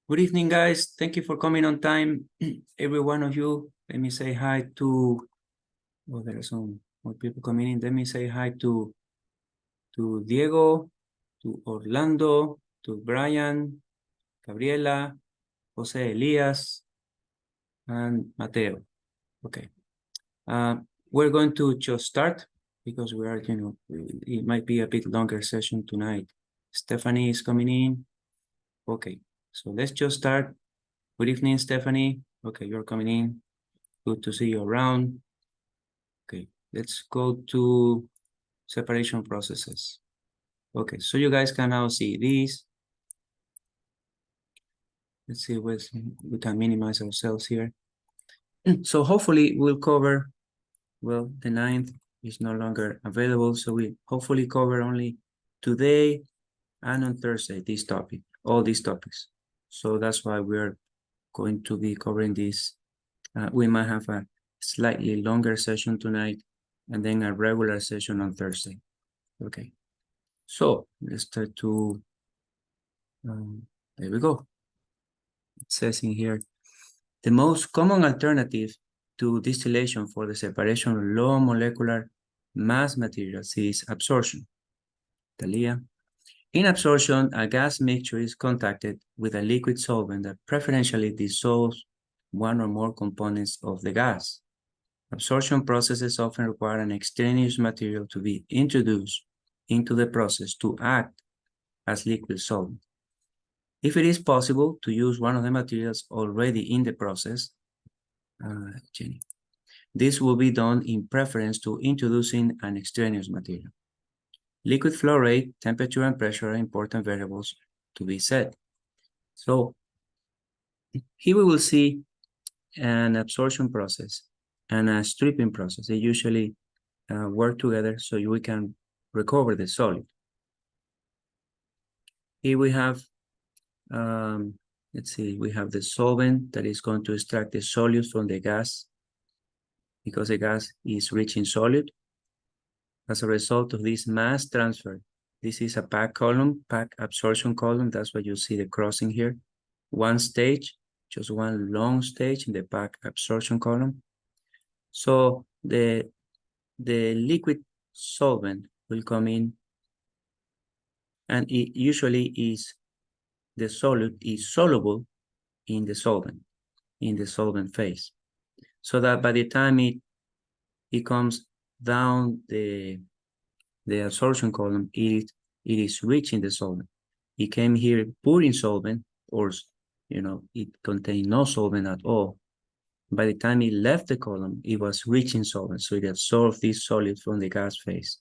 Good evening, guys. Thank you for coming on time. Every one of you, let me say hi to, oh, there are some more people coming in. Let me say hi to Diego, to Orlando, to Brian, Gabriela, Jose Elias, and Mateo. Okay. We're going to just start because we are, it might be a bit longer session tonight. Stephanie is coming in. Okay, so let's just start. Good evening, Stephanie. Okay, you're coming in. Good to see you around. Okay, let's go to separation processes. Okay, so you guys can now see these. Let's see what we can minimize ourselves here. So hopefully we'll cover, well, the 9th is no longer available. So we hopefully cover only today and on Thursday, this topic, all these topics. So that's why we're going to be covering this. We might have a slightly longer session tonight and then a regular session on Thursday. Okay, so let's start to, there we go. It says in here, the most common alternative to distillation for the separation of low molecular mass materials is absorption. Talia. In absorption, a gas mixture is contacted with a liquid solvent that preferentially dissolves one or more components of the gas. Absorption processes often require an extraneous material to be introduced into the process to act as liquid solvent. If it is possible to use one of the materials already in the process, Jenny, this will be done in preference to introducing an extraneous material. Liquid flow rate, temperature, and pressure are important variables to be set. So here we will see an absorption process and a stripping process. They usually work together so we can recover the solid. Here we have, let's see, we have the solvent that is going to extract the solute from the gas because the gas is rich in solute. As a result of this mass transfer, this is a pack column, pack absorption column. That's why you see the crossing here. One stage, just one long stage in the pack absorption column. So the liquid solvent will come in, and it usually is, the solute is soluble in the solvent phase. So that by the time it comes down the absorption column, it is rich in the solvent. It came here poor in solvent, or it contained no solvent at all. By the time it left the column, it was rich in solvent, so it absorbed this solute from the gas phase.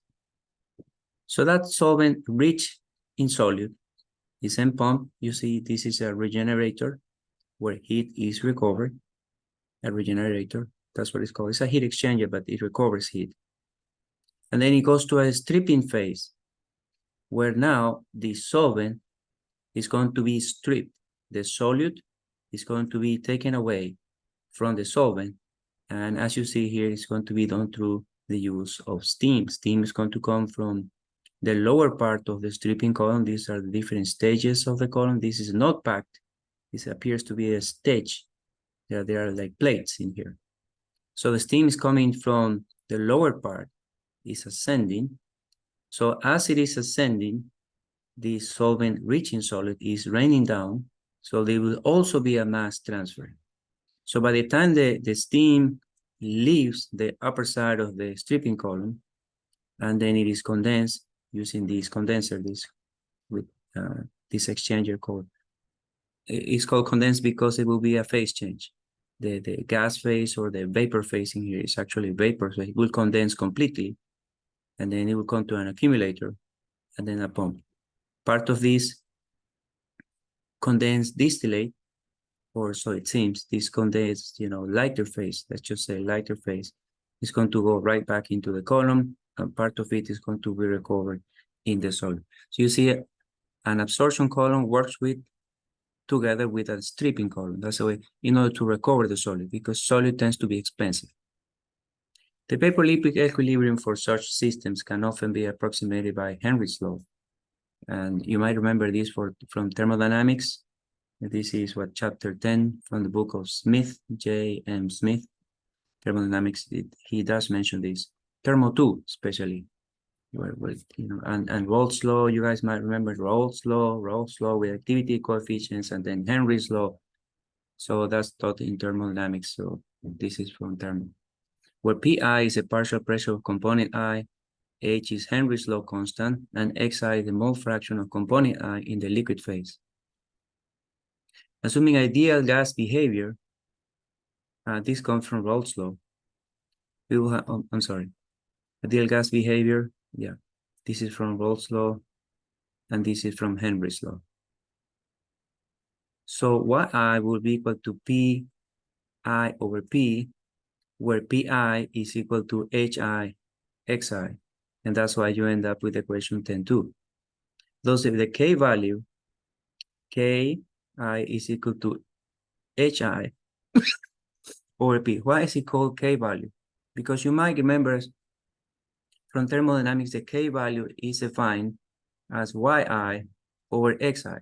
So that solvent rich in solute is then pumped. You see, this is a regenerator where heat is recovered. A regenerator, that's what it's called. It's a heat exchanger, but it recovers heat. And then it goes to a stripping phase, where now the solvent is going to be stripped. The solute is going to be taken away from the solvent. And as you see here, it's going to be done through the use of steam. Steam is going to come from the lower part of the stripping column. These are the different stages of the column. This is not packed. This appears to be a stage. There are like plates in here. So the steam is coming from the lower part, is ascending. So as it is ascending, the solvent rich in solute is raining down. So there will also be a mass transfer. So by the time the steam leaves the upper side of the stripping column, and then it is condensed using this condenser, this exchanger called, it's called condensed because it will be a phase change. The gas phase or the vapor phase in here is actually vapor, so it will condense completely. and then it will come to an accumulator, and then a pump. Part of this condensed distillate, or so it seems, this condensed, lighter phase, let's just say lighter phase, is going to go right back into the column, and part of it is going to be recovered in the solid. So you see an absorption column works together with a stripping column. That's the way, in order to recover the solid, because solid tends to be expensive. The vapor-liquid equilibrium for such systems can often be approximated by Henry's law. And you might remember this from thermodynamics. This is chapter 10 from the book of Smith, J.M. Smith, Thermodynamics. He does mention this. Thermo 2, especially. And Rolle's law, you guys might remember Rolle's law with activity coefficients, and then Henry's law. So that's taught in thermodynamics. So this is from thermo. Where Pi is a partial pressure of component I, H is Henry's law constant, and Xi the mole fraction of component I in the liquid phase. Assuming ideal gas behavior, this comes from Rolle's law. We will have, I'm sorry, ideal gas behavior, yeah. This is from Rolle's law, and this is from Henry's law. So Yi will be equal to Pi over P, where Pi is equal to Hi Xi. And that's why you end up with equation 10.2. Thus, if the K value, Ki is equal to Hi over P. Why is it called K value? Because you might remember from thermodynamics, the K value is defined as Yi over Xi.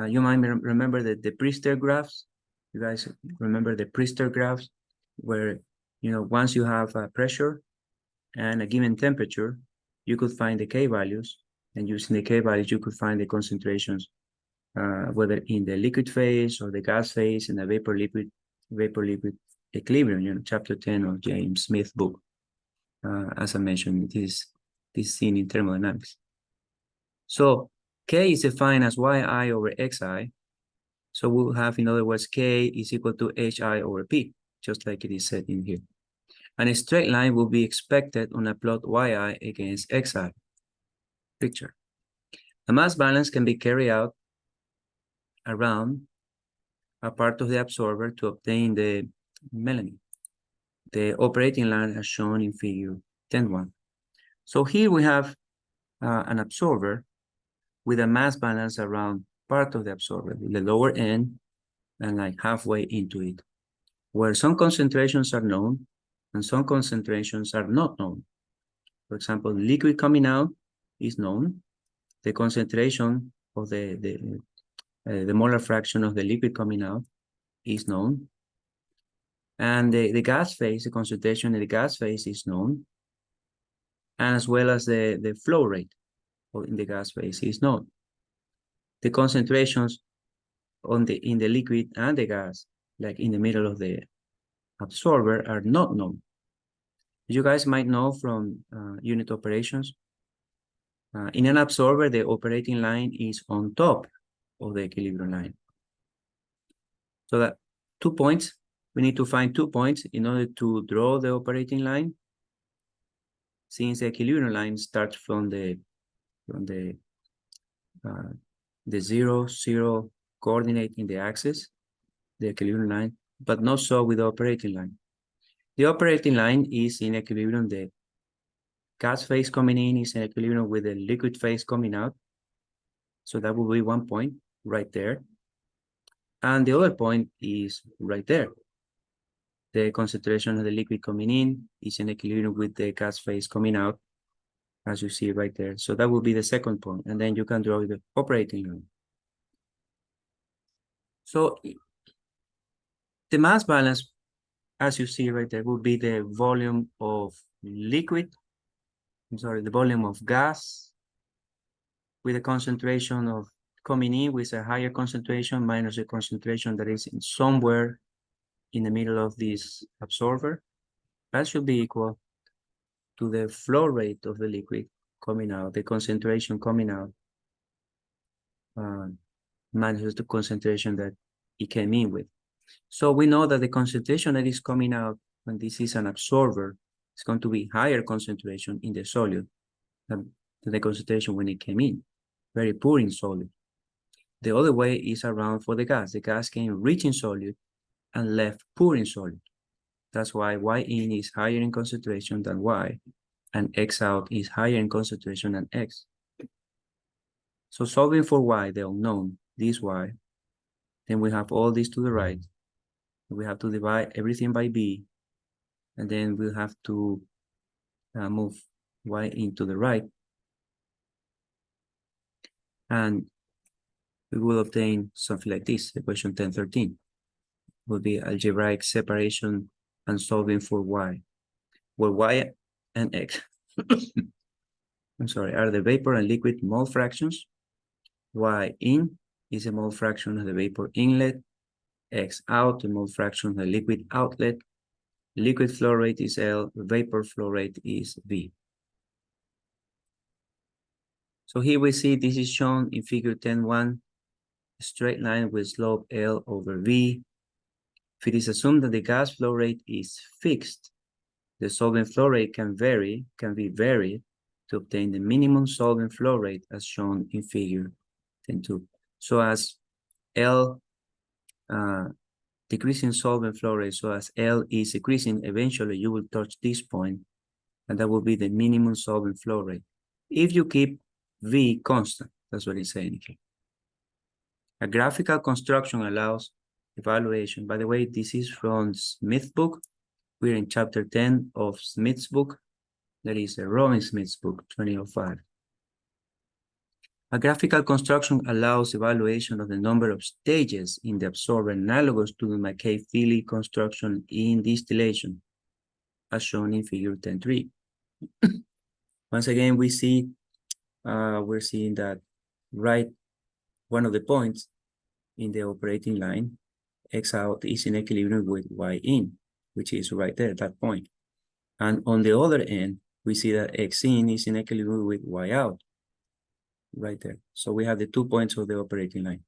You might remember the Priester graphs. You guys remember the Priester graphs where, once you have a pressure and a given temperature, you could find the K values, and using the K values, you could find the concentrations, whether in the liquid phase or the gas phase, in the vapor-liquid equilibrium, chapter 10 of James Smith book. As I mentioned, this is seen in thermodynamics. So K is defined as Yi over Xi. So we'll have, in other words, K is equal to Hi over P, just like it is said in here. And a straight line will be expected on a plot Yi against Xi picture. The mass balance can be carried out around a part of the absorber to obtain the melanin. The operating line as shown in figure 10.1. So here we have an absorber with a mass balance around part of the absorber, the lower end, and like halfway into it, where some concentrations are known and some concentrations are not known. For example, liquid coming out is known. The concentration of the molar fraction of the liquid coming out is known. And the gas phase, the concentration in the gas phase is known, and as well as the flow rate in the gas phase is known. The concentrations in the liquid and the gas, like in the middle of the absorber, are not known. You guys might know from unit operations. In an absorber, the operating line is on top of the equilibrium line. So that 2 points, we need to find 2 points in order to draw the operating line. Since the equilibrium line starts from the 0, coordinate in the axis, the equilibrium line, but not so with the operating line. The operating line is in equilibrium. The gas phase coming in is in equilibrium with the liquid phase coming out. So that will be 1 point right there. And the other point is right there. The concentration of the liquid coming in is in equilibrium with the gas phase coming out, as you see right there. So that will be the second point. And then you can draw the operating line. So the mass balance, as you see right there, will be the volume of liquid, the volume of gas with a concentration of coming in with a higher concentration minus the concentration that is somewhere in the middle of this absorber. That should be equal to the flow rate of the liquid coming out, the concentration coming out, minus the concentration that it came in with. So we know that the concentration that is coming out when this is an absorber It's going to be higher concentration in the solute than the concentration when it came in. Very poor in solute. The other way is around for the gas. The gas came rich in solute and left poor in solute. That's why Y in is higher in concentration than Y, and X out is higher in concentration than X. So solving for Y, the unknown, this Y, then we have all this to the right. We have to divide everything by B, and then we'll have to move Y into the right. And we will obtain something like this, equation 1013. Will be algebraic separation and solving for Y, where Y and X, I'm sorry, are the vapor and liquid mole fractions. Y in is a mole fraction of the vapor inlet. X out, the mole fraction of the liquid outlet. Liquid flow rate is L, vapor flow rate is V. So here we see this is shown in figure 10.1, a straight line with slope L over V. If it is assumed that the gas flow rate is fixed, the solvent flow rate can be varied to obtain the minimum solvent flow rate as shown in figure 10.2. So as L decreasing solvent flow rate, so as L is decreasing, eventually you will touch this point, and that will be the minimum solvent flow rate. If you keep V constant, that's what it's saying here. A graphical construction allows evaluation. By the way, this is from Smith's book. We're in chapter 10 of Smith's book. That is Robin Smith's book, 2005. A graphical construction allows evaluation of the number of stages in the absorber analogous to the Mackay-Thiele construction in distillation, as shown in figure 10.3. Once again, we're seeing that right one of the points in the operating line, X out is in equilibrium with Y in, which is right there, that point. And on the other end, we see that X in is in equilibrium with Y out, right there. So we have the 2 points of the operating line.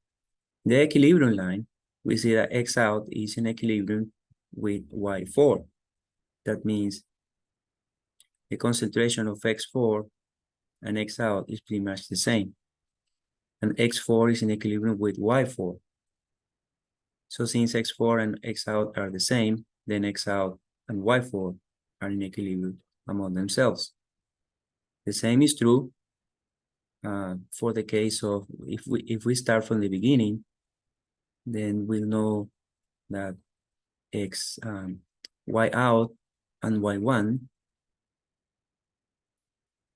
The equilibrium line, we see that X out is in equilibrium with Y4. That means the concentration of X4 and X out is pretty much the same. And X4 is in equilibrium with Y4. So since X4 and X out are the same, then X out and Y4 are in equilibrium among themselves. The same is true for the case of, if we start from the beginning, then we'll know that Y out and Y1,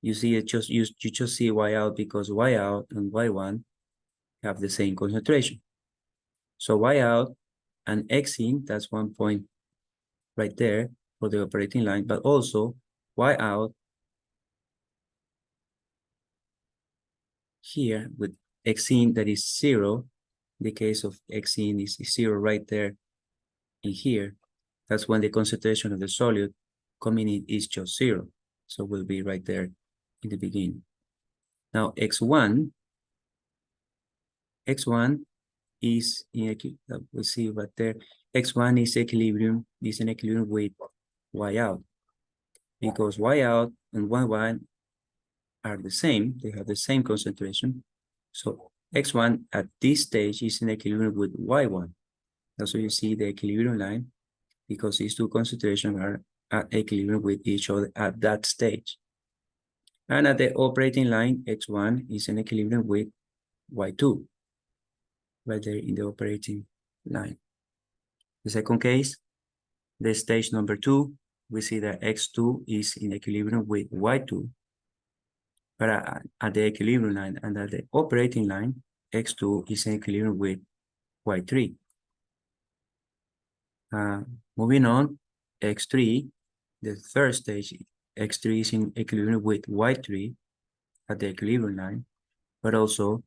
you see it you just see Y out because Y out and Y1 have the same concentration. So Y out and X in, that's 1 point right there for the operating line, but also Y out here with X in that is 0. The case of X in is 0 right there in here. That's when the concentration of the solute coming in is just 0. So we'll be right there in the beginning. Now X1 is in we'll see right there. X1 is in equilibrium with Y out, because Y out and Y1 are the same. They have the same concentration. So X1 at this stage is in equilibrium with Y1. That's why you see the equilibrium line, because these two concentrations are at equilibrium with each other at that stage. And at the operating line, X1 is in equilibrium with Y2, right there in the operating line. The second case, the stage number 2, we see that X2 is in equilibrium with Y2, but at the equilibrium line, and at the operating line, X2 is in equilibrium with Y3. Moving on, X3, the third stage, X3 is in equilibrium with Y3 at the equilibrium line, but also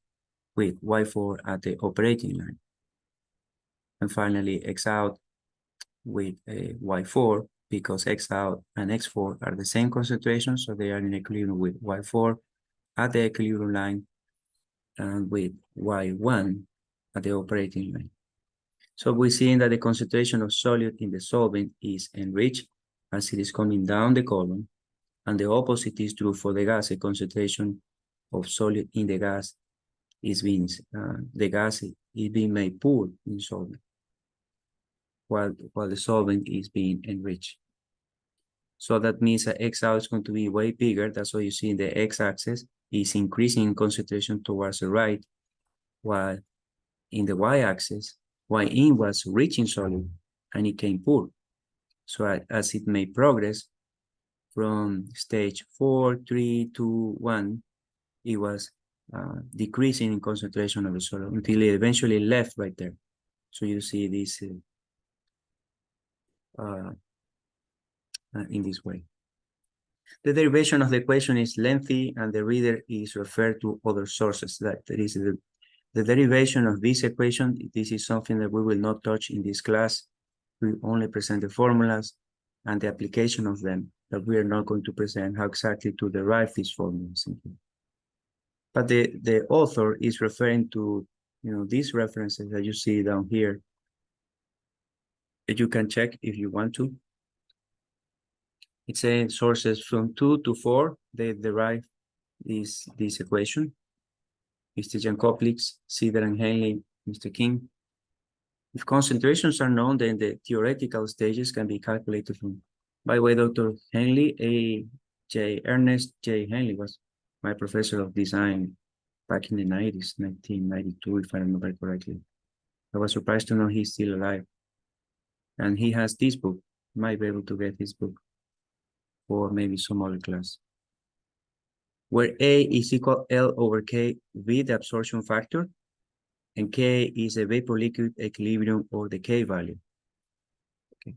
with Y4 at the operating line. And finally, X out with Y4, because X out and X4 are the same concentration, so they are in equilibrium with Y4 at the equilibrium line and with Y1 at the operating line. So we're seeing that the concentration of solute in the solvent is enriched as it is coming down the column, and the opposite is true for the gas. The concentration of solid in the gas is being, the gas is being made poor in solvent, while the solvent is being enriched. So that means that X out is going to be way bigger. That's what you see in the X-axis is increasing in concentration towards the right, while in the Y-axis, Y in was reaching solid and it came poor. So as it may progress from stage 4, 3, 2, 1, it was decreasing in concentration of the solid until it eventually left right there. So you see this in this way. The derivation of the equation is lengthy, and the reader is referred to other sources. That is the derivation of this equation. This is something that we will not touch in this class. We only present the formulas and the application of them, but we are not going to present how exactly to derive these formulas. But the author is referring to, these references that you see down here, that you can check if you want to. It says sources from 2 to 4, they derive this equation. Mr. Jankowicz, Sider and Henle, Mr. King. If concentrations are known, then the theoretical stages can be calculated from. By the way, Dr. Henle, Ernest J. Henle was my professor of design back in the 90s, 1992, if I remember correctly. I was surprised to know he's still alive. And he has this book. You might be able to get his book, or maybe some other class, where A is equal L over K, V the absorption factor, and K is a vapor liquid equilibrium or the K value, okay,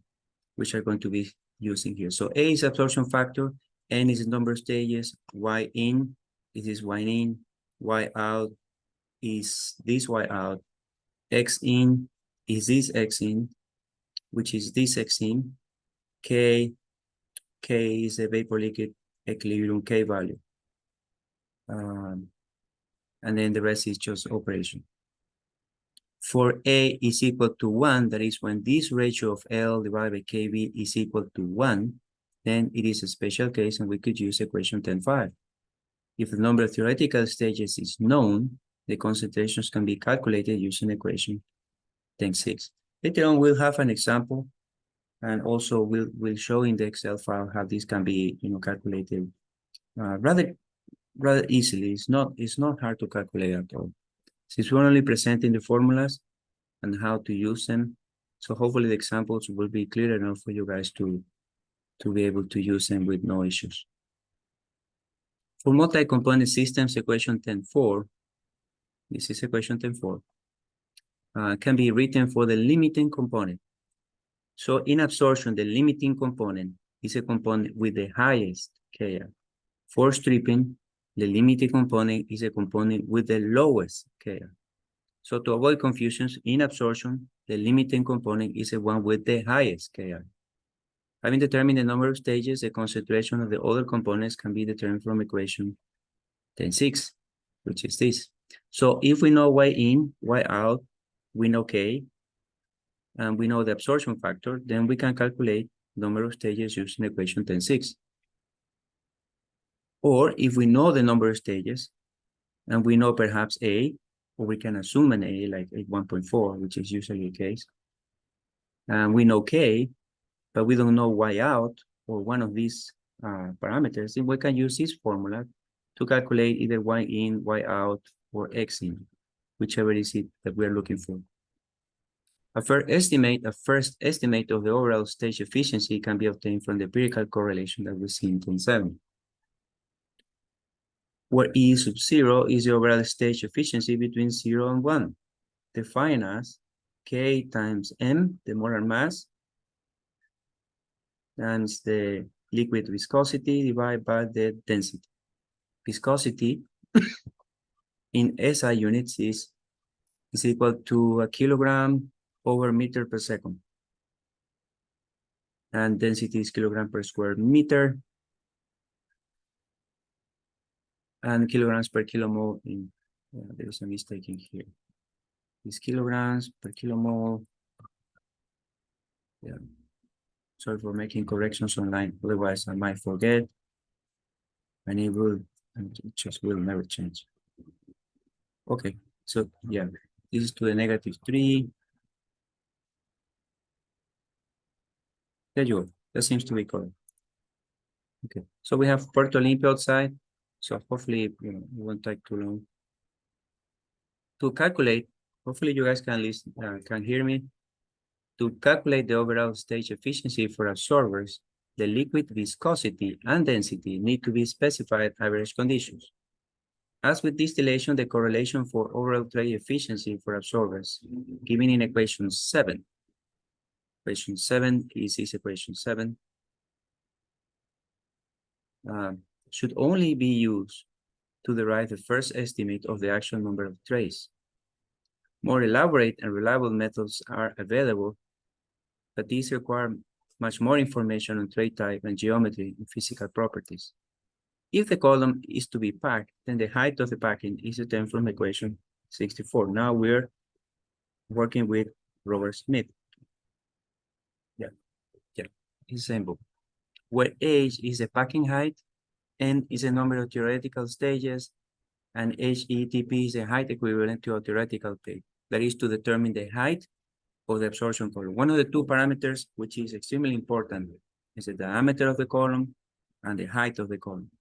which are going to be using here. So A is absorption factor, N is the number of stages, Y in, this is Y in, Y out is this Y out, X in is this X in, which is this X in, K is a vapor liquid equilibrium K value. And then the rest is just operation. For A is equal to 1, that is when this ratio of L divided by KB is equal to 1, then it is a special case and we could use equation 10.5. If the number of theoretical stages is known, the concentrations can be calculated using equation 10.6. Later on, we'll have an example, and also we'll show in the Excel file how this can be calculated rather easily. It's not hard to calculate at all. Since we're only presenting the formulas and how to use them, so hopefully the examples will be clear enough for you guys to be able to use them with no issues. For multi-component systems, equation 10.4, this is equation 10.4, can be written for the limiting component. So in absorption, the limiting component is a component with the highest Ki. For stripping, the limiting component is a component with the lowest Ki. So to avoid confusions, in absorption, the limiting component is the one with the highest Ki. Having determined the number of stages, the concentration of the other components can be determined from equation 10.6, which is this. So if we know Y in, Y out, we know K, and we know the absorption factor, then we can calculate number of stages using equation 10.6. Or if we know the number of stages, and we know perhaps A, or we can assume an A like 1.4, which is usually the case, and we know K, but we don't know Y out, or one of these parameters, then we can use this formula to calculate either Y in, Y out, or X in, whichever is it that we're looking for. A first estimate of the overall stage efficiency can be obtained from the empirical correlation that we see in 10.7, where E sub 0 is the overall stage efficiency between 0 and 1, defined as K times M, the molar mass, times the liquid viscosity divided by the density. Viscosity in SI units is equal to a kilogram over meter per second. And density is kilogram per square meter. And kilograms per kilomole in, there is a mistake in here. It's kilograms per kilomole. Yeah. Sorry for making corrections online. Otherwise, I might forget. And it just will never change. Okay, so yeah, this is to the -3. There you go. That seems to be correct. Okay, so we have Puerto Limpio outside. So hopefully, it won't take too long. To calculate, hopefully you guys can hear me. To calculate the overall stage efficiency for absorbers, the liquid viscosity and density need to be specified average conditions. As with distillation, the correlation for overall tray efficiency for absorbers, given in equation 7. Equation 7 is equation 7. Should only be used to derive the first estimate of the actual number of trays. More elaborate and reliable methods are available, but these require much more information on tray type and geometry and physical properties. If the column is to be packed, then the height of the packing is obtained from equation 64. Now we're working with Robert Smith. Yeah, it's simple. Where H is the packing height, N is the number of theoretical stages, and HETP is the height equivalent to a theoretical peak. That is to determine the height of the absorption column. One of the two parameters, which is extremely important, is the diameter of the column and the height of the column.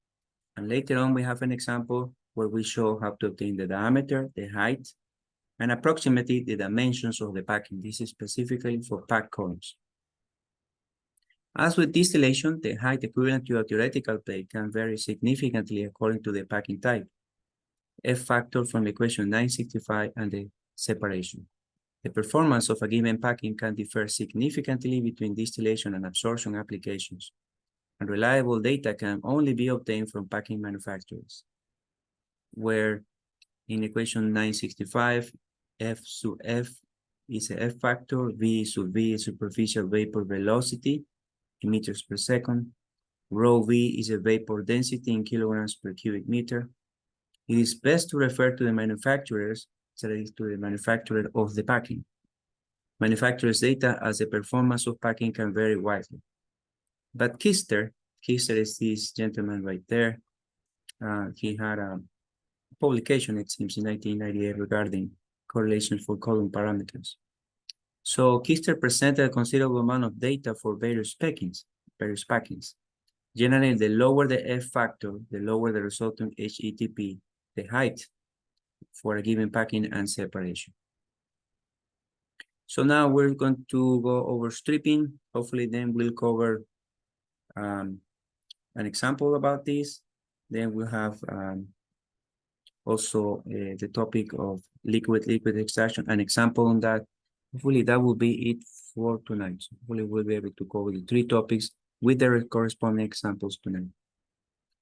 And later on, we have an example where we show how to obtain the diameter, the height, and approximately the dimensions of the packing. This is specifically for packed columns. As with distillation, the height equivalent to a theoretical plate can vary significantly according to the packing type. F factor from equation 965 and the separation. The performance of a given packing can differ significantly between distillation and absorption applications, and reliable data can only be obtained from packing manufacturers, where in equation 965, F sub F is a F factor, V sub V is superficial vapor velocity in meters per second, rho V is a vapor density in kilograms per cubic meter. It is best to refer to the manufacturers, that is to the manufacturer of the packing. Manufacturers' data as the performance of packing can vary widely. But Kister is this gentleman right there. He had a publication, it seems, in 1998 regarding correlations for column parameters. So Kister presented a considerable amount of data for various packings. Generally, the lower the F factor, the lower the resultant HETP, the height for a given packing and separation. So now we're going to go over stripping. Hopefully then we'll cover an example about this. Then we'll have also the topic of liquid extraction, an example on that. Hopefully that will be it for tonight. So hopefully we'll be able to cover the 3 topics with their corresponding examples tonight.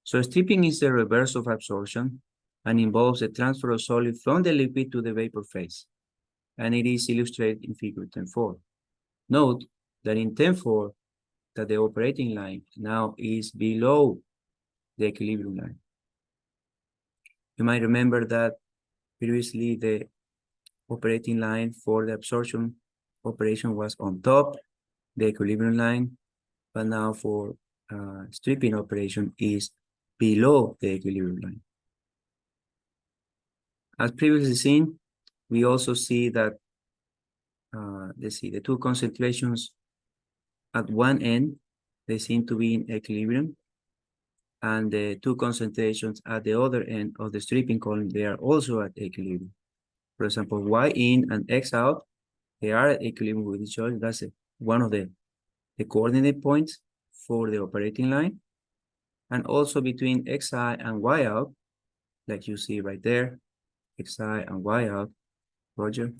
So stripping is the reverse of absorption and involves the transfer of solid from the liquid to the vapor phase. And it is illustrated in figure 10.4. Note that in 10.4, that the operating line now is below the equilibrium line. You might remember that previously the operating line for the absorption operation was on top the equilibrium line, but now for stripping operation is below the equilibrium line. As previously seen, we also see that, let's see, the two concentrations at one end, they seem to be in equilibrium, and the two concentrations at the other end of the stripping column, they are also at equilibrium. For example, Y in and X out, they are at equilibrium with each other. That's one of the coordinate points for the operating line. And also between Xi and Y out, like you see right there, Xi and Y out, Roger,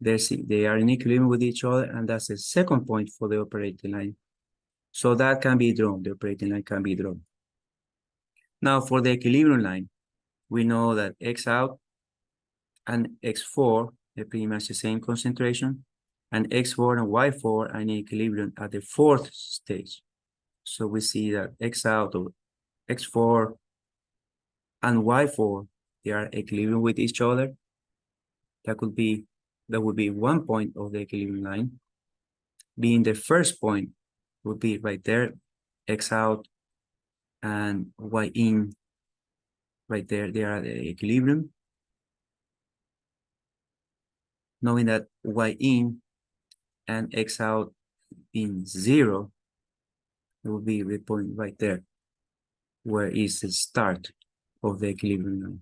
they are in equilibrium with each other, and that's the second point for the operating line. So that can be drawn, the operating line can be drawn. Now for the equilibrium line, we know that X out and X4 are pretty much the same concentration, and X4 and Y4 are in equilibrium at the 4th stage. So we see that X out of X4 and Y4, they are equilibrium with each other. That would be 1 point of the equilibrium line, being the first point would be right there, X out and Y in, right there, they are at the equilibrium. Knowing that Y in and X out in 0, it will be the point right there, where is the start of the equilibrium line.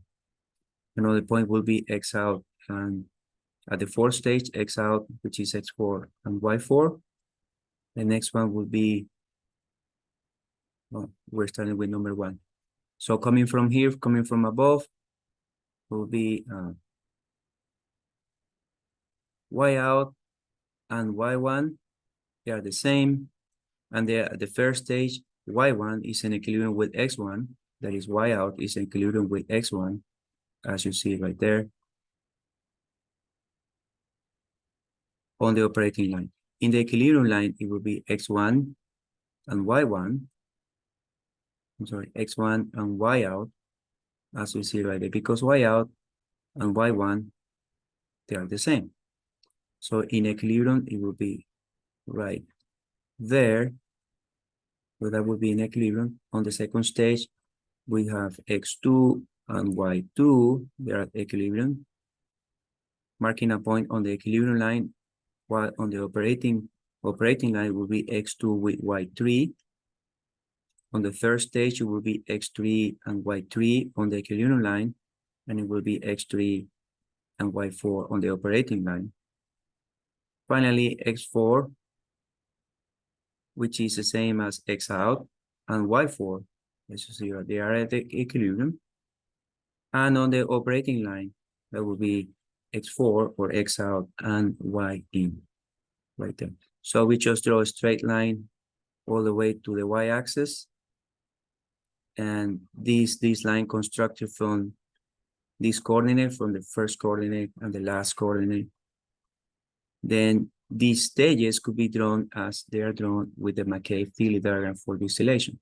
Another point will be X out and at the fourth stage, X out, which is X4 and Y4. The next one will be, well, we're starting with number 1. So coming from here, coming from above, will be Y out and Y1, they are the same. And at the first stage, Y1 is in equilibrium with X1, that is Y out is in equilibrium with X1, as you see right there, on the operating line. In the equilibrium line, it will be X1 and Y1, I'm sorry, X1 and Y out, as we see right there, because Y out and Y1, they are the same. So in equilibrium, it will be right there. So that would be in equilibrium. On the second stage, we have X2 and Y2, they are at equilibrium, marking a point on the equilibrium line, while on the operating line will be X2 with Y3. On the third stage, it will be X3 and Y3 on the equilibrium line, and it will be X3 and Y4 on the operating line. Finally, X4, which is the same as X out, and Y4, as you see, they are at the equilibrium. And on the operating line, that will be X4 or X out and Y in, right there. So we just draw a straight line all the way to the Y-axis. And this line constructed from this coordinate, from the first coordinate and the last coordinate. Then these stages could be drawn as they are drawn with the McCabe-Thiele diagram for distillation.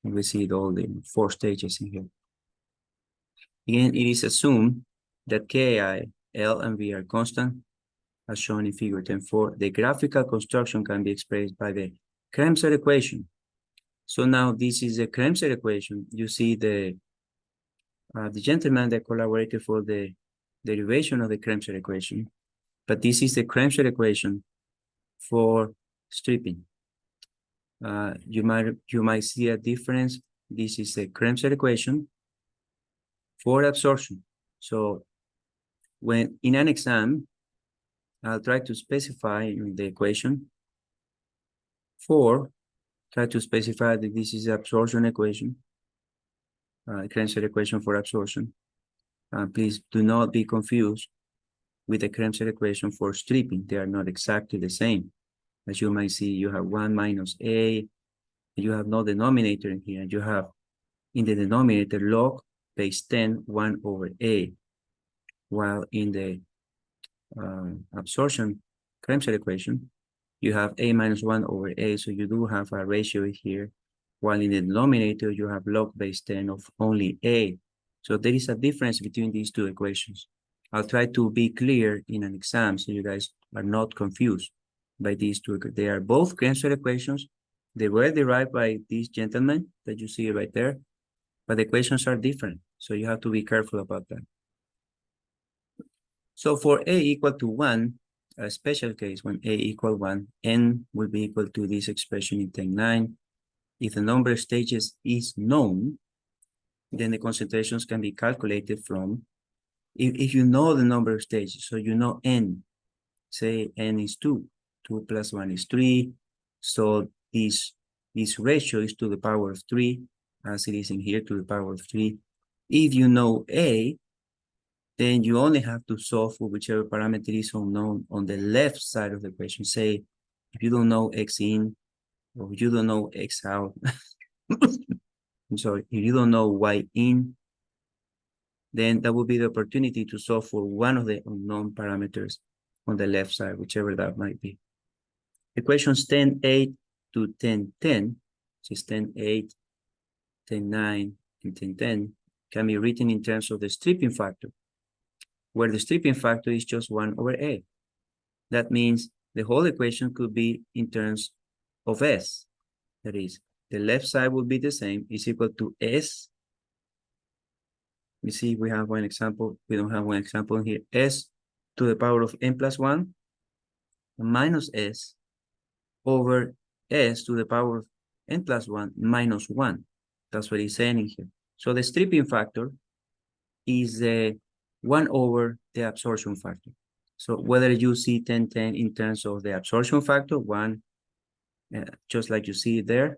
And we see all the 4 stages in here. Again, it is assumed that Ki, L, and V are constant, as shown in figure 10.4. The graphical construction can be expressed by the Kremser equation. So now this is the Kremser equation. You see the gentleman that collaborated for the derivation of the Kremser equation. But this is the Kremser equation for stripping. You might see a difference. This is the Kremser equation for absorption. So when in an exam, I'll try to specify the equation try to specify that this is the absorption equation, Kremser equation for absorption. Please do not be confused with the Kremser equation for stripping. They are not exactly the same. As you might see, you have 1 minus A, you have no denominator in here, and you have in the denominator log base 10, 1 over A, while in the absorption Kremser equation, you have A minus 1 over A, so you do have a ratio here, while in the denominator, you have log base 10 of only A. So there is a difference between these two equations. I'll try to be clear in an exam so you guys are not confused by these two. They are both Kremser equations. They were derived by this gentleman that you see right there, but the equations are different. So you have to be careful about that. So for A equal to 1, a special case when A equal 1, N will be equal to this expression in 10.9. If the number of stages is known, then the concentrations can be calculated from, if you know the number of stages, so you know N, say N is 2, 2 plus 1 is 3, so this ratio is to the power of 3, as it is in here, to the power of 3. If you know A, then you only have to solve for whichever parameter is unknown on the left side of the equation. Say, if you don't know X in, or you don't know X out, I'm sorry, if you don't know Y in, then that would be the opportunity to solve for one of the unknown parameters on the left side, whichever that might be. Equations 10.8 to 10.10, which is 10.8, 10.9, and 10.10, can be written in terms of the stripping factor, where the stripping factor is just 1 over A. That means the whole equation could be in terms of S. That is, the left side will be the same, is equal to S. You see, we have one example. We don't have one example here. S to the power of n plus 1 minus S over S to the power of n plus 1 minus 1. That's what he's saying here. So the stripping factor is 1 over the absorption factor. So whether you see 10-10 in terms of the absorption factor, 1, just like you see there,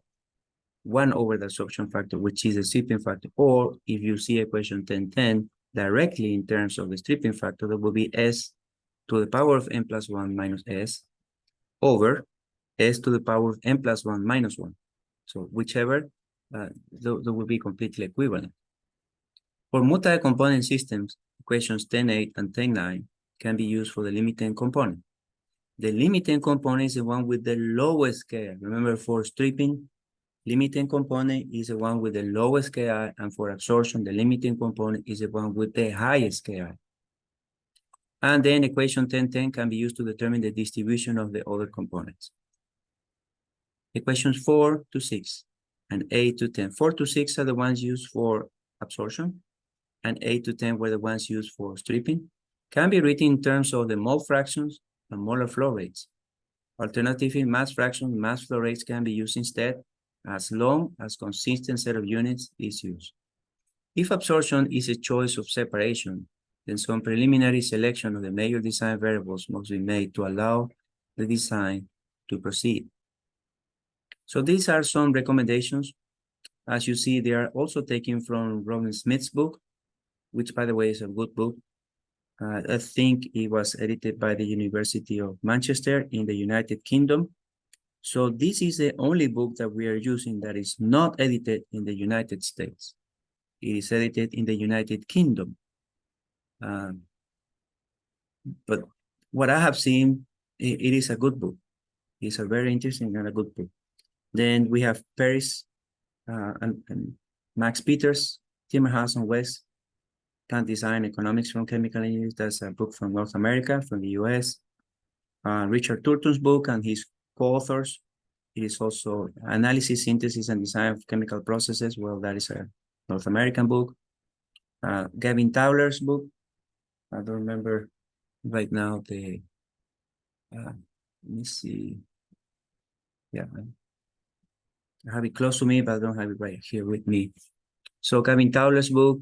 1 over the absorption factor, which is the stripping factor, or if you see equation 10-10 directly in terms of the stripping factor, that will be S to the power of n plus 1 minus S over S to the power of n plus 1 minus 1. So whichever, they will be completely equivalent. For multi-component systems, equations 10-8 and 10-9 can be used for the limiting component. The limiting component is the one with the lowest Ki. Remember, for stripping, limiting component is the one with the lowest Ki, and for absorption, the limiting component is the one with the highest Ki. And then equation 10-10 can be used to determine the distribution of the other components. Equations 4 to 6 and 8 to 10. 4 to 6 are the ones used for absorption, and 8 to 10 were the ones used for stripping. Can be written in terms of the mole fractions and molar flow rates. Alternatively, mass fractions, mass flow rates can be used instead, as long as consistent set of units is used. If absorption is a choice of separation, then some preliminary selection of the major design variables must be made to allow the design to proceed. So these are some recommendations. As you see, they are also taken from Robin Smith's book, which, by the way, is a good book. I think it was edited by the University of Manchester in the United Kingdom. So this is the only book that we are using that is not edited in the United States. It is edited in the United Kingdom. But what I have seen, it is a good book. It's a very interesting and a good book. Then we have Paris and Max Peters, Timmerhouse and West, Plant Design Economics from Chemical Engineers. That's a book from North America, from the US. Richard Turton's book and his co-authors. It is also Analysis, Synthesis, and Design of Chemical Processes. Well, that is a North American book. Gavin Towler's book. I don't remember right now the, let me see. Yeah, I have it close to me, but I don't have it right here with me. So Gavin Towler's book,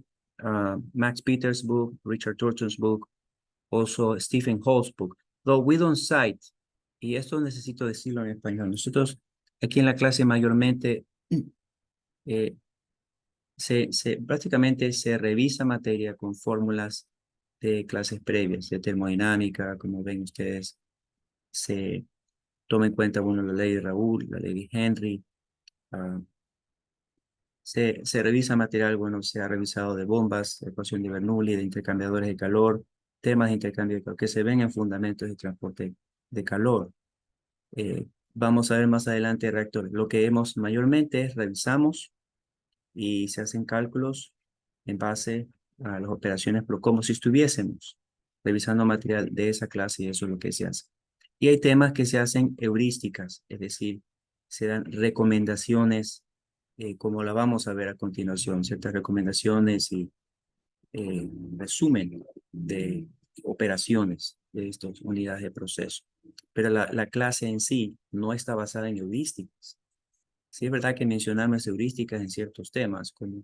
Max Peters' book, Richard Turton's book, also Stephen Hall's book. Though we don't cite, y esto necesito decirlo en español, nosotros aquí en la clase mayormente prácticamente se revisa materia con fórmulas de clases previas, de termodinámica, como ven ustedes, se toma en cuenta, bueno, la ley de Raoult, la ley de Henry, se revisa material, bueno, se ha revisado de bombas, de ecuación de Bernoulli, de intercambiadores de calor, temas de intercambio de calor, que se ven en fundamentos de transporte de calor. Vamos a ver más adelante reactores. Lo que hemos mayormente es revisamos y se hacen cálculos en base a las operaciones, pero como si estuviésemos revisando material de esa clase, y eso es lo que se hace. Y hay temas que se hacen heurísticas, es decir, se dan recomendaciones, como la vamos a ver a continuación, ciertas recomendaciones y resumen de operaciones de estas unidades de proceso. Pero la clase en sí no está basada en heurísticas. Sí es verdad que mencionamos heurísticas en ciertos temas, como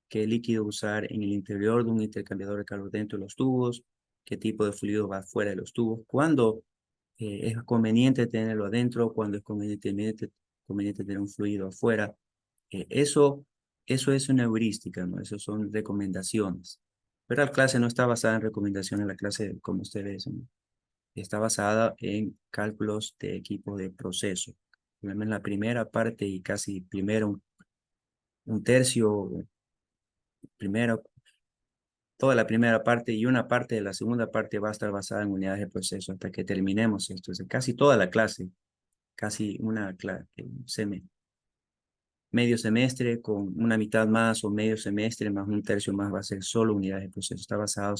qué líquido usar en el interior de un intercambiador de calor dentro de los tubos, qué tipo de fluido va fuera de los tubos, cuándo es conveniente tenerlo adentro, cuándo es conveniente tener un fluido afuera. Eso es una heurística, ¿no? Eso son recomendaciones. Pero la clase no está basada en recomendaciones, la clase, como ustedes ven, está basada en cálculos de equipo de proceso. En la primera parte y casi primero un tercio, primero, toda la primera parte y una parte de la segunda parte va a estar basada en unidades de proceso hasta que terminemos esto. Es casi toda la clase, casi una clase, medio semestre con una mitad más o medio semestre más un tercio más va a ser solo unidades de proceso. Está basado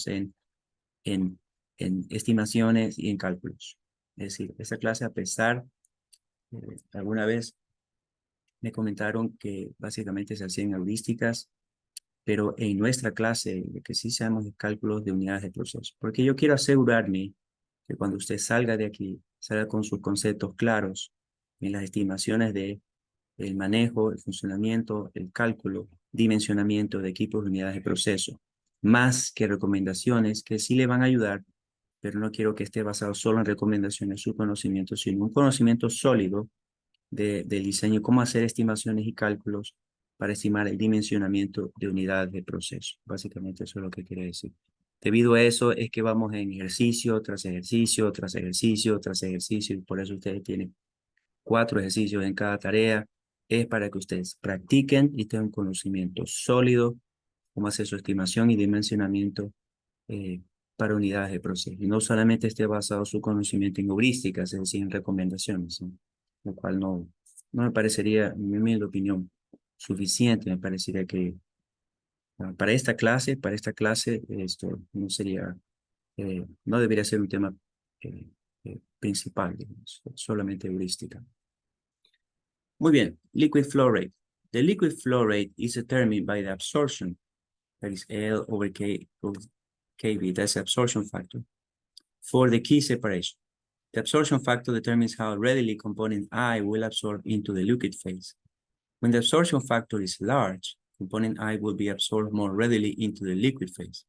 en estimaciones y en cálculos. Es decir, esta clase, a pesar Alguna vez me comentaron que básicamente se hacían heurísticas, pero en nuestra clase lo que sí sabemos es cálculos de unidades de proceso, porque yo quiero asegurarme que cuando usted salga de aquí, salga con sus conceptos claros en las estimaciones de el manejo, el funcionamiento, el cálculo, dimensionamiento de equipos de unidades de proceso, más que recomendaciones que sí le van a ayudar, pero no quiero que esté basado solo en recomendaciones, su conocimiento, sino un conocimiento sólido del diseño, cómo hacer estimaciones y cálculos para estimar el dimensionamiento de unidades de proceso. Básicamente eso es lo que quiere decir. Debido a eso es que vamos en ejercicio tras ejercicio, tras ejercicio, tras ejercicio, y por eso ustedes tienen 4 ejercicios en cada tarea. Es para que ustedes practiquen y tengan un conocimiento sólido, cómo hacer su estimación y dimensionamiento eh, para unidades de proceso. Y no solamente esté basado su conocimiento en heurísticas, es decir, en recomendaciones, ¿no? Lo cual no me parecería, en mi humilde opinión, suficiente. Me parecería que para esta clase, esto no sería, no debería ser un tema principal, digamos, solamente heurística. Muy bien, liquid flow rate. The liquid flow rate is determined by the absorption, that is L over Kv, that's the absorption factor, for the key separation. The absorption factor determines how readily component I will absorb into the liquid phase. When the absorption factor is large, component I will be absorbed more readily into the liquid phase.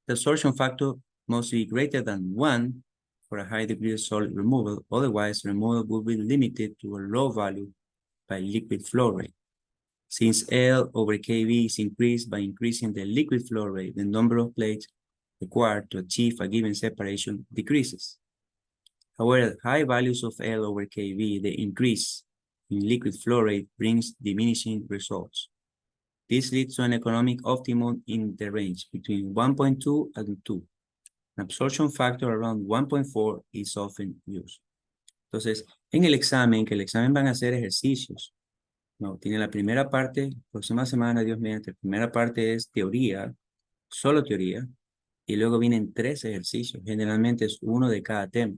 The absorption factor must be greater than 1 for a high degree of solid removal, otherwise removal will be limited to a low value by liquid flow rate. Since L over Kv is increased by increasing the liquid flow rate, the number of plates required to achieve a given separation decreases. However, high values of L over Kv, the increase in liquid flow rate brings diminishing results. This leads to an economic optimum in the range between 1.2 and 2. An absorption factor around 1.4 is often used. Entonces, en el examen, que el examen van a hacer ejercicios. No, tiene la primera parte, próxima semana, Dios mediante, la primera parte es teoría, solo teoría, y luego vienen 3 ejercicios, generalmente es uno de cada tema,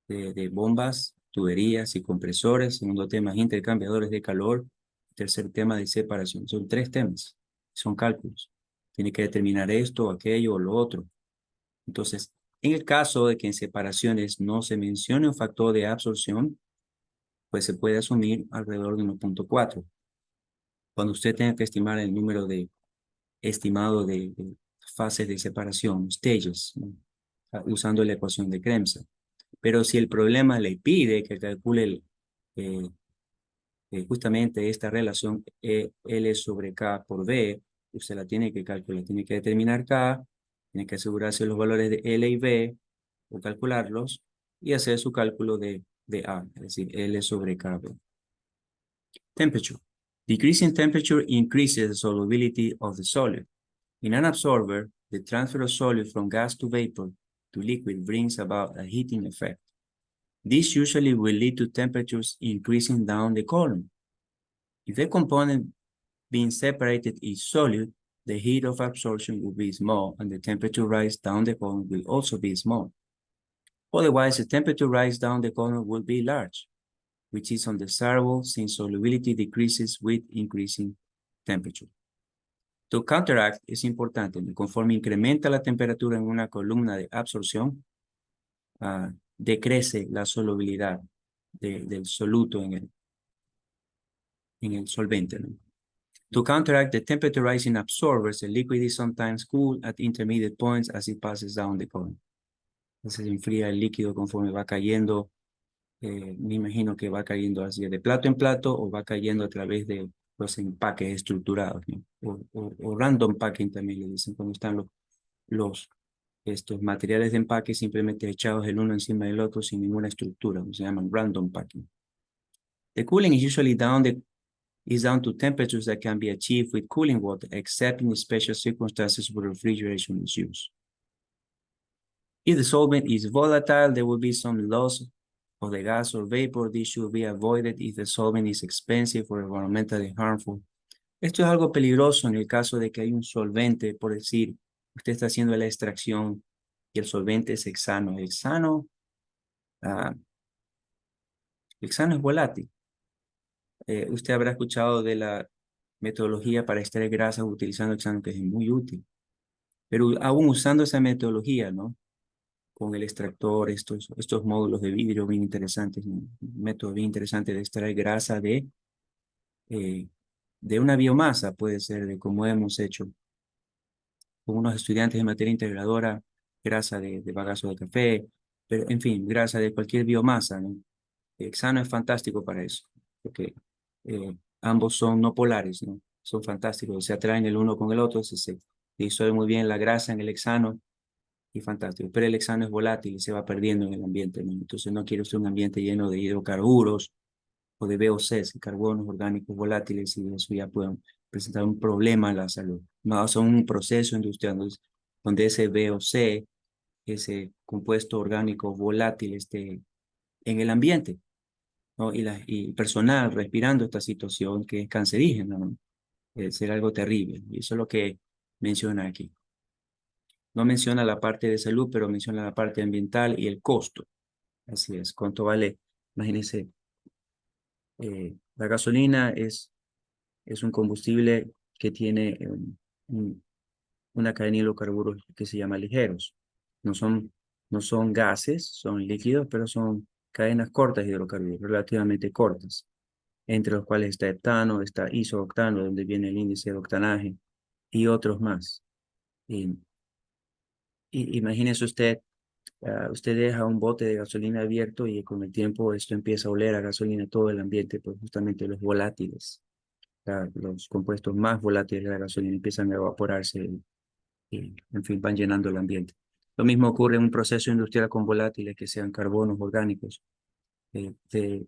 de bombas, tuberías y compresores, segundo tema, intercambiadores de calor, tercer tema de separación, son 3 temas, son cálculos, tiene que determinar esto, aquello o lo otro. Entonces, en el caso de que en separaciones no se mencione un factor de absorción, pues se puede asumir alrededor de 1.4. Cuando usted tenga que estimar el número estimado de fases de separación, stages, ¿no? Usando la ecuación de Kremser. Pero si el problema le pide que calcule eh, justamente esta relación L sobre K por B, usted la tiene que calcular, tiene que determinar K, tiene que asegurarse los valores de L y B, o calcularlos, y hacer su cálculo de A, es decir, L sobre KB. Temperature. Decreasing temperature increases the solubility of the solid. In an absorber, the transfer of solid from gas to vapor to liquid brings about a heating effect. This usually will lead to temperatures increasing down the column. If the component being separated is solid, the heat of absorption will be small and the temperature rise down the column will also be small. Otherwise, the temperature rise down the column will be large, which is undesirable since solubility decreases with increasing temperature. To counteract, es importante, conforme incrementa la temperatura en una columna de absorción, decrece la solubilidad del soluto en el solvente, ¿no? To counteract the temperature rise in absorbers, the liquid is sometimes cooled at intermediate points as it passes down the column. Entonces se enfría el líquido conforme va cayendo. Me imagino que va cayendo así de plato en plato o va cayendo a través de los empaques estructurados, ¿no? O random packing también le dicen cuando están estos materiales de empaque simplemente echados el uno encima del otro sin ninguna estructura, se llaman random packing. The cooling is usually down to temperatures that can be achieved with cooling water, except in special circumstances where refrigeration is used. If the solvent is volatile, there will be some loss of the gas or vapor. This should be avoided if the solvent is expensive or environmentally harmful. Esto es algo peligroso en el caso de que hay un solvente, por decir, usted está haciendo la extracción y el solvente es hexano. Hexano El hexano es volátil. Usted habrá escuchado de la metodología para extraer grasa utilizando hexano, que es muy útil. Pero aún usando esa metodología, ¿no? Con el extractor, estos módulos de vidrio bien interesantes, un método bien interesante de extraer grasa eh, de una biomasa, puede ser de como hemos hecho con unos estudiantes de materia integradora, grasa de bagazo de café, pero en fin, grasa de cualquier biomasa, ¿no? Hexano es fantástico para eso, porque ambos son no polares, ¿no? Son fantásticos, se atraen el uno con el otro, se disuelve muy bien la grasa en el hexano y fantástico. Pero el hexano es volátil y se va perdiendo en el ambiente, ¿no? Entonces no quiero usted un ambiente lleno de hidrocarburos o de VOCs, carbonos orgánicos volátiles, y eso ya pueden presentar un problema a la salud. No, son un proceso industrial donde ese VOC, ese compuesto orgánico volátil, esté en el ambiente, ¿no? Y personal respirando esta situación que es cancerígena, ¿no? Será algo terrible. Y eso es lo que menciona aquí. No menciona la parte de salud, pero menciona la parte ambiental y el costo. Así es. ¿Cuánto vale? Imagínense, la gasolina es un combustible que tiene un- una cadena de hidrocarburos que se llama ligeros. No son, no son gases, son líquidos, pero son cadenas cortas de hidrocarburos, relativamente cortas, entre los cuales está etano, está isooctano, donde viene el índice de octanaje, y otros más. Y, y imagínese usted, usted deja un bote de gasolina abierto y con el tiempo esto empieza a oler a gasolina todo el ambiente, pues justamente los volátiles, los compuestos más volátiles de la gasolina empiezan a evaporarse y, en fin, van llenando el ambiente. Lo mismo ocurre en un proceso industrial con volátiles que sean carbonos orgánicos de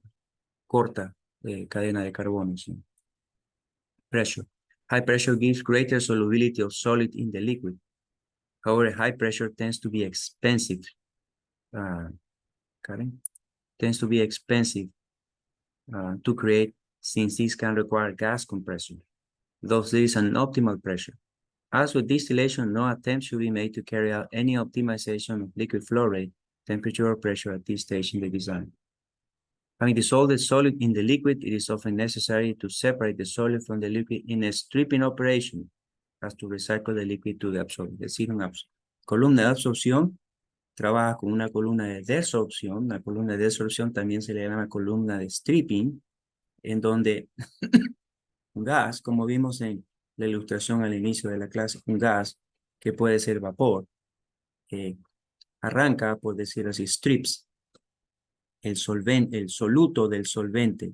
corta cadena de carbonos. ¿Sí? Pressure. High pressure gives greater solubility of solid in the liquid. However, high pressure tends to be expensive. Karen? Tends to be expensive to create since this can require gas compression. Thus, there is an optimal pressure. As with distillation, no attempt should be made to carry out any optimization of liquid flow rate, temperature, or pressure at this stage in the design. Having dissolved the solid in the liquid, it is often necessary to separate the solid from the liquid in a stripping operation as to recycle the liquid to the absorber. Es decir, una columna de absorción trabaja con una columna de desorción. La columna de desorción también se le llama columna de stripping, en donde un gas, como vimos en la ilustración al inicio de la clase, un gas que puede ser vapor, arranca, por decir así, strips el solvente, el soluto del solvente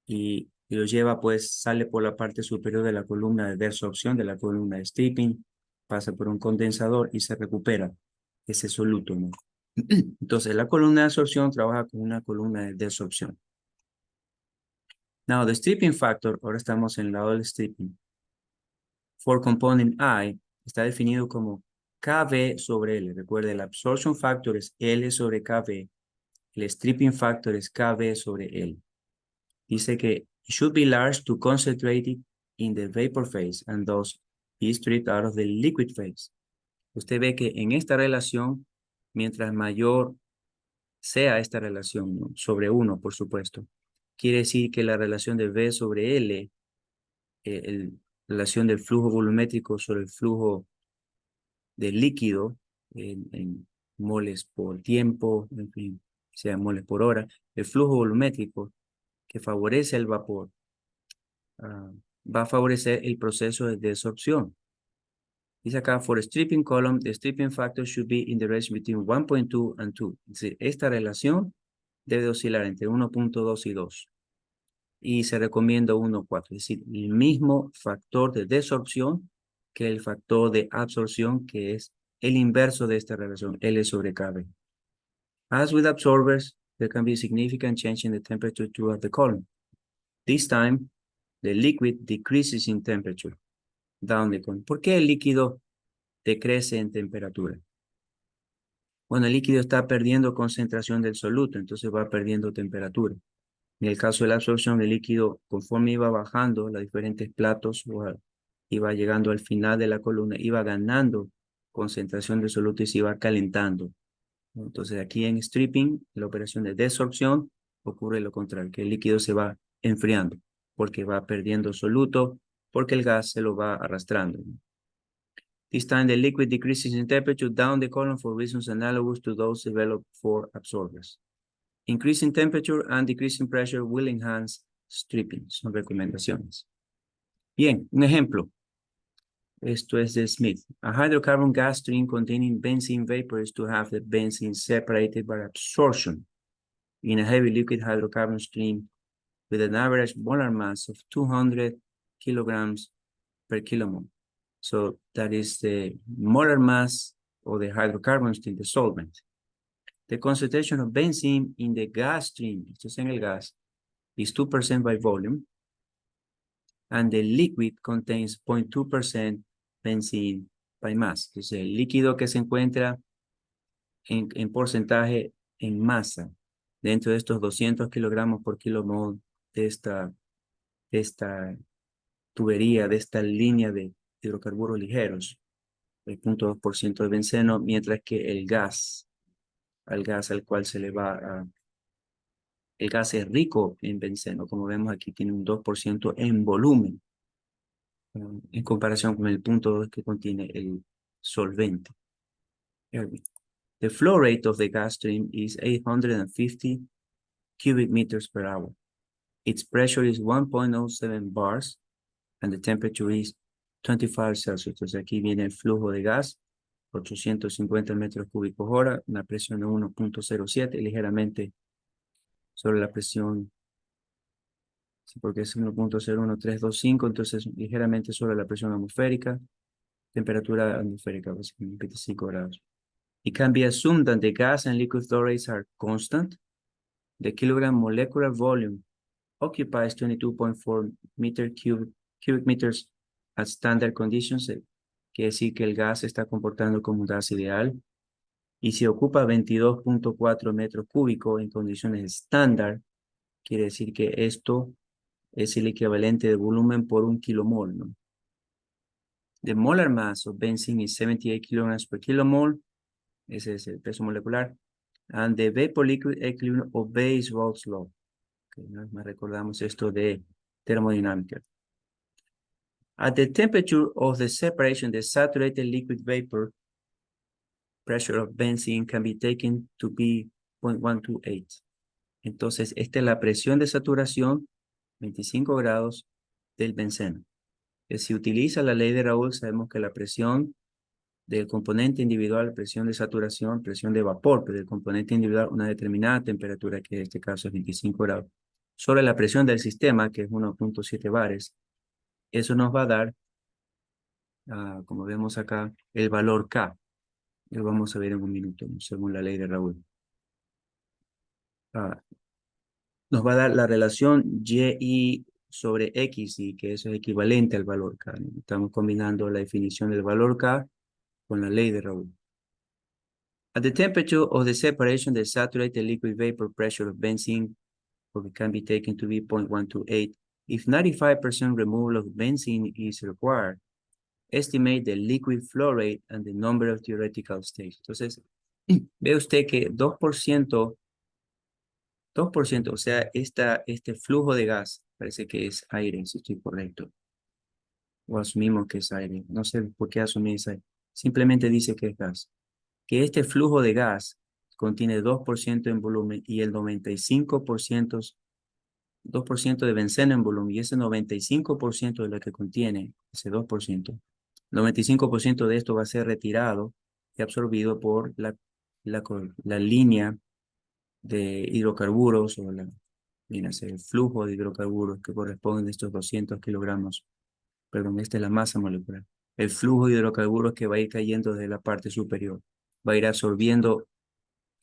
y lo lleva, pues, sale por la parte superior de la columna de desorción, de la columna de stripping, pasa por un condensador y se recupera ese soluto, ¿no? Entonces, la columna de absorción trabaja con una columna de desorción. Now, the stripping factor, ahora estamos en el lado del stripping. For component I, está definido como KB sobre L. Recuerde, el absorption factor es L sobre KB. El stripping factor es KB sobre L. Dice que it should be large to concentrate it in the vapor phase and thus be stripped out of the liquid phase. Usted ve que en esta relación, mientras mayor sea esta relación, ¿no? Sobre 1, por supuesto, quiere decir que la relación de V sobre L, la relación del flujo volumétrico sobre el flujo del líquido en moles por tiempo, en fin, sea moles por hora, el flujo volumétrico que favorece el vapor va a favorecer el proceso de desorción. Dice acá, for a stripping column, the stripping factor should be in the range between 1.2 and 2. Es decir, esta relación debe oscilar entre 1.2 y 2. Y se recomienda 1.4. Es decir, el mismo factor de desorción que el factor de absorción, que es el inverso de esta relación, L sobre KB. As with absorbers, there can be a significant change in the temperature throughout the column. This time, the liquid decreases in temperature down the column. ¿Por qué el líquido decrece en temperatura? Bueno, el líquido está perdiendo concentración del soluto, entonces va perdiendo temperatura. En el caso de la absorción, el líquido, conforme iba bajando los diferentes platos, iba llegando al final de la columna, iba ganando concentración de soluto y se iba calentando. Entonces, aquí en stripping, la operación de desorción, ocurre lo contrario, que el líquido se va enfriando, porque va perdiendo soluto, porque el gas se lo va arrastrando. This time the liquid decreases in temperature down the column for reasons analogous to those developed for absorbers. Increasing temperature and decreasing pressure will enhance stripping. Son recomendaciones. Bien, un ejemplo. Esto es de Smith. A hydrocarbon gas stream containing benzene vapor is to have the benzene separated by absorption in a heavy liquid hydrocarbon stream with an average molar mass of 200 kilograms per kilomole. So that is the molar mass of the hydrocarbons in the solvent. The concentration of benzene in the gas stream, esto es en el gas, is 2% by volume, and the liquid contains 0.2% benzene by mass. Entonces, el líquido que se encuentra en porcentaje en masa dentro de estos 200 kilogramos por kilomol de esta tubería, de esta línea de hidrocarburos ligeros, el 0.2% de benceno, mientras que el gas al cual se le va el gas es rico en benceno, como vemos aquí tiene un 2% en volumen, en comparación con el 0.2 que contiene el solvente. The flow rate of the gas stream is 850 cubic meters per hour. Its pressure is 1.07 bars and the temperature is 25 Celsius. Entonces aquí viene el flujo de gas, 850 metros cúbicos hora, una presión de 1.07, ligeramente sobre la presión, porque es 1.01325, entonces ligeramente sobre la presión atmosférica, temperatura atmosférica, básicamente 25 grados. It can be assumed that the gas and liquid flow rates are constant. The kilogram molecular volume occupies 22.4 cubic meters at standard conditions. Quiere decir que el gas se está comportando como un gas ideal. Y si ocupa 22.4 metros cúbicos en condiciones estándar, quiere decir que esto es el equivalente de volumen por un kilomol, ¿no? The molar mass of benzene is 78 kilograms per kilomole. Ese es el peso molecular. And the vapor liquid equilibrium obeys Raoult's law. Okay, ¿no? Más recordamos esto de termodinámica. At the temperature of the separation, the saturated liquid vapor pressure of benzene can be taken to be 0.128. Entonces, esta es la presión de saturación, 25 grados del benceno. Que si utiliza la ley de Raoult, sabemos que la presión del componente individual, presión de saturación, presión de vapor, pero del componente individual, una determinada temperatura, que en este caso es 25 grados, sobre la presión del sistema, que es 1.7 bares, eso nos va a dar, como vemos acá, el valor K. Lo vamos a ver en un minuto, según la ley de Raoult. Nos va a dar la relación Y sobre X, y que eso es equivalente al valor K, ¿no? Estamos combinando la definición del valor K con la ley de Raoult. At the temperature of the separation, the saturated liquid vapor pressure of benzene can be taken to be 0.128. If 95% removal of benzene is required, estimate the liquid flow rate and the number of theoretical stages. Entonces, ve usted que 2%, o sea, este flujo de gas, parece que es aire, si estoy correcto. O asumimos que es aire. No sé por qué asumir aire. Simplemente dice que es gas. Que este flujo de gas contiene 2% en volumen y el 95%, 2% de benceno en volumen, y ese 95% de lo que contiene, ese 2%, 95% de esto va a ser retirado y absorbido por la línea de hidrocarburos o el flujo de hidrocarburos que corresponden a estos 200 kilogramos. Perdón, esta es la masa molecular. El flujo de hidrocarburos que va a ir cayendo desde la parte superior. Va a ir absorbiendo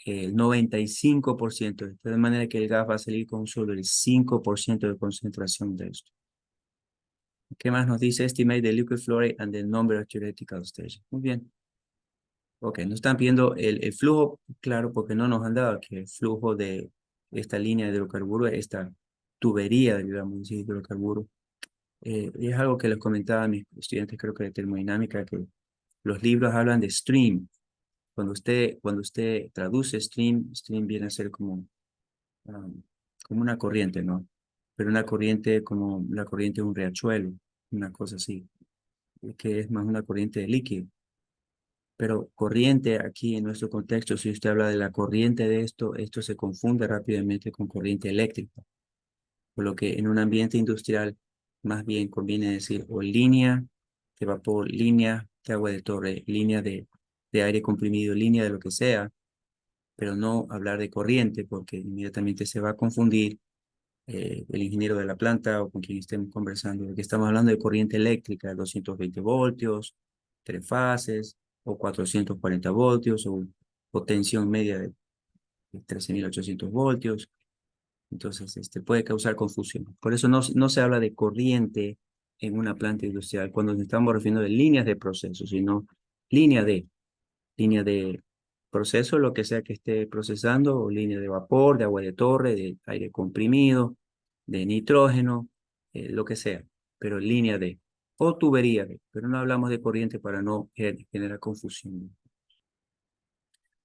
el 95%, de manera que el gas va a salir con solo el 5% de concentración de esto. ¿Qué más nos dice? Estimate the liquid flow rate and the number of theoretical stages. Muy bien. Ok, nos están pidiendo el flujo, claro, porque no nos han dado que el flujo de esta línea de hidrocarburos, esta tubería, digamos, de hidrocarburos, y es algo que les comentaba a mis estudiantes, creo que de termodinámica, que los libros hablan de stream. Cuando usted traduce stream viene a ser como como una corriente, ¿no? Pero una corriente como la corriente de un riachuelo, una cosa así, que es más una corriente de líquido. Pero corriente aquí en nuestro contexto, si usted habla de la corriente de esto se confunde rápidamente con corriente eléctrica. Por lo que en un ambiente industrial más bien conviene decir o línea de vapor, línea de agua de torre, línea de aire comprimido, línea de lo que sea, pero no hablar de corriente porque inmediatamente se va a confundir el ingeniero de la planta o con quien estemos conversando, porque estamos hablando de corriente eléctrica, 220 voltios, tres fases, o 440 voltios, o tensión media de 13.800 voltios. Entonces, puede causar confusión. Por eso no se habla de corriente en una planta industrial cuando nos estamos refiriendo de líneas de proceso, sino línea línea de proceso, lo que sea que esté procesando, o línea de vapor, de agua de torre, de aire comprimido, de nitrógeno, lo que sea, pero línea o tubería pero no hablamos de corriente para no generar confusión.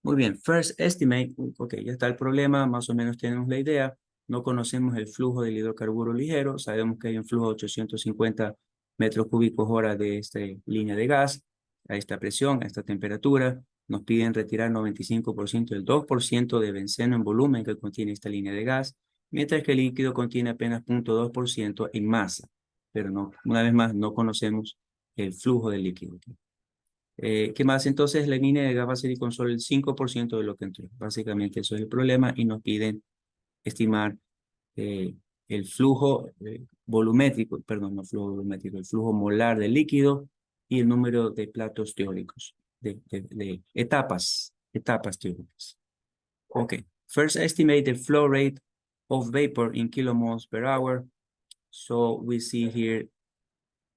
Muy bien, first estimate, ok, ya está el problema, más o menos tenemos la idea, no conocemos el flujo del hidrocarburo ligero, sabemos que hay un flujo de 850 metros cúbicos hora de esta línea de gas, a esta presión, a esta temperatura, nos piden retirar 95% del 2% de benceno en volumen que contiene esta línea de gas, mientras que el líquido contiene apenas 0.2% en masa, pero no, una vez más, no conocemos el flujo del líquido. ¿Qué más? Entonces, la línea de gas va a ser con solo el 5% de lo que entró. Básicamente, eso es el problema y nos piden estimar eh, el flujo volumétrico, perdón, no flujo volumétrico, el flujo molar del líquido y el número de platos teóricos, de etapas teóricas. Okay, first estimate the flow rate of vapor in kilomoles per hour. So we see here,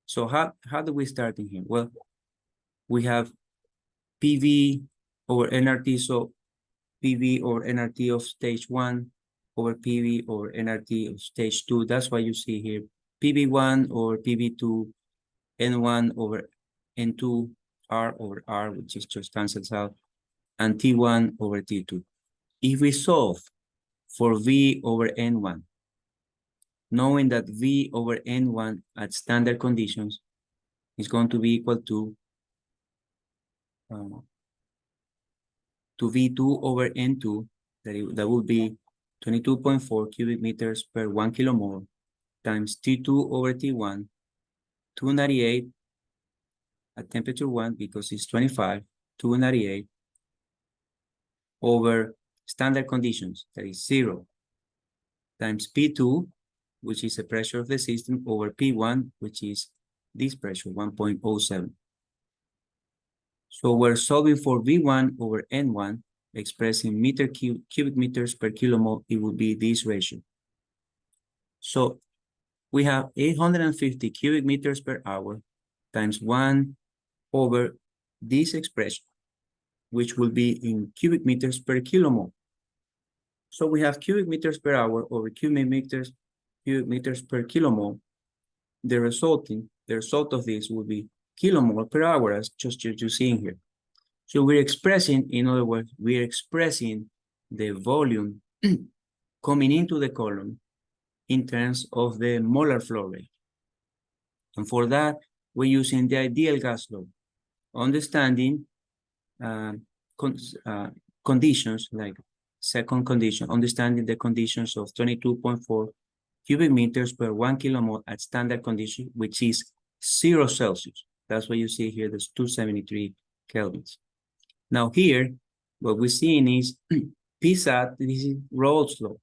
so how do we start in here? Well, we have PV over nRT, so PV or nRT of stage 1 over PV or nRT of stage 2. That's why you see here PV1 or PV2, N1 over N2, R over R, which is just cancels out, and T1 over T2. If we solve for V over N1, knowing that V over N1 at standard conditions is going to be equal to V2 over N2, that would be 22.4 cubic meters per 1 kilomole times T2 over T1, 298 at temperature 1 because it's 25, 298 over standard conditions, that is 0, times P2, which is the pressure of the system, over P1, which is this pressure, 1.07. So we're solving for V1 over N1, expressing cubic meters per kilomole, it would be this ratio. So we have 850 cubic meters per hour times 1 over this expression, which will be in cubic meters per kilomole. So we have cubic meters per hour over cubic meters per kilomole. The result of this will be kilomole per hour, as just you're seeing here. So we're expressing, in other words, we're expressing the volume coming into the column in terms of the molar flow rate. And for that, we're using the ideal gas law, understanding conditions like second condition, understanding the conditions of 22.4 cubic meters per 1 kilomole at standard condition, which is 0 Celsius. That's what you see here, there's 273 kelvins. Now here, what we're seeing is PSAT, this is Raoult's law.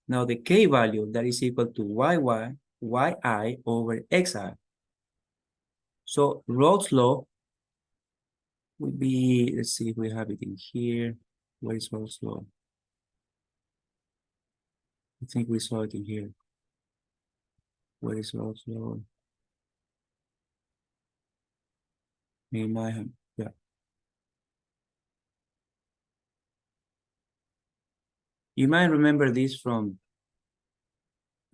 Now the K value that is equal to YI over XI. So Raoult's law would be, let's see if we have it in here. Where is Raoult's law? I think we saw it in here. Where is Raoult's law? We might have, yeah. You might remember this from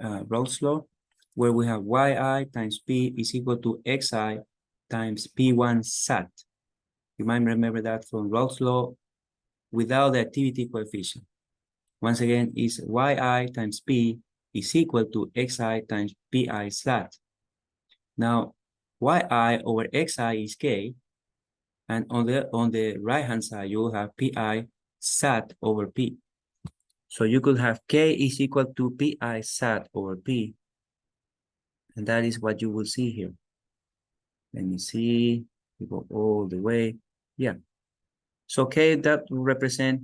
Raoult's law, where we have YI times P is equal to XI times P1 SAT. You might remember that from Raoult's law without the activity coefficient. Once again, is yi times p is equal to xi times pi slat. Now, yi over xi is k, and on the right-hand side, you will have pi sat over p. So you could have k is equal to pi sat over p, and that is what you will see here. Let me see, we go all the way, yeah. So k, that will represent,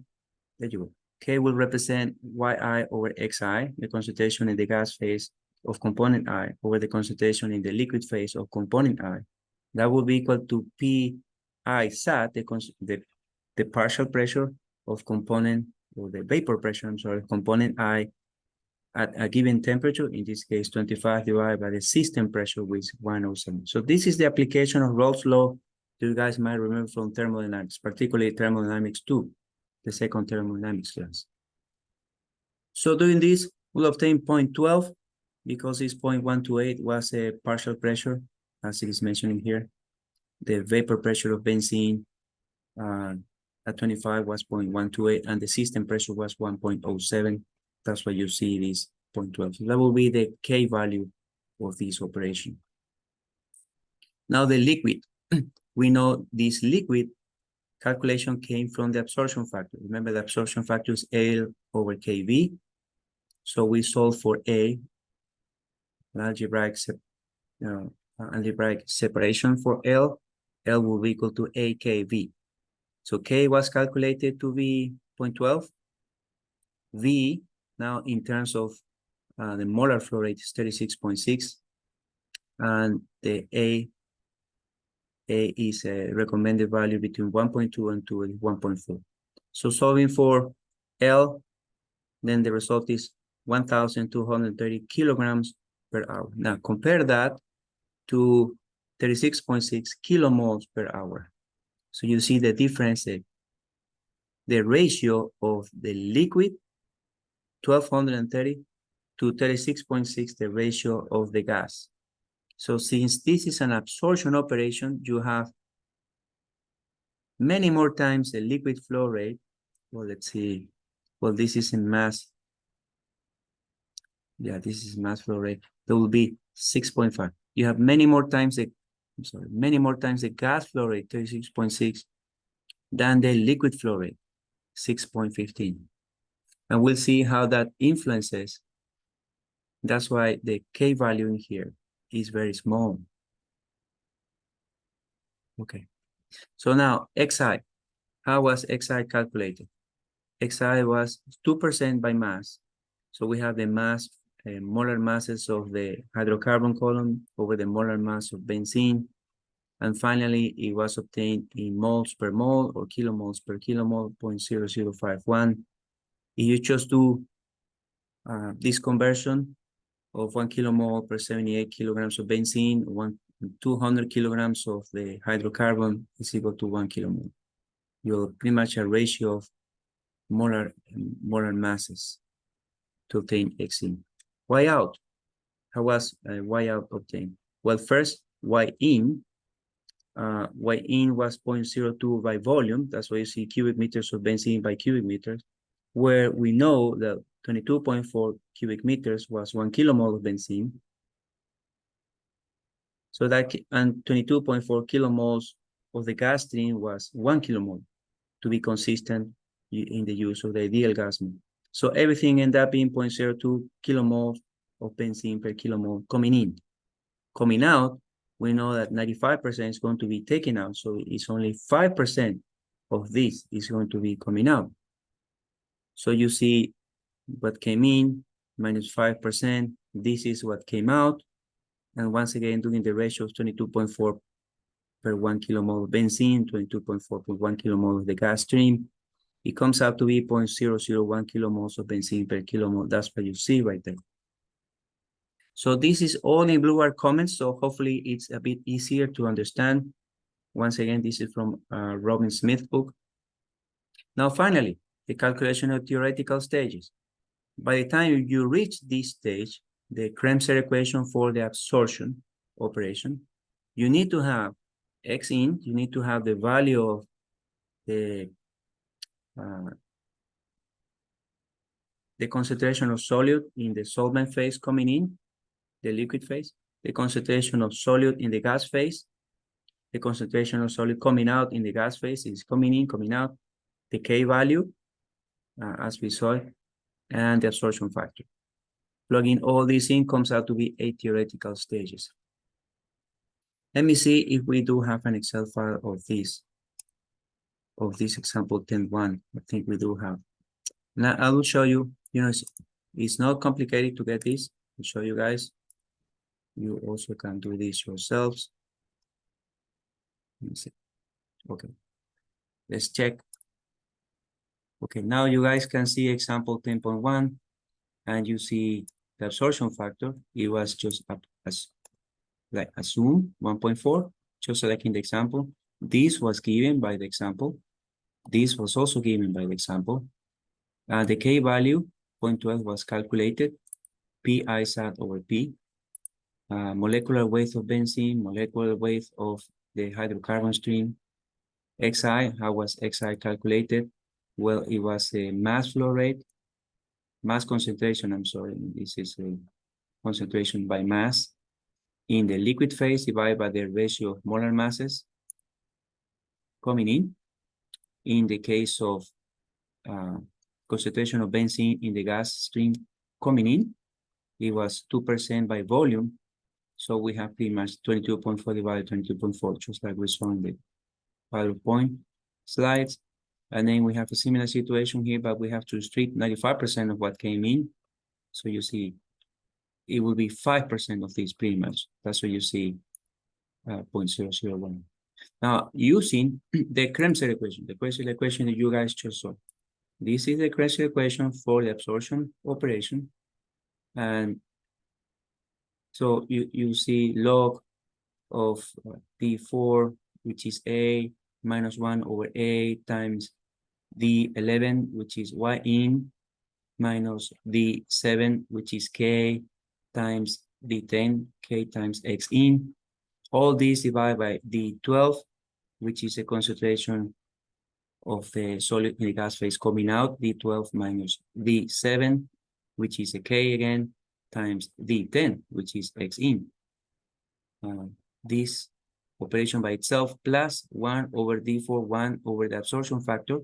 there you go. K will represent yi over xi, the concentration in the gas phase of component I over the concentration in the liquid phase of component I. That will be equal to pi sat, the partial pressure of component, or the vapor pressure, I'm sorry, component I at a given temperature, in this case 25, divided by the system pressure, which is 107. So this is the application of Rolle's law you guys might remember from thermodynamics, particularly thermodynamics 2, the second thermodynamics class. So doing this, we'll obtain 0.12 because this 0.128 was a partial pressure, as it is mentioning here. The vapor pressure of benzene at 25 was 0.128, and the system pressure was 1.07. That's why you see this 0.12. So that will be the K value of this operation. Now the liquid. We know this liquid calculation came from the absorption factor. Remember, the absorption factor is L over KV. So we solve for A, algebraic separation for L. L will be equal to AKV. So K was calculated to be 0.12. V, now in terms of the molar flow rate, is 36.6. And the A is a recommended value between 1.2 and 1.4. So solving for L, then the result is 1,230 kilograms per hour. Now compare that to 36.6 kilomoles per hour. So you see the difference, the ratio of the liquid, 1,230 to 36.6, the ratio of the gas. So since this is an absorption operation, you have many more times the liquid flow rate. Well, let's see. Well, this is in mass. Yeah, this is mass flow rate. There will be 6.5. You have many more times many more times the gas flow rate, 36.6, than the liquid flow rate, 6.15. And we'll see how that influences. That's why the K value in here is very small. Okay. So now Xi, how was Xi calculated? Xi was 2% by mass. So we have the mass, molar masses of the hydrocarbon column over the molar mass of benzene. And finally, it was obtained in moles per mole or kilomoles per kilomole, 0.0051. If you just do this conversion of 1 kilomole per 78 kilograms of benzene, 200 kilograms of the hydrocarbon is equal to 1 kilomole. You're pretty much a ratio of molar masses to obtain Xe. Y out. How was Y out obtained? Well, first, Y in was 0.02 by volume. That's why you see cubic meters of benzene by cubic meters, where we know that 22.4 cubic meters was 1 kilomole of benzene. So that, and 22.4 kilomoles of the gas stream was 1 kilomole, to be consistent in the use of the ideal gas mode. So everything ended up being 0.02 kilomoles of benzene per kilomole coming in. Coming out, we know that 95% is going to be taken out. So it's only 5% of this is going to be coming out. So you see what came in, minus 5%. This is what came out. And once again, doing the ratio of 22.4 per 1 kilomole of benzene, 22.4 per 1 kilomole of the gas stream, it comes out to be 0.001 kilomoles of benzene per kilomole. That's what you see right there. So this is all in blue are comments, so hopefully it's a bit easier to understand. Once again, this is from Robin Smith's book. Now, finally, the calculation of theoretical stages. By the time you reach this stage, the Kremser equation for the absorption operation, you need to have X in, you need to have the value of the the concentration of solute in the solvent phase coming in, the liquid phase, the concentration of solute in the gas phase, the concentration of solute coming out in the gas phase is coming in, coming out, the K value, as we saw, and the absorption factor. Plugging all these in comes out to be 8 theoretical stages. Let me see if we do have an Excel file of this example 10.1. I think we do have. Now I will show you, it's not complicated to get this. I'll show you guys. You also can do this yourselves. Let me see. Okay, let's check. Okay, now you guys can see example 10.1, and you see the absorption factor. It was just up as like assume 1.4, just selecting the example. This was given by the example. This was also given by the example. The K value, 0.12, was calculated. P ISAT over P. Molecular weight of benzene, molecular weight of the hydrocarbon stream. XI, how was XI calculated? Well, it was a mass flow rate, mass concentration, I'm sorry, this is a concentration by mass in the liquid phase divided by the ratio of molar masses coming in. In the case of concentration of benzene in the gas stream coming in, it was 2% by volume. So we have pretty much 22.4 divided 22.4, just like we saw in the PowerPoint slides. And then we have a similar situation here, but we have to restrict 95% of what came in. So you see, it will be 5% of this pretty much. That's what you see, 0.001. Now, using the Kremser equation, the Kremser equation that you guys just saw. This is the Kremser equation for the absorption operation. And so you see log of D4, which is A minus 1 over A times D11, which is Y in, minus D7, which is K times D10, K times X in. All these divided by D12, which is the concentration of the solid in the gas phase coming out, D12 minus D7, which is a K again, times D10, which is X in. This operation by itself plus 1 over D4, 1 over the absorption factor.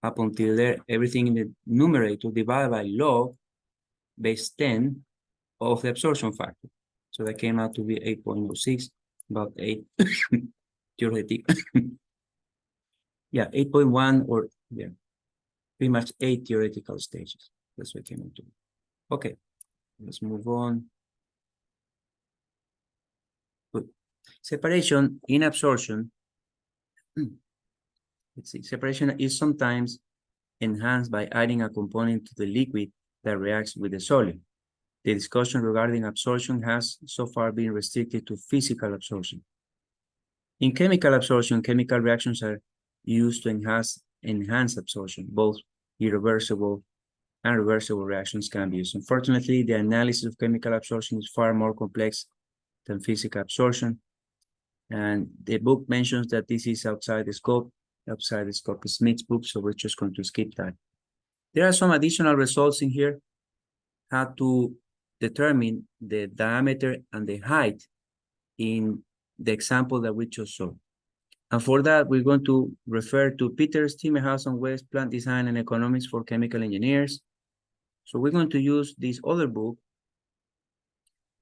Up until there, everything in the numerator divided by log base 10 of the absorption factor. So that came out to be 8.06, about 8 theoretical. Yeah, 8.1 or yeah, pretty much 8 theoretical stages. That's what it came out to be. Okay, let's move on. Good. Separation in absorption. Let's see, separation is sometimes enhanced by adding a component to the liquid that reacts with the solid. The discussion regarding absorption has so far been restricted to physical absorption. In chemical absorption, chemical reactions are used to enhance absorption. Both irreversible and reversible reactions can be used. Unfortunately, the analysis of chemical absorption is far more complex than physical absorption. And the book mentions that this is outside the scope of Smith's book, so we're just going to skip that. There are some additional results in here, how to determine the diameter and the height in the example that we just saw. And for that, we're going to refer to Peter Stimehouse and West, Plant Design and Economics for Chemical Engineers. So we're going to use this other book,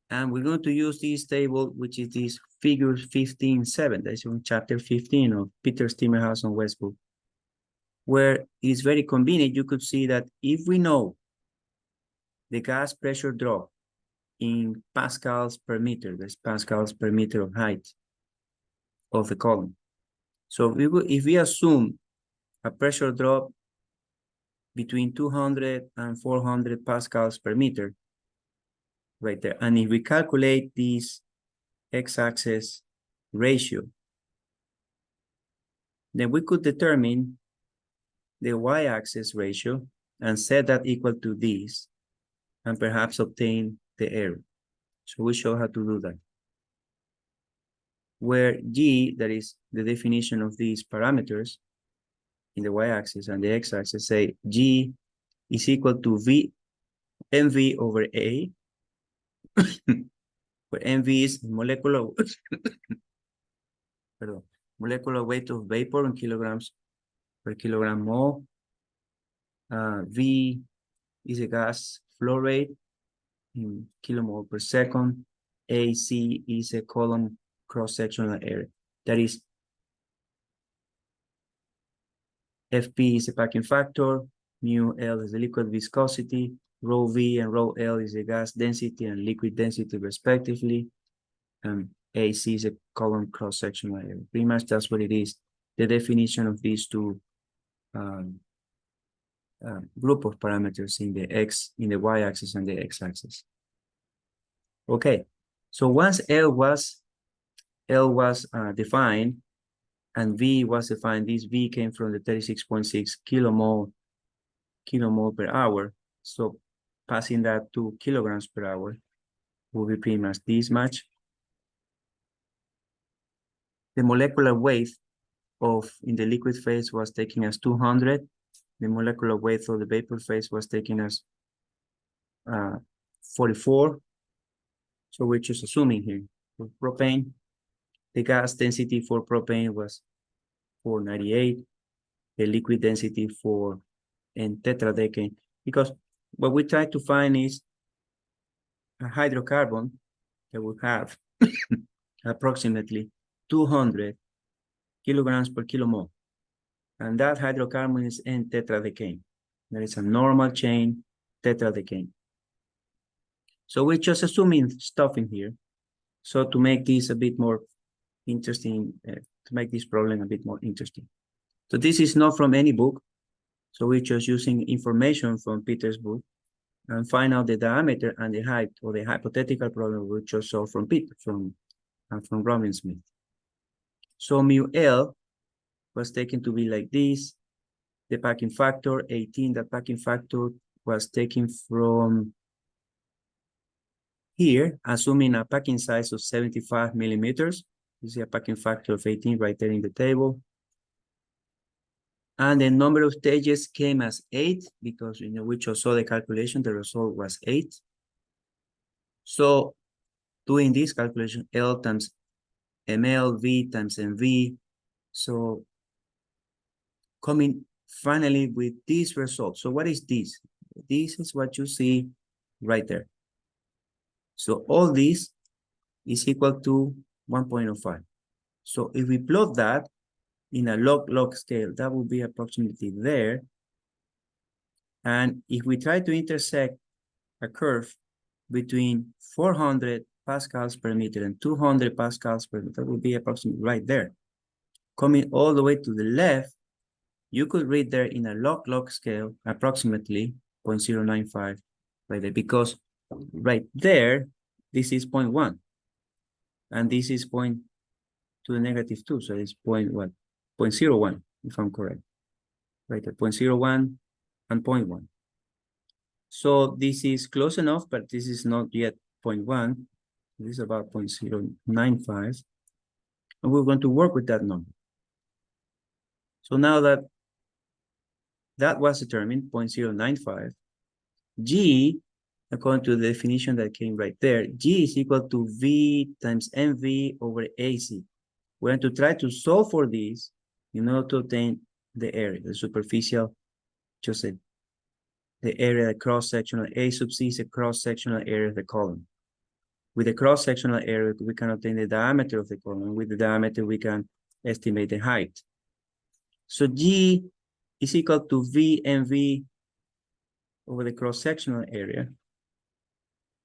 and we're going to use this table, which is this figure 15.7. That's in chapter 15 of Peter Stimehouse and West book, where it's very convenient. You could see that if we know the gas pressure drop in pascals per meter, that's pascals per meter of height of the column. So if we assume a pressure drop between 200 and 400 pascals per meter, right there, and if we calculate this x-axis ratio, then we could determine the y-axis ratio and set that equal to this, and perhaps obtain the error. So we show how to do that. Where G, that is the definition of these parameters in the y-axis and the x-axis, say G is equal to mv over A, where mv is molecular, molecular weight of vapor in kilograms per kilogram mole. V is a gas flow rate in kilomole per second. AC is a column cross-sectional area. That is, FP is a packing factor, mu L is the liquid viscosity, rho V and rho L is the gas density and liquid density respectively. AC is a column cross-sectional area. Pretty much that's what it is. The definition of these two group of parameters in the y-axis and the x-axis. Okay, so once L was defined and V was defined, this V came from the 36.6 kilomole per hour. So passing that to kilograms per hour will be pretty much this much. The molecular weight in the liquid phase was taken as 200. The molecular weight of the vapor phase was taken as 44. So we're just assuming here for propane, the gas density for propane was 498, the liquid density for tetradecane, because what we try to find is a hydrocarbon that will have approximately 200 kilograms per kilomole. And that hydrocarbon is N-tetradecane. That is a normal chain tetradecane. So we're just assuming stuff in here. So to make this a bit more interesting, to make this problem a bit more interesting. So this is not from any book. So we're just using information from Peter's book and find out the diameter and the height, or the hypothetical problem we just saw from Peter, from Bromley-Smith. So mu L was taken to be like this. The packing factor, 18, the packing factor was taken from here, assuming a packing size of 75 millimeters. You see a packing factor of 18 right there in the table. And the number of stages came as 8 because we just saw the calculation, the result was 8. So doing this calculation, L times ml, V times mv. So coming finally with this result. So what is this? This is what you see right there. So all this is equal to 1.05. So if we plot that in a log scale, that will be approximately there. And if we try to intersect a curve between 400 pascals per meter and 200 pascals per meter, that will be approximately right there. Coming all the way to the left, you could read there in a log scale approximately 0.095 right there, because right there, this is 0.1. And this is point to the negative 2, so it's 0.01, if I'm correct. Right there, 0.01 and 0.1. So this is close enough, but this is not yet 0.1. This is about 0.095. And we're going to work with that number. So now that that was determined, 0.095, G, according to the definition that came right there, G is equal to V times MV over AC. We're going to try to solve for this in order to obtain the area, the superficial, just say, the area, the cross-sectional, A sub C is a cross-sectional area of the column. With the cross-sectional area, we can obtain the diameter of the column. With the diameter, we can estimate the height. So G is equal to V MV over the cross-sectional area,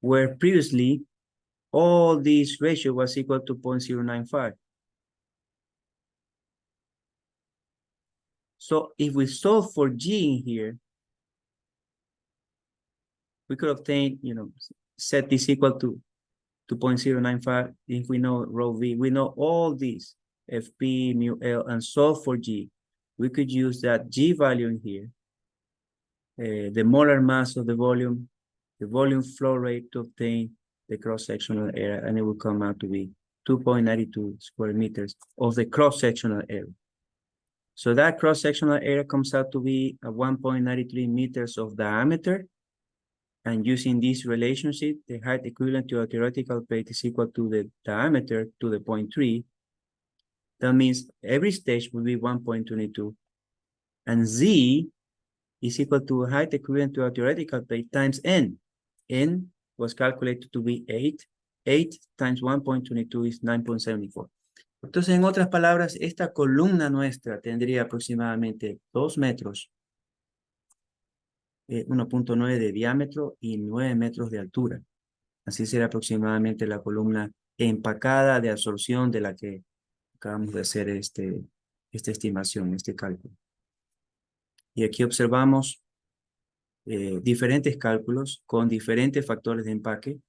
where previously all this ratio was equal to 0.095. So if we solve for G in here, we could obtain, set this equal to 0.095. If we know rho V, we know all these, FP, mu L, and solve for G. We could use that G value in here, the molar mass of the volume flow rate to obtain the cross-sectional area, and it will come out to be 2.92 square meters of the cross-sectional area. So that cross-sectional area comes out to be 1.93 meters of diameter. And using this relationship, the height equivalent to a theoretical plate is equal to the diameter to the 0.3. That means every stage will be 1.22. And Z is equal to a height equivalent to a theoretical plate times N. N was calculated to be 8. 8 times 1.22 is 9.74. Entonces, en otras palabras, esta columna nuestra tendría aproximadamente 2 metros, 1.9 de diámetro y 9 metros de altura. Así será aproximadamente la columna empacada de absorción de la que acabamos de hacer esta estimación, este cálculo. Y aquí observamos diferentes cálculos con diferentes factores de empaque,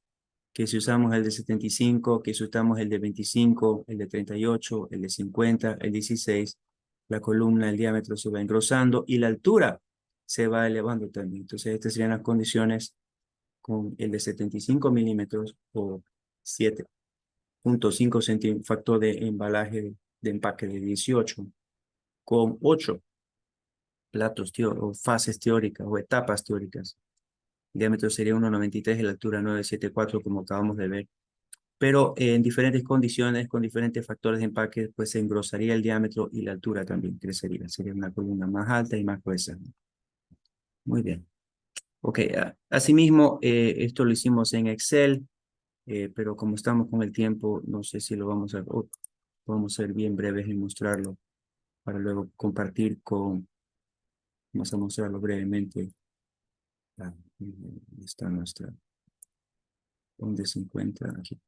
que si usamos el de 75, que si usamos el de 25, el de 38, el de 50, el 16, la columna, el diámetro se va engrosando y la altura se va elevando también. Entonces, estas serían las condiciones con el de 75 milímetros o 7.5 centímetros, factor de embalaje de empaque de 18, con 8 platos o fases teóricas o etapas teóricas. El diámetro sería 1.93 y la altura 9.74, como acabamos de ver. Pero en diferentes condiciones, con diferentes factores de empaque, pues se engrosaría el diámetro y la altura también crecería. Sería una columna más alta y más gruesa. Muy bien. Ok, asimismo, esto lo hicimos en Excel, pero como estamos con el tiempo, no sé si lo vamos a ser bien breves en mostrarlo, para luego compartir vamos a mostrarlo brevemente. Está nuestra, ¿dónde se encuentra? Aquí.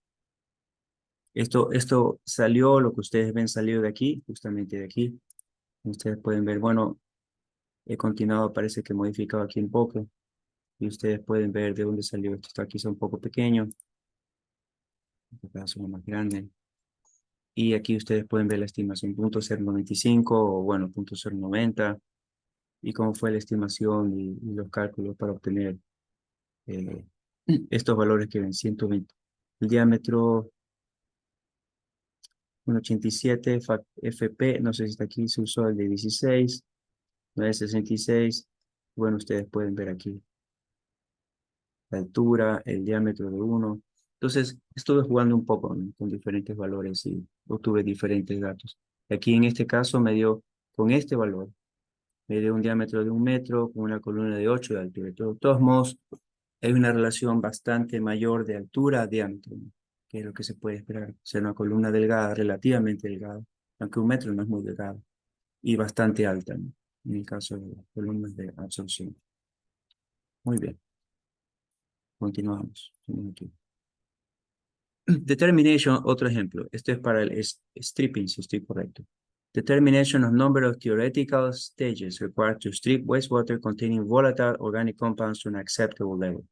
Esto salió, lo que ustedes ven salió de aquí, justamente de aquí. Ustedes pueden ver, bueno, he continuado, parece que he modificado aquí un poco. Y ustedes pueden ver de dónde salió. Esto está aquí, es un poco pequeño. Este pedazo más grande. Y aquí ustedes pueden ver la estimación, 0.095 o bueno, 0.090. Y cómo fue la estimación y los cálculos para obtener estos valores que ven, 120. El diámetro 1.87 FP, no sé si está aquí, se usó el de 16, 9.66. Bueno, ustedes pueden ver aquí la altura, el diámetro de 1. Entonces, estuve jugando un poco con diferentes valores y obtuve diferentes datos. Aquí en este caso me dio, con este valor, me dio un diámetro de 1 metro con una columna de 8 de altura. De todos modos, hay una relación bastante mayor de altura a diámetro, ¿no? Que es lo que se puede esperar. O sea, una columna delgada, relativamente delgada, aunque 1 metro no es muy delgado, y bastante alta, ¿no? En el caso de las columnas de absorción. Muy bien. Continuamos. Aquí. Determination, otro ejemplo. Esto es para el stripping, si estoy correcto. Determination of number of theoretical stages required to strip wastewater containing volatile organic compounds to an acceptable level.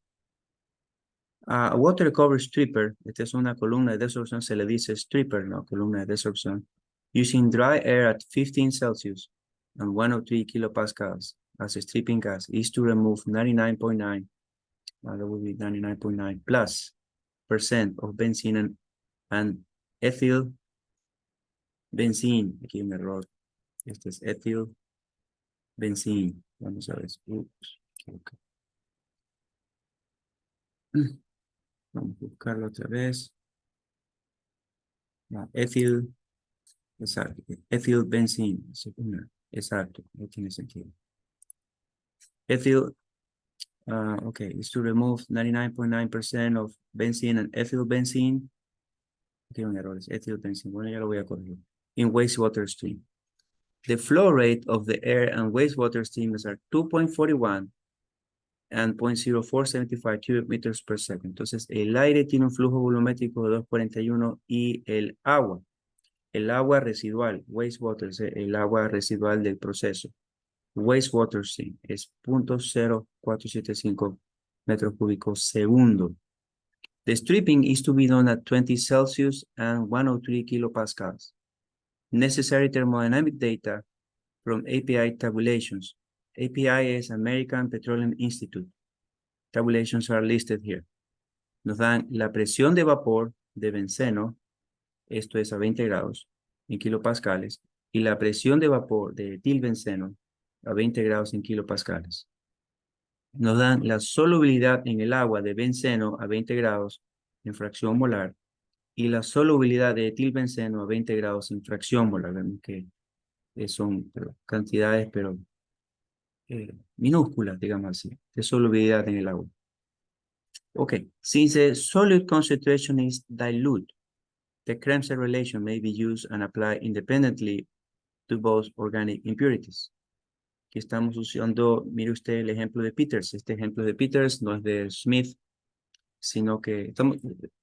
A water cover stripper, esta es una columna de desorpción, se le dice stripper, no, columna de desorpción, using dry air at 15 Celsius and 103 kilopascals as a stripping gas is to remove 99.9, that would be 99.9 plus % of benzene and ethyl benzene. Aquí hay un error. Este es ethyl benzene. Vamos a ver. Ups, okay. Vamos a buscarlo otra vez. Ethyl, exacto. Ethyl benzene. Exacto, no tiene sentido. Ethyl, okay, is to remove 99.9% of benzene and ethyl benzene. Aquí hay un error, es ethyl benzene. Bueno, ya lo voy a corregir. In wastewater stream. The flow rate of the air and wastewater streams are 2.41 and 0.0475 cubic meters per second. Entonces, el aire tiene un flujo volumétrico de 2.41 y el agua residual, wastewater, el agua residual del proceso, wastewater stream, es 0.0475 metros cúbicos segundo. The stripping is to be done at 20 Celsius and 103 kilopascals. Necessary thermodynamic data from API tabulations. API is American Petroleum Institute. Tabulations are listed here. Nos dan la presión de vapor de benceno, esto es a 20 grados, en kilopascales, y la presión de vapor de etilbenceno a 20 grados en kilopascales. Nos dan la solubilidad en el agua de benceno a 20 grados en fracción molar y la solubilidad de etilbenceno a 20 grados en fracción molar. Vemos que son cantidades, pero minúsculas, digamos así, de solubilidad en el agua. Okay, since the solute concentration is dilute, the Kremser relation may be used and applied independently to both organic impurities. Aquí estamos usando, mire usted el ejemplo de Peters. Este ejemplo de Peters no es de Smith, sino que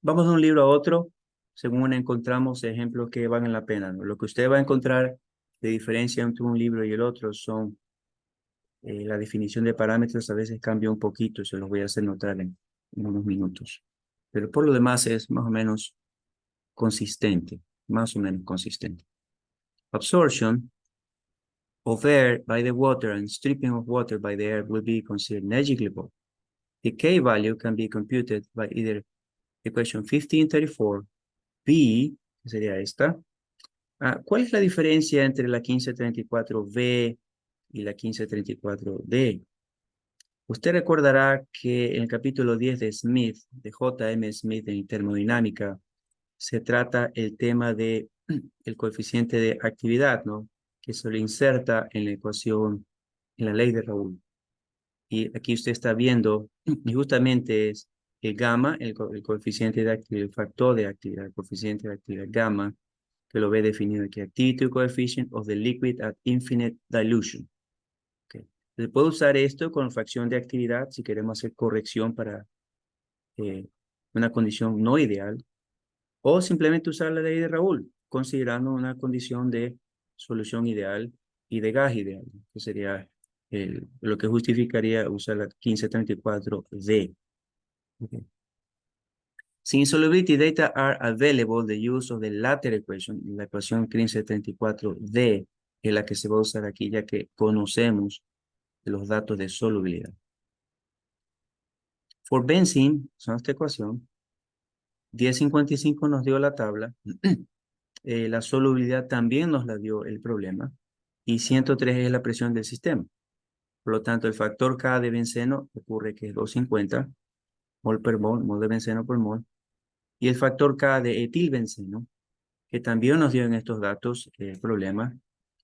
vamos de un libro a otro, según encontramos ejemplos que valen la pena, ¿no? Lo que usted va a encontrar de diferencia entre un libro y el otro son la definición de parámetros a veces cambia un poquito, se los voy a hacer notar en unos minutos. Pero por lo demás es más o menos consistente, más o menos consistente. Absorption of air by the water and stripping of water by the air will be considered negligible. The K value can be computed by either equation 1534, B, que sería esta. ¿Cuál es la diferencia entre la 1534B y la 1534D? Usted recordará que en el capítulo 10 de Smith, de J.M. Smith en termodinámica, se trata el tema de el coeficiente de actividad, ¿no? Que se lo inserta en la ecuación, en la ley de Raoul. Y aquí usted está viendo, y justamente es el gamma, el coeficiente de actividad, el factor de actividad, el coeficiente de actividad gamma, que lo ve definido aquí, activity coefficient of the liquid at infinite dilution. Okay. Se puede usar esto con fracción de actividad si queremos hacer corrección para una condición no ideal, o simplemente usar la ley de Raoul, considerando una condición de solución ideal y de gas ideal, que sería lo que justificaría usar la 1534D. Okay. Since solubility data are available, the use of the latter equation, la ecuación 1534D, es la que se va a usar aquí, ya que conocemos los datos de solubilidad. For benzene, son esta ecuación, 1055 nos dio la tabla, la solubilidad también nos la dio el problema, y 103 es la presión del sistema. Por lo tanto, el factor K de benceno ocurre que es 250 mol per mol, mol de benceno por mol, y el factor K de etilbenceno, que también nos dio en estos datos el problema,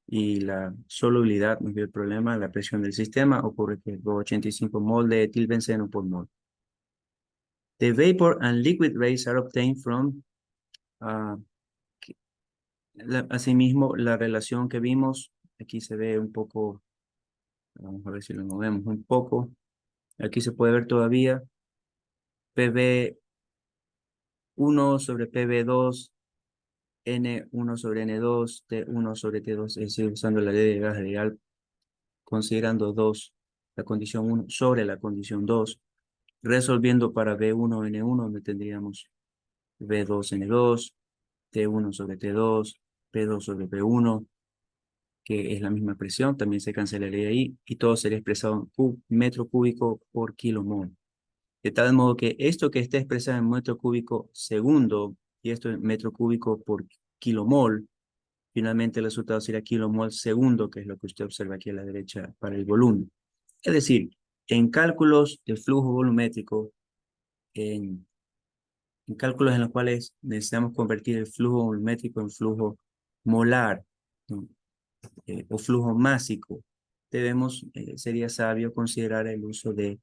y la solubilidad nos dio el problema, la presión del sistema ocurre que es 285 mol de etilbenceno por mol. The vapor and liquid rates are obtained from, asimismo, la relación que vimos, aquí se ve un poco, vamos a ver si lo movemos un poco, aquí se puede ver todavía, PV1 sobre PV2, N1 sobre N2, T1 sobre T2, es decir, usando la ley de gas ideal, considerando 2, la condición 1 sobre la condición 2, resolviendo para B1 N1, donde tendríamos B2 N2, T1 sobre T2, P2 sobre P1, que es la misma presión, también se cancelaría ahí, y todo sería expresado en metro cúbico por kilomol. De tal modo que esto que está expresado en metro cúbico segundo, y esto en metro cúbico por kilomol, finalmente el resultado sería kilomol segundo, que es lo que usted observa aquí a la derecha para el volumen. Es decir, en cálculos de flujo volumétrico, en cálculos en los cuales necesitamos convertir el flujo volumétrico en flujo molar, ¿no? O flujo másico, sería sabio considerar el uso de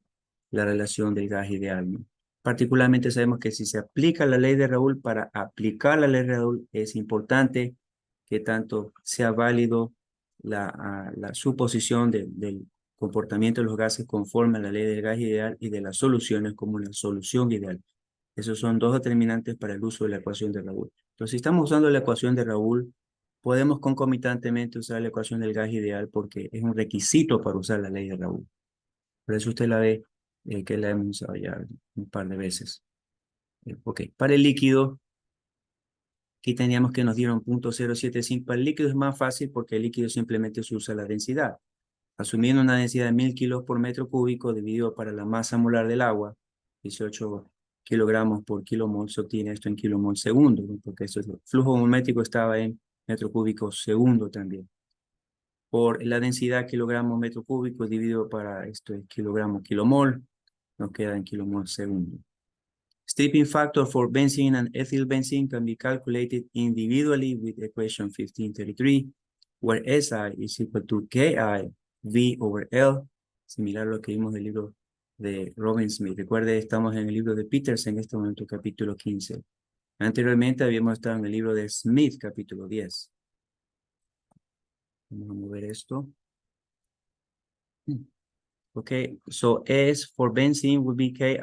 la relación del gas ideal, ¿no? Particularmente sabemos que si se aplica la ley de Raoul, para aplicar la ley de Raoul es importante que tanto sea válido la suposición del comportamiento de los gases conforme a la ley del gas ideal y de las soluciones como la solución ideal. Esos son dos determinantes para el uso de la ecuación de Raoul. Entonces, si estamos usando la ecuación de Raoul, podemos concomitantemente usar la ecuación del gas ideal porque es un requisito para usar la ley de Raoul. Por eso usted la ve que la hemos usado ya un par de veces. Ok, para el líquido, aquí teníamos que nos dieron 0.075. Para el líquido es más fácil porque el líquido simplemente se usa la densidad. Asumiendo una densidad de 1000 kilos por metro cúbico dividido para la masa molar del agua, 18 kilogramos por kilomol, se obtiene esto en kilomol segundo, ¿no? Porque eso, el flujo volumétrico estaba en metro cúbico segundo también. Por la densidad kilogramos metro cúbico dividido para esto es kilogramo kilomol, nos queda en kilomol segundo. Stripping factor for benzene and ethyl benzene can be calculated individually with equation 1533, where SI is equal to KI V over L, similar a lo que vimos del libro de Robin Smith. Recuerde, estamos en el libro de Peters en este momento, capítulo 15. Anteriormente habíamos estado en el libro de Smith, capítulo 10. Vamos a mover esto. Okay, so S for benzene would be Ki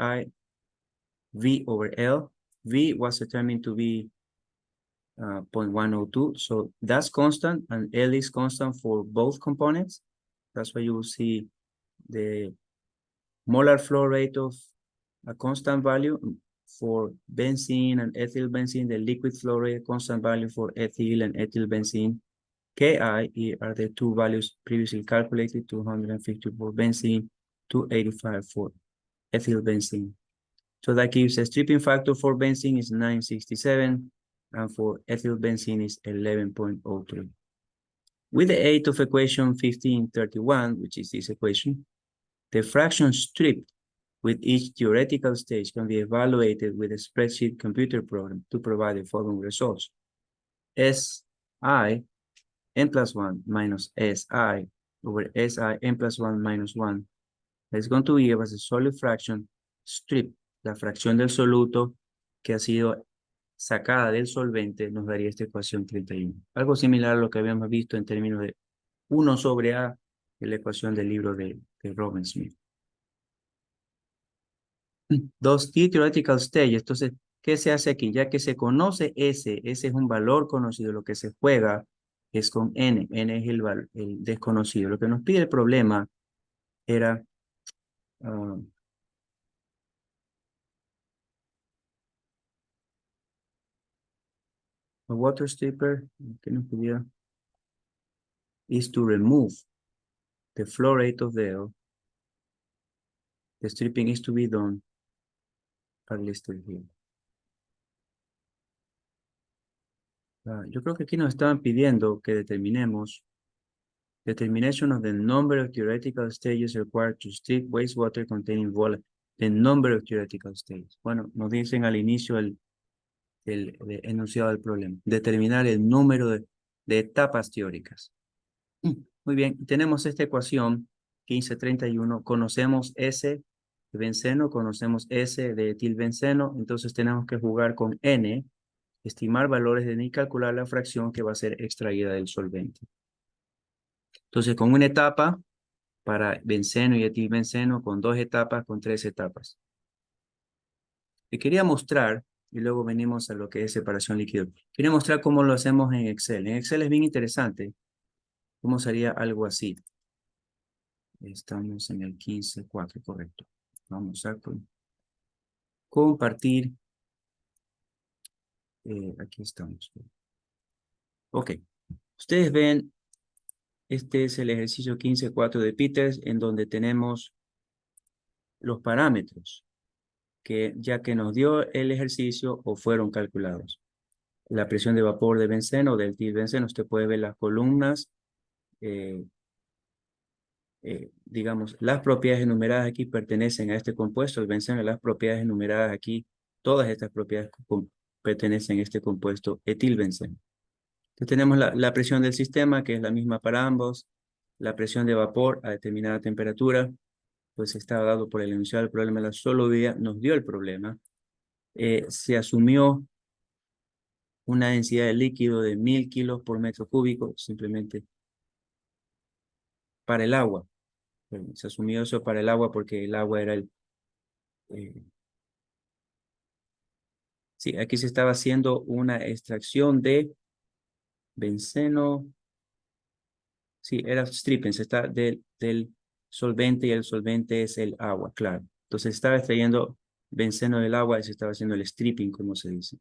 V over L. V was determined to be 0.102, so that's constant, and L is constant for both components. That's why you will see the molar flow rate of a constant value for benzene and ethyl benzene, the liquid flow rate, constant value for ethyl and ethyl benzene. Ki are the two values previously calculated, 250 for benzene, 285 for ethyl benzene. So that gives a stripping factor for benzene is 967, and for ethyl benzene is 11.03. With the aid of equation 1531, which is this equation, the fraction stripped with each theoretical stage can be evaluated with a spreadsheet computer program to provide the following results. Si n plus 1 minus Si over Si n plus 1 minus 1 is going to give us a solid fraction strip, la fracción del soluto que ha sido sacada del solvente nos daría esta ecuación 31. Algo similar a lo que habíamos visto en términos de 1 sobre A en la ecuación del libro de Robin Smith. Dos theoretical stages. Entonces, ¿qué se hace aquí? Ya que se conoce ese es un valor conocido, lo que se juega es con N. N es el desconocido. Lo que nos pide el problema era a water stripper, que nos pedía, is to remove the flow rate of the L. The stripping is to be done at listed here. Yo creo que aquí nos estaban pidiendo que determinemos determination of the number of theoretical stages required to strip wastewater containing volatile. The number of theoretical stages. Bueno, nos dicen al inicio el enunciado del problema. Determinar el número de etapas teóricas. Muy bien, tenemos esta ecuación 1531. Conocemos S de benceno, conocemos S de etilbenceno, entonces tenemos que jugar con N, estimar valores de N y calcular la fracción que va a ser extraída del solvente. Entonces, con una etapa para benceno y etilbenceno, con 2 etapas, con 3 etapas. Y quería mostrar, y luego venimos a lo que es separación líquido. Quería mostrar cómo lo hacemos en Excel. En Excel es bien interesante. ¿Cómo sería algo así? Estamos en el 15.4, correcto. Vamos a compartir. Aquí estamos. Ok. Ustedes ven, este es el ejercicio 15.4 de Peters, en donde tenemos los parámetros que ya que nos dio el ejercicio o fueron calculados. La presión de vapor de benceno o del etilbenceno, usted puede ver las columnas, digamos, las propiedades enumeradas aquí pertenecen a este compuesto, el benceno, las propiedades enumeradas aquí, todas estas propiedades pertenecen a este compuesto etilbenceno. Entonces tenemos la presión del sistema, que es la misma para ambos, la presión de vapor a determinada temperatura, pues estaba dado por el enunciado del problema de la solubilidad, nos dio el problema. Se asumió una densidad de líquido de 1000 kilos por metro cúbico, simplemente para el agua. Se asumió eso para el agua porque el agua era el... sí, aquí se estaba haciendo una extracción de benceno. Sí, era stripping, se está del solvente y el solvente es el agua, claro. Entonces estaba extrayendo benceno del agua y se estaba haciendo el stripping, como se dice.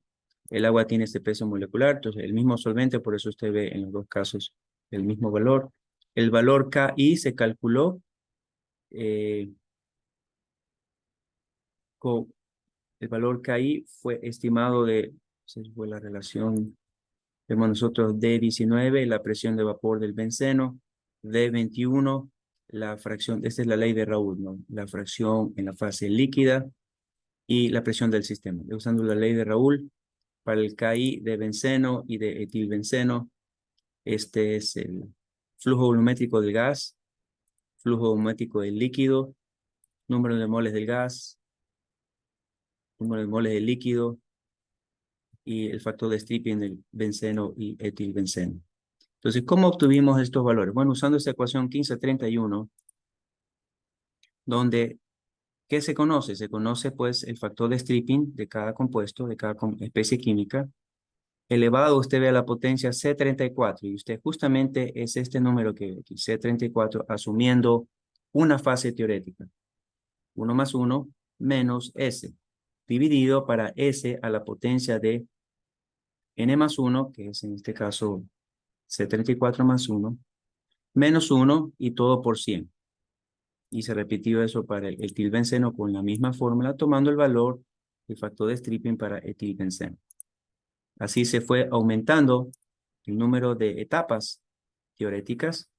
El agua tiene este peso molecular, entonces el mismo solvente, por eso usted ve en los dos casos el mismo valor. El valor KI se calculó el valor KI fue estimado de, esa fue la relación Vemos nosotros D19, la presión de vapor del benceno. D21, la fracción, esta es la ley de Raoult, ¿no? La fracción en la fase líquida y la presión del sistema. Usando la ley de Raoult, para el KI de benceno y de etilbenceno, este es el flujo volumétrico del gas, flujo volumétrico del líquido, número de moles del gas, número de moles del líquido y el factor de stripping del benceno y etilbenceno. Entonces, ¿cómo obtuvimos estos valores? Bueno, usando esta ecuación 1531, donde, ¿qué se conoce? Se conoce, pues, el factor de stripping de cada compuesto, de cada especie química, elevado, usted ve a la potencia C34, y usted justamente es este número que ve aquí, C34, asumiendo una fase teorética. 1 más 1 menos S, dividido para S a la potencia de N más 1, que es en este caso C34 más 1, menos 1 y todo por 100. Y se repitió eso para el etilbenceno con la misma fórmula, tomando el valor del factor de stripping para etilbenceno. Así se fue aumentando el número de etapas teoréticas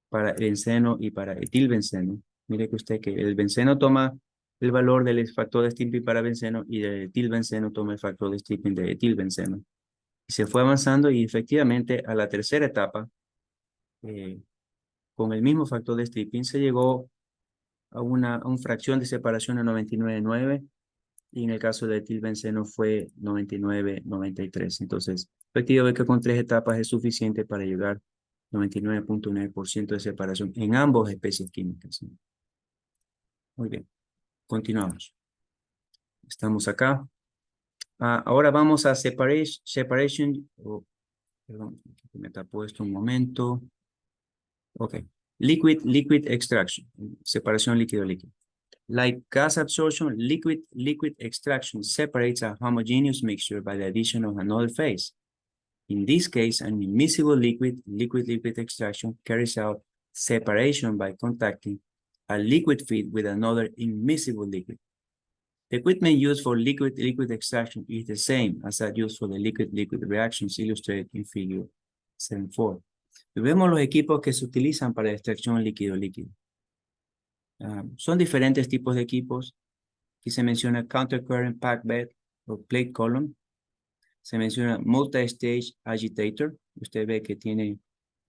para el benceno y para etilbenceno. Mire que usted que el benceno toma el valor del factor de stripping para benceno y el etilbenceno toma el factor de stripping de etilbenceno. Y se fue avanzando y efectivamente a la tercera etapa, con el mismo factor de stripping, se llegó a una fracción de separación de 99,9 y en el caso de etilbenceno fue 99,93. Entonces, efectivamente que con 3 etapas es suficiente para llegar a 99,9% de separación en ambas especies químicas. Muy bien, continuamos. Estamos acá. Ahora vamos a separation, perdón, me tapó esto un momento. Ok, liquid extraction, separación líquido-líquido. Like gas absorption, liquid extraction separates a homogeneous mixture by the addition of another phase. In this case, an immiscible liquid extraction carries out separation by contacting a liquid feed with another immiscible liquid. The equipment used for liquid extraction is the same as that used for the liquid reactions illustrated in figure 7.4. Vemos los equipos que se utilizan para la extracción líquido-líquido. Son diferentes tipos de equipos. Aquí se menciona countercurrent pack bed o plate column. Se menciona multi-stage agitator. Usted ve que tiene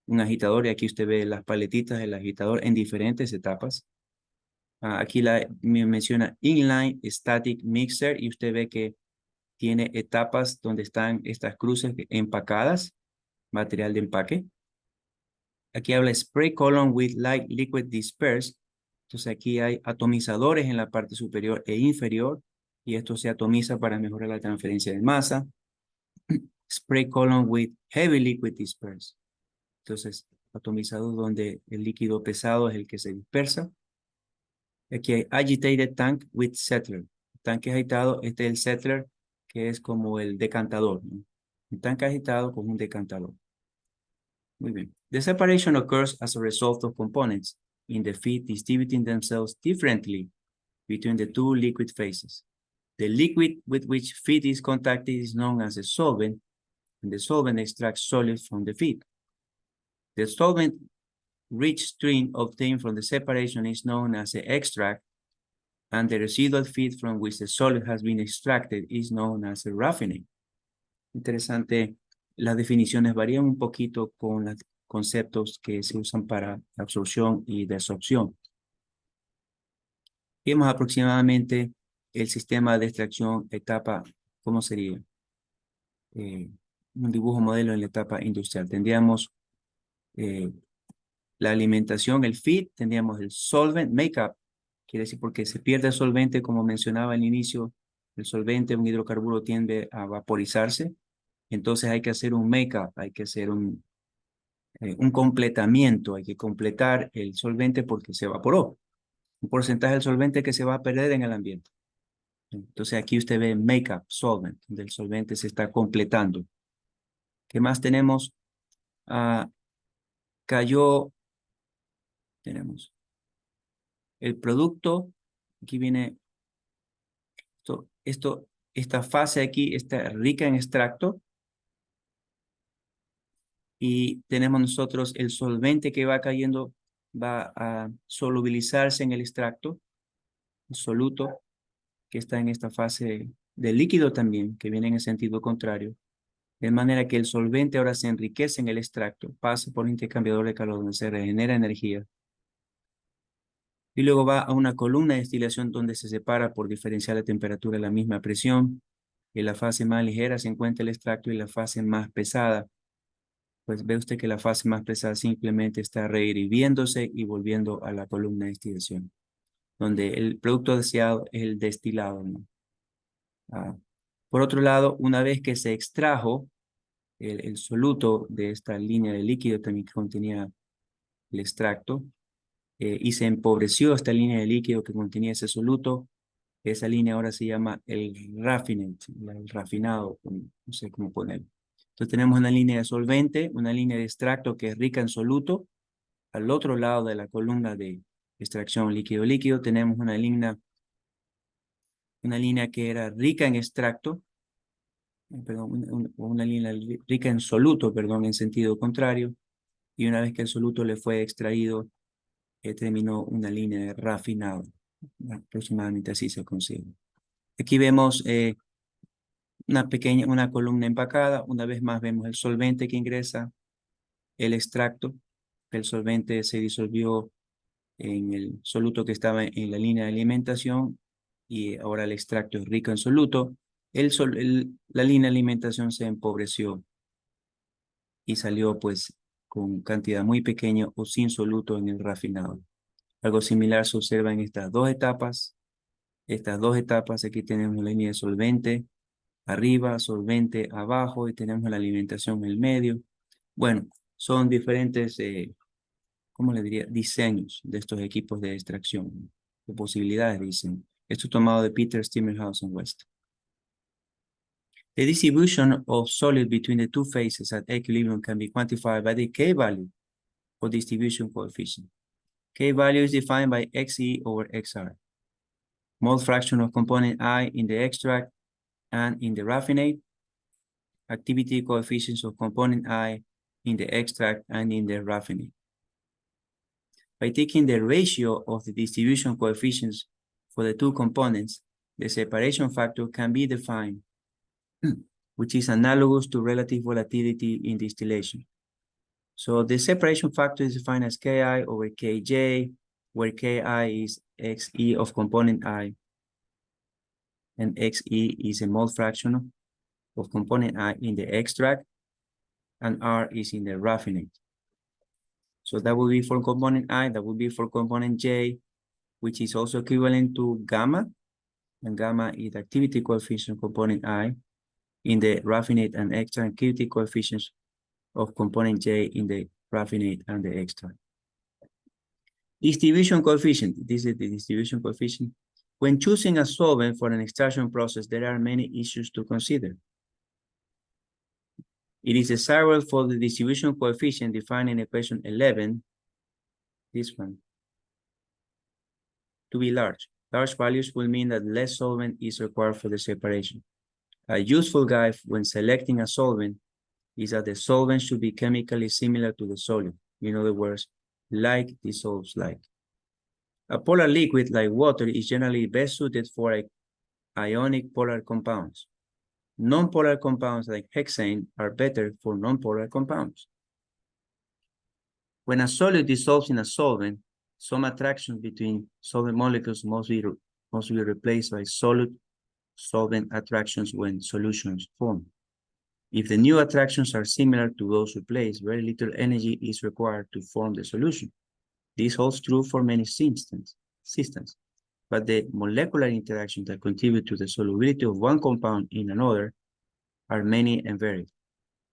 un agitador y aquí usted ve las paletitas del agitador en diferentes etapas. Aquí me menciona inline static mixer y usted ve que tiene etapas donde están estas cruces empacadas, material de empaque. Aquí habla spray column with light liquid dispersed. Entonces aquí hay atomizadores en la parte superior e inferior y esto se atomiza para mejorar la transferencia de masa. Spray column with heavy liquid dispersed. Entonces, atomizador donde el líquido pesado es el que se dispersa. Aquí hay agitated tank with settler. Tanque agitado, este es el settler, que es como el decantador, ¿no? Un tanque agitado con un decantador. Muy bien. The separation occurs as a result of components in the feed distributing themselves differently between the two liquid phases. The liquid with which feed is contacted is known as a solvent, and the solvent extracts solids from the feed. The solvent-rich stream obtained from the separation is known as the extract, and the residual feed from which the solid has been extracted is known as a raffinate. Interesante, las definiciones varían un poquito con los conceptos que se usan para absorción y desorción. Vemos aproximadamente el sistema de extracción etapa, ¿cómo sería? Un dibujo modelo en la etapa industrial. Tendríamos la alimentación, el feed, tendríamos el solvent, makeup, quiere decir porque se pierde el solvente, como mencionaba al inicio, el solvente, un hidrocarburo tiende a vaporizarse, entonces hay que hacer un make-up, hay que hacer un completamiento, hay que completar el solvente porque se evaporó, un porcentaje del solvente que se va a perder en el ambiente. Entonces aquí usted ve make-up, solvent, donde el solvente se está completando. ¿Qué más tenemos? Tenemos el producto, aquí viene esta fase aquí está rica en extracto, y tenemos nosotros el solvente que va cayendo, va a solubilizarse en el extracto, el soluto que está en esta fase de líquido también, que viene en el sentido contrario, de manera que el solvente ahora se enriquece en el extracto, pasa por el intercambiador de calor donde se regenera energía, y luego va a una columna de destilación donde se separa por diferencial de temperatura a la misma presión. En la fase más ligera se encuentra el extracto y la fase más pesada. Pues ve usted que la fase más pesada simplemente está rehirviéndose y volviendo a la columna de destilación, donde el producto deseado es el destilado, ¿no? Por otro lado, una vez que se extrajo el soluto de esta línea de líquido también que contenía el extracto, y se empobreció esta línea de líquido que contenía ese soluto, esa línea ahora se llama el raffinate, el refinado, no sé cómo ponerlo. Entonces tenemos una línea de solvente, una línea de extracto que es rica en soluto. Al otro lado de la columna de extracción líquido-líquido tenemos una línea que era rica en extracto, perdón, una línea rica en soluto, perdón, en sentido contrario. Y una vez que el soluto le fue extraído, terminó una línea de refinado. Aproximadamente así se consigue. Aquí vemos una columna empacada. Una vez más vemos el solvente que ingresa, el extracto. El solvente se disolvió en el soluto que estaba en la línea de alimentación y ahora el extracto es rico en soluto. La línea de alimentación se empobreció y salió pues con cantidad muy pequeña o sin soluto en el refinado. Algo similar se observa en estas dos etapas. Aquí tenemos la línea de solvente arriba, solvente abajo y tenemos la alimentación en el medio. Bueno, son diferentes, ¿cómo le diría? Diseños de estos equipos de extracción, de posibilidades de diseño. Esto tomado de Peter Stimmelhaus and West. The distribution of solid between the two phases at equilibrium can be quantified by the K value or distribution coefficient. K value is defined by XE over XR. Mole fraction of component I in the extract and in the raffinate. Activity coefficients of component I in the extract and in the raffinate. By taking the ratio of the distribution coefficients for the two components, the separation factor can be defined, which is analogous to relative volatility in distillation. So the separation factor is defined as Ki over Kj, where Ki is Xe of component I, and Xe is a mole fraction of component I in the extract, and R is in the raffinate. So that will be for component I, that will be for component J, which is also equivalent to gamma, and gamma is the activity coefficient of component I in the raffinate and extract, activity coefficients of component J in the raffinate and the extract. Distribution coefficient, this is the distribution coefficient. When choosing a solvent for an extraction process, there are many issues to consider. It is desirable for the distribution coefficient defined in equation 11, this one, to be large. Large values will mean that less solvent is required for the separation. A useful guide when selecting a solvent is that the solvent should be chemically similar to the solid. In other words, like dissolves like. A polar liquid like water is generally best suited for ionic polar compounds. Non-polar compounds like hexane are better for non-polar compounds. When a solid dissolves in a solvent, some attractions between solvent molecules must be replaced by solid-solvent attractions when solutions form. If the new attractions are similar to those replaced, very little energy is required to form the solution. This holds true for many systems, but the molecular interactions that contribute to the solubility of one compound in another are many and varied.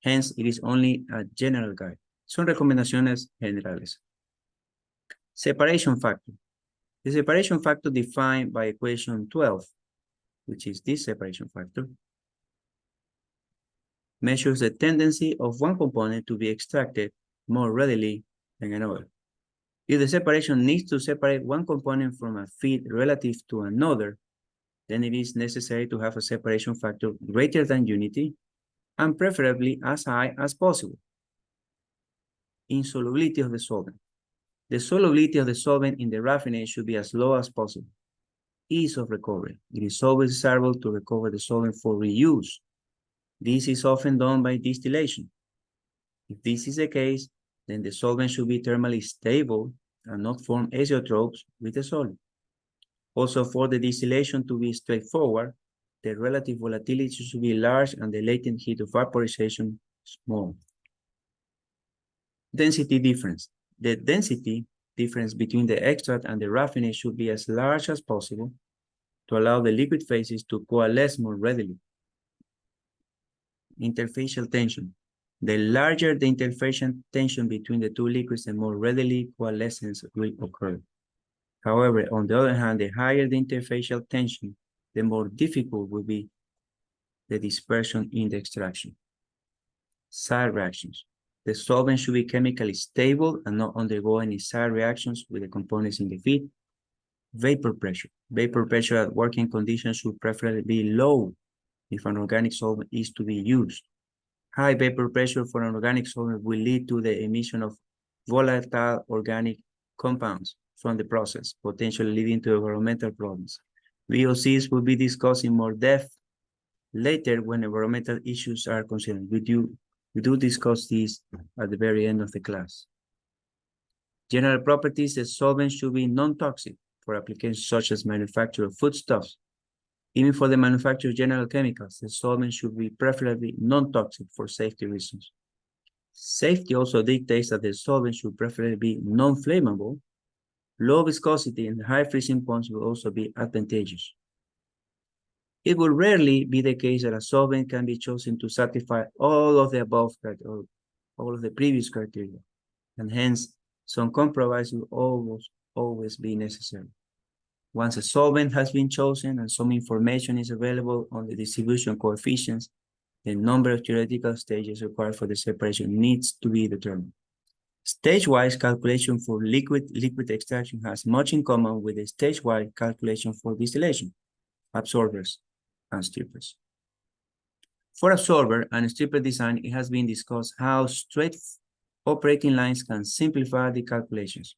Hence, it is only a general guide. Son recomendaciones generales. Separation factor. The separation factor defined by equation 12, which is this separation factor, measures the tendency of one component to be extracted more readily than another. If the separation needs to separate one component from a feed relative to another, then it is necessary to have a separation factor greater than unity and preferably as high as possible. insolubility of the solvent. The solubility of the solvent in the raffinate should be as low as possible. Ease of recovery. It is always desirable to recover the solvent for reuse. This is often done by distillation. If this is the case, then the solvent should be thermally stable and not form azeotropes with the solid. Also, for the distillation to be straightforward, the relative volatility should be large and the latent heat of vaporization small. Density difference. The density difference between the extract and the raffinate should be as large as possible to allow the liquid phases to coalesce more readily. Interfacial tension. The larger the interfacial tension between the two liquids, the more readily coalescence will occur. However, on the other hand, the higher the interfacial tension, the more difficult will be the dispersion in the extraction. Side reactions. The solvent should be chemically stable and not undergo any side reactions with the components in the feed. Vapor pressure. Vapor pressure at working conditions should preferably be low if an organic solvent is to be used. High vapor pressure for an organic solvent will lead to the emission of volatile organic compounds from the process, potentially leading to environmental problems. VOCs will be discussed in more depth later when environmental issues are considered. We do discuss these at the very end of the class. General properties: the solvent should be non-toxic for applications such as manufacture of foodstuffs. Even for the manufacture of general chemicals, the solvent should be preferably non-toxic for safety reasons. Safety also dictates that the solvent should preferably be non-flammable. Low viscosity and high freezing points will also be advantageous. It will rarely be the case that a solvent can be chosen to satisfy all of the above criteria, all of the previous criteria, and hence some compromise will always be necessary. Once a solvent has been chosen and some information is available on the distribution coefficients, the number of theoretical stages required for the separation needs to be determined. Stage-wise calculation for liquid extraction has much in common with the stage-wise calculation for distillation, absorbers, and strippers. For absorber and stripper design, it has been discussed how straight operating lines can simplify the calculations.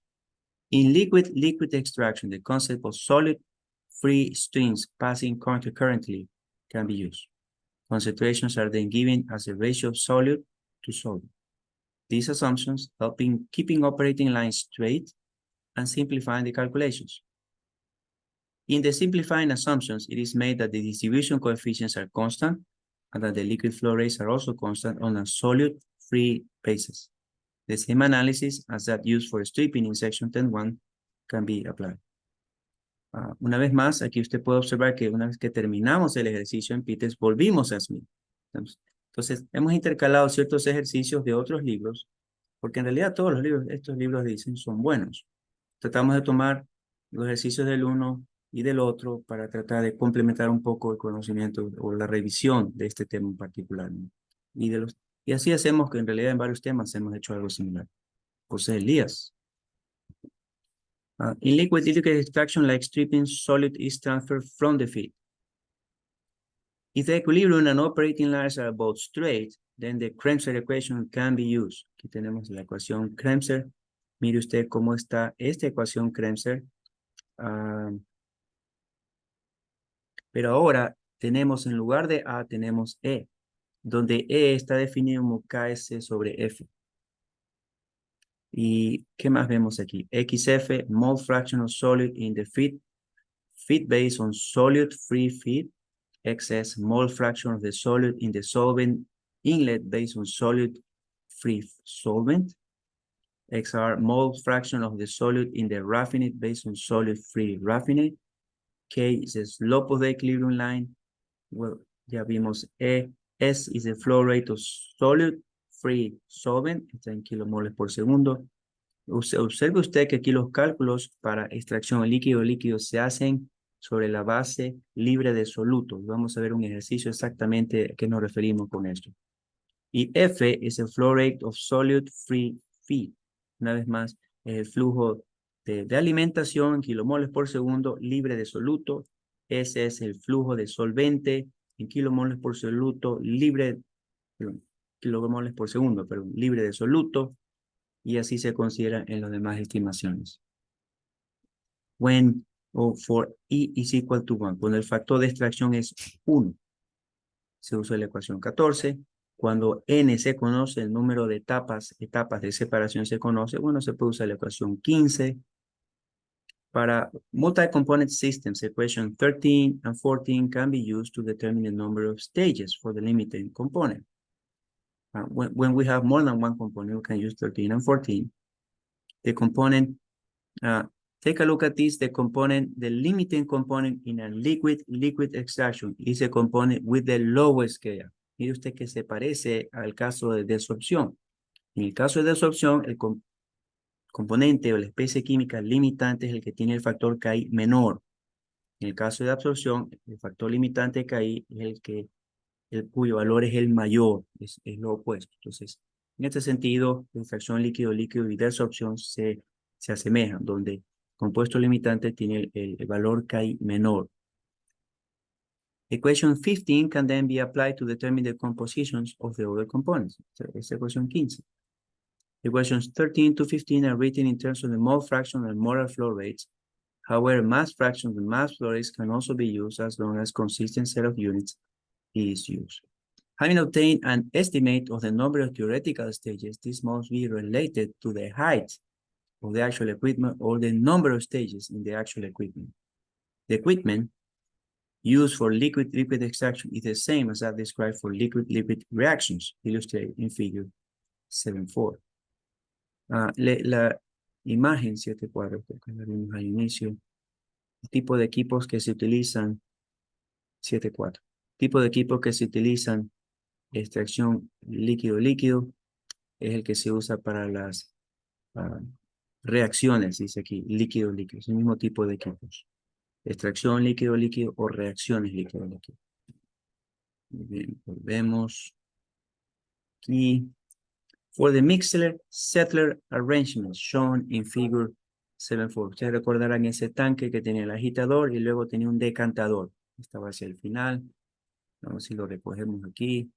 In liquid extraction, the concept of solid-free streams passing concurrently can be used. Concentrations are then given as a ratio of solute to solid. These assumptions help in keeping operating lines straight and simplifying the calculations. In the simplifying assumptions, it is made that the distribution coefficients are constant and that the liquid flow rates are also constant on a solute-free basis. The same analysis as that used for stripping in section 10.1 can be applied. Una vez más, aquí usted puede observar que una vez que terminamos el ejercicio en PITES, volvimos a Smith. Entonces, hemos intercalado ciertos ejercicios de otros libros, porque en realidad todos los libros, estos libros dicen, son buenos. Tratamos de tomar los ejercicios del uno y del otro para tratar de complementar un poco el conocimiento o la revisión de este tema en particular, ¿no? Y así hacemos que en realidad en varios temas hemos hecho algo similar. José Elías. In liquid extraction, like stripping, solid is transferred from the feed. If the equilibrium and operating lines are both straight, then the Kremser equation can be used. Aquí tenemos la ecuación Kremser. Mire usted cómo está esta ecuación Kremser. Pero ahora tenemos en lugar de A, tenemos E, donde E está definido como KS sobre F. ¿Y qué más vemos aquí? XF, mole fraction of solid in the feed based on solute free feed. XS, mole fraction of the solid in the solvent inlet based on solute free solvent. XR, mole fraction of the solid in the raffinate based on solute free raffinate. K is the slope of the equilibrium line. Well, ya vimos E. S is the flow rate of solute free solvent, está en kilomoles por segundo. Observe usted que aquí los cálculos para extracción líquido se hacen sobre la base libre de soluto. Vamos a ver un ejercicio exactamente a qué nos referimos con esto. Y F es el flow rate of solute free feed. Una vez más, es el flujo de alimentación en kilomoles por segundo libre de soluto. Ese es el flujo de solvente en kilomoles por soluto libre, kilomoles por segundo, libre de soluto. y así se considera en las demás estimaciones. When or for E is equal to 1, cuando el factor de extracción es 1, se usa la ecuación 14. Cuando N se conoce, el número de etapas de separación se conoce, bueno, se puede usar la ecuación 15. Para multi-component systems, equation 13 and 14 can be used to determine the number of stages for the limiting component. When we have more than one component, we can use 13 and 14. The component, take a look at this, the limiting component in a liquid extraction is a component with the lowest scale. Mire usted que se parece al caso de desorción. En el caso de desorción, el componente o la especie química limitante es el que tiene el factor KI menor. En el caso de absorción, el factor limitante KI es cuyo valor es el mayor, es lo opuesto. Entonces, en este sentido, la extracción líquido-líquido y desorción se asemejan, donde compuesto limitante tiene el valor KI menor. Equation 15 can then be applied to determine the compositions of the other components. Es ecuación 15. Equations 13 to 15 are written in terms of the mole fraction and molar flow rates. However, mass fractions and mass flow rates can also be used as long as consistent set of units is used. Having obtained an estimate of the number of theoretical stages, this must be related to the height of the actual equipment or the number of stages in the actual equipment. The equipment used for liquid-liquid extraction is the same as that described for liquid-liquid reactions, illustrated in figure 7.4. La imagen 7.4, que la vimos al inicio, el tipo de equipos que se utilizan, 7.4, tipo de equipos que se utilizan, extracción líquido-líquido, es el que se usa para las reacciones, dice aquí, líquido-líquido, es el mismo tipo de equipos. Extracción líquido-líquido o reacciones líquido-líquido. Muy bien, volvemos aquí. For the Mixler-Settler arrangement shown in figure 7.4. Ustedes recordarán ese tanque que tenía el agitador y luego tenía un decantador. Estaba hacia el final. Vamos a ver si lo recogemos aquí.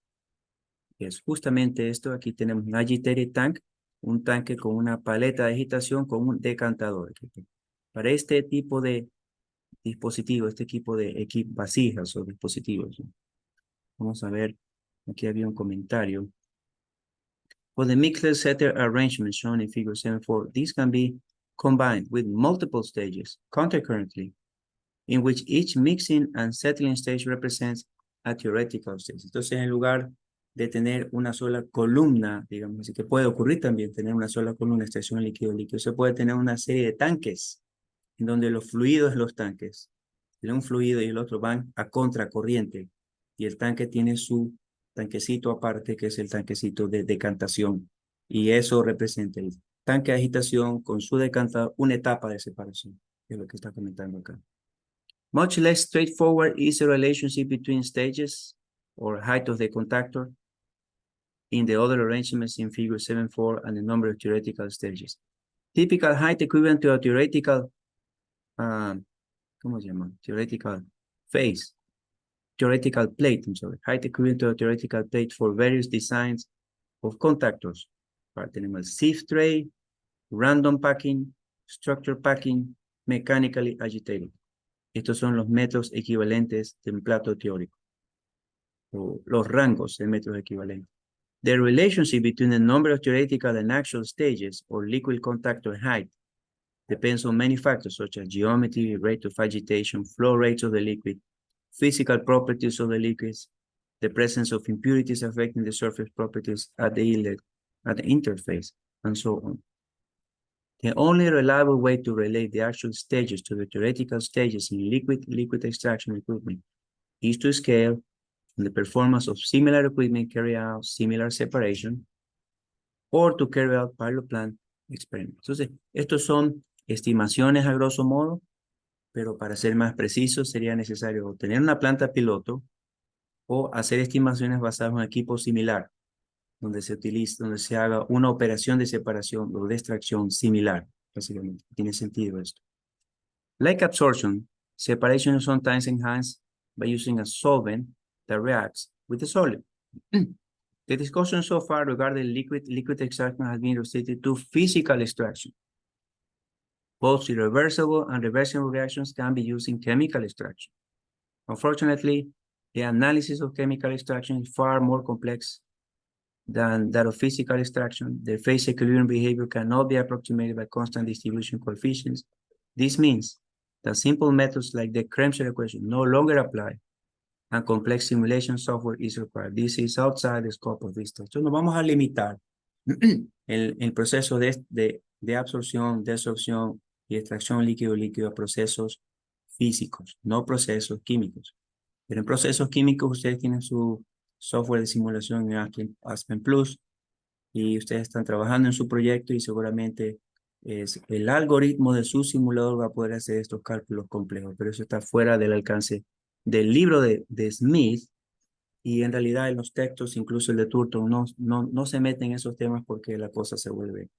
Es justamente esto. Aquí tenemos un agitated tank, un tanque con una paleta de agitación con un decantador. Para este tipo de dispositivo, este tipo de vasijas o dispositivos. Vamos a ver, aquí había un comentario. For the Mixler-Settler arrangement shown in figure 7.4, these can be combined with multiple stages concurrently, in which each mixing and settling stage represents a theoretical stage. Entonces, en lugar de tener una sola columna, digamos así, que puede ocurrir también tener una sola columna de extracción líquido-líquido, se puede tener una serie de tanques, en donde los fluidos de los tanques, un fluido y el otro van a contracorriente, y el tanque tiene su tanquecito aparte, que es el tanquecito de decantación, y eso representa el tanque de agitación con su decantador, una etapa de separación, que es lo que está comentando acá. Much less straightforward is the relationship between stages or height of the contactor in the other arrangements in figure 7.4 and the number of theoretical stages. Typical height equivalent to a theoretical ¿cómo se llama? Theoretical phase. Theoretical plate, I'm sorry. Height equivalent to a theoretical plate for various designs of contactors. Tenemos el sieve tray, random packing, structure packing, mechanically agitated. Estos son los metros equivalentes de un plato teórico. O los rangos de metros equivalentes. The relationship between the number of theoretical and actual stages or liquid contactor height depends on many factors such as geometry, rate of agitation, flow rates of the liquid, physical properties of the liquids, the presence of impurities affecting the surface properties at the inlet, at the interface, and so on. The only reliable way to relate the actual stages to the theoretical stages in liquid extraction equipment is to scale the performance of similar equipment carry out similar separation or to carry out pilot plant experiments. Entonces, estos son estimaciones a grosso modo, pero para ser más preciso sería necesario tener una planta piloto o hacer estimaciones basadas en un equipo similar, donde se haga una operación de separación o de extracción similar, básicamente. Tiene sentido esto. Like absorption, separation is sometimes enhanced by using a solvent that reacts with the solid. The discussion so far regarding liquid extraction has been restricted to physical extraction. Both irreversible and reversible reactions can be used in chemical extraction. Unfortunately, the analysis of chemical extraction is far more complex than that of physical extraction. The phase equilibrium behavior cannot be approximated by constant distribution coefficients. This means that simple methods like the Kremser equation no longer apply, and complex simulation software is required. This is outside the scope of this talk. Entonces nos vamos a limitar el proceso de absorción, desorción y extracción líquido-líquido a procesos físicos, no procesos químicos. Pero en procesos químicos ustedes tienen su software de simulación en Aspen Plus y ustedes están trabajando en su proyecto y seguramente el algoritmo de su simulador va a poder hacer estos cálculos complejos, pero eso está fuera del alcance del libro de Smith, y en realidad en los textos, incluso el de Turton, no se meten en esos temas porque la cosa se vuelve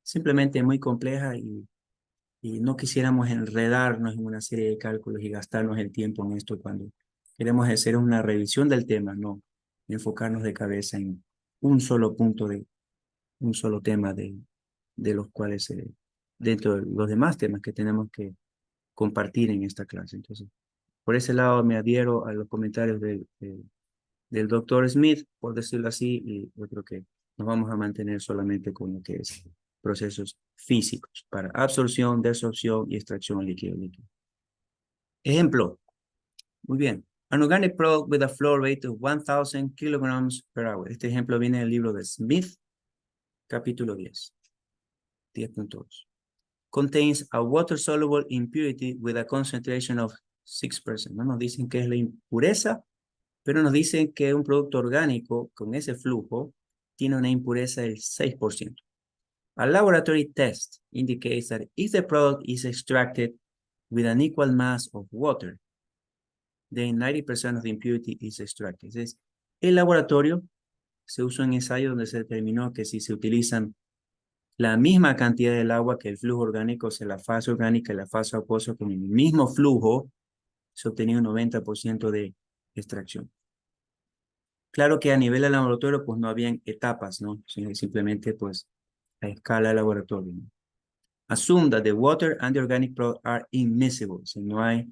simplemente muy compleja y no quisiéramos enredarnos en una serie de cálculos y gastarnos el tiempo en esto cuando queremos hacer una revisión del tema, no enfocarnos de cabeza en un solo punto un solo tema de los cuales dentro de los demás temas que tenemos que compartir en esta clase. Entonces, por ese lado me adhiero a los comentarios del doctor Smith, por decirlo así, y yo creo que nos vamos a mantener solamente con lo que es procesos físicos para absorción, desorción y extracción líquido-líquido. Ejemplo, muy bien. An organic product with a flow rate of 1,000 kilograms per hour. Este ejemplo viene del libro de Smith, capítulo 10.2. Contains a water-soluble impurity with a concentration of 6%. No nos dicen qué es la impureza, pero nos dicen que un producto orgánico con ese flujo tiene una impureza del 6%. A laboratory test indicates that if the product is extracted with an equal mass of water, then 90% of the impurity is extracted. Entonces, el laboratorio se usó en ensayo donde se determinó que si se utilizan la misma cantidad del agua que el flujo orgánico, o sea, la fase orgánica y la fase acuosa con el mismo flujo, se obtenía un 90% de extracción. Claro que a nivel del laboratorio, pues no habían etapas, ¿no? Simplemente, pues, a escala de laboratorio, ¿no? Assume that the water and the organic product are immiscible. O sea, no hay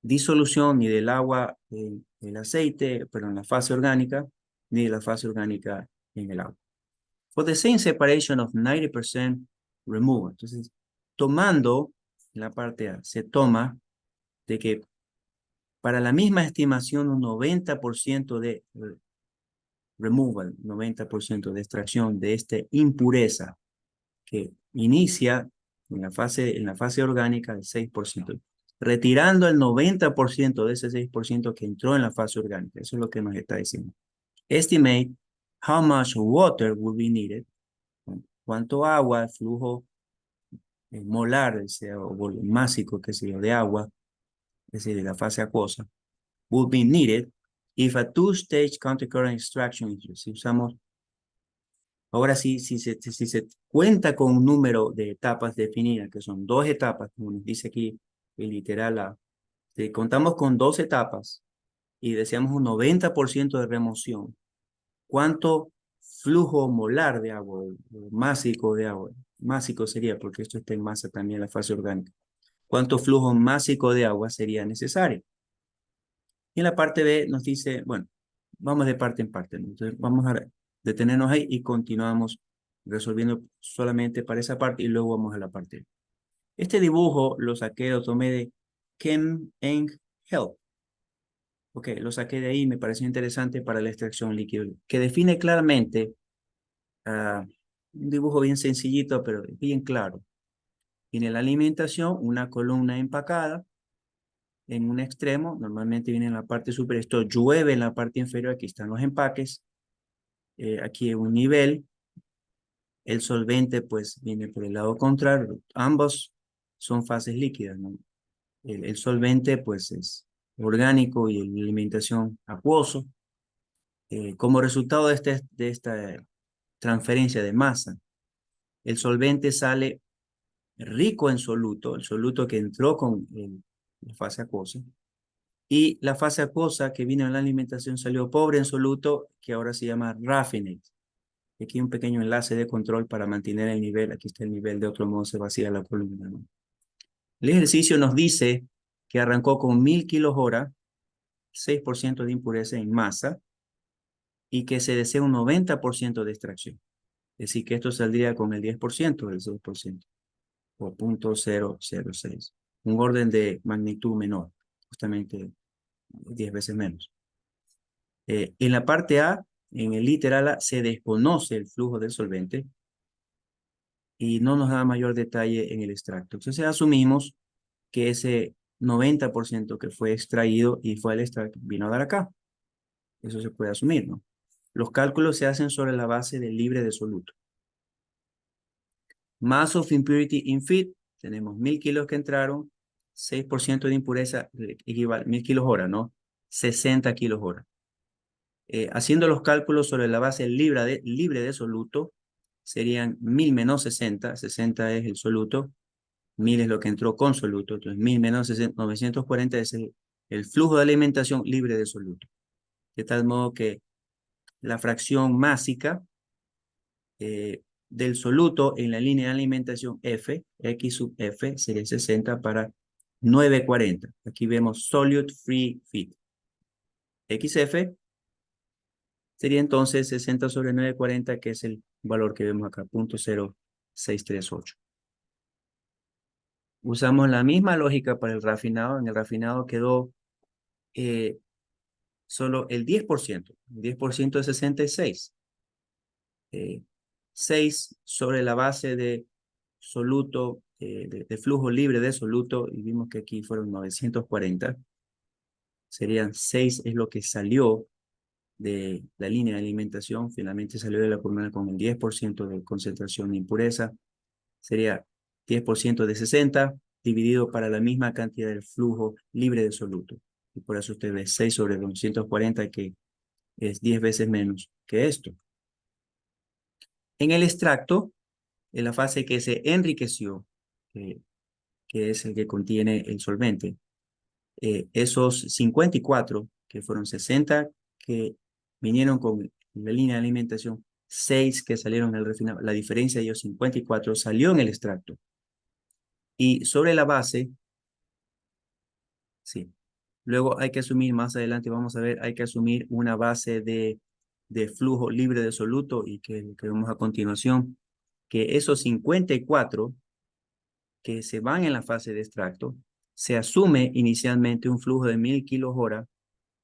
disolución ni del agua en el aceite, pero en la fase orgánica, ni de la fase orgánica en el agua. For the same separation of 90% removal. Entonces, tomando, en la parte A, se toma de que para la misma estimación un 90% de removal, 90% de extracción de esta impureza que inicia en la fase orgánica del 6%, retirando el 90% de ese 6% que entró en la fase orgánica. Eso es lo que nos está diciendo. Estimate how much water will be needed. Cuánto agua, flujo molar, o másico, que sea de agua, es decir, de la fase acuosa, will be needed if a two-stage countercurrent extraction is used. Si usamos, ahora sí, si se cuenta con un número de etapas definidas, que son 2 etapas, como nos dice aquí el literal A, si contamos con 2 etapas y deseamos un 90% de remoción, ¿cuánto flujo molar de agua, másico de agua? Másico sería, porque esto está en masa también, la fase orgánica. ¿Cuánto flujo másico de agua sería necesario? Y en la parte B nos dice, bueno, vamos de parte en parte, ¿no? Entonces vamos a detenernos ahí y continuamos resolviendo solamente para esa parte y luego vamos a la parte B. Este dibujo lo saqué, lo tomé de Chem Eng Help. Ok, lo saqué de ahí, me pareció interesante para la extracción líquida, que define claramente un dibujo bien sencillito, pero bien claro. Tiene la alimentación, una columna empacada en un extremo, normalmente viene en la parte superior, esto llueve en la parte inferior, aquí están los empaques, aquí un nivel, el solvente pues viene por el lado contrario, ambos son fases líquidas, ¿no? El solvente pues es orgánico y la alimentación acuoso. Como resultado de esta transferencia de masa, el solvente sale rico en soluto, el soluto que entró con la fase acuosa, Y la fase acuosa que vino en la alimentación salió pobre en soluto, que ahora se llama raffinate. Aquí un pequeño enlace de control para mantener el nivel. Aquí está el nivel, de otro modo se vacía la columna, ¿no? El ejercicio nos dice que arrancó con 1000 kilos hora, 6% de impureza en masa, y que se desea un 90% de extracción. Es decir, que esto saldría con el 10% del 6%, o 0.006. Un orden de magnitud menor, justamente 10 veces menos. En la parte A, en el literal A, se desconoce el flujo del solvente y no nos da mayor detalle en el extracto. Entonces asumimos que ese 90% que fue extraído y fue al extracto vino a dar acá. Eso se puede asumir, ¿no? Los cálculos se hacen sobre la base del libre de soluto. Mass of impurity in feed, tenemos 1000 kilos que entraron, 6% de impureza equivale, 1000 kilos hora, ¿no? 60 kilos hora. Haciendo los cálculos sobre la base libre de soluto, serían 1000 menos 60, 60 es el soluto, 1000 es lo que entró con soluto, entonces 1000 menos 60, 940 es el flujo de alimentación libre de soluto. De tal modo que la fracción másica del soluto en la línea de alimentación F, X sub F, sería 60 para 940. Aquí vemos solute free feed. XF sería entonces 60 sobre 940, que es el valor que vemos acá, 0.0638. Usamos la misma lógica para el rafinado. En el rafinado quedó solo el 10%. El 10% de 66. 6 sobre la base de soluto, de flujo libre de soluto, y vimos que aquí fueron 940. Serían 6 es lo que salió de la línea de alimentación, finalmente salió de la columna con el 10% de concentración de impureza. Sería 10% de 60 dividido para la misma cantidad del flujo libre de soluto. Y por eso usted ve 6 sobre 240, que es 10 veces menos que esto. En el extracto, en la fase que se enriqueció, que es el que contiene el solvente, esos 54, que fueron 60 que vinieron con la línea de alimentación, 6 que salieron en el refinado, la diferencia de ellos 54 salió en el extracto. Y sobre la base, sí, luego hay que asumir, más adelante vamos a ver, hay que asumir una base de flujo libre de soluto, y que vemos a continuación, que esos 54 que se van en la fase de extracto, se asume inicialmente un flujo de 1000 kilos hora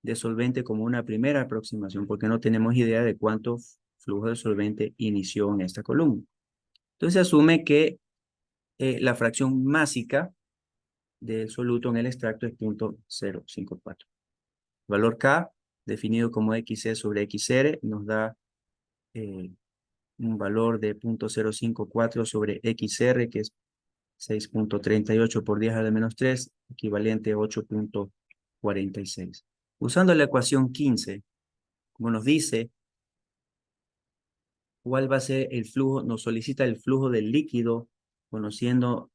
de solvente como una primera aproximación, porque no tenemos idea de cuánto flujo de solvente inició en esta columna. Entonces se asume que la fracción másica del soluto en el extracto es 0.054. Valor K, definido como XC sobre XR, nos da un valor de 0.054 sobre XR, que es 6.38 por 10 a la menos 3, equivalente a 8.46. Usando la ecuación 15, como nos dice, ¿cuál va a ser el flujo? Nos solicita el flujo del líquido, conociendo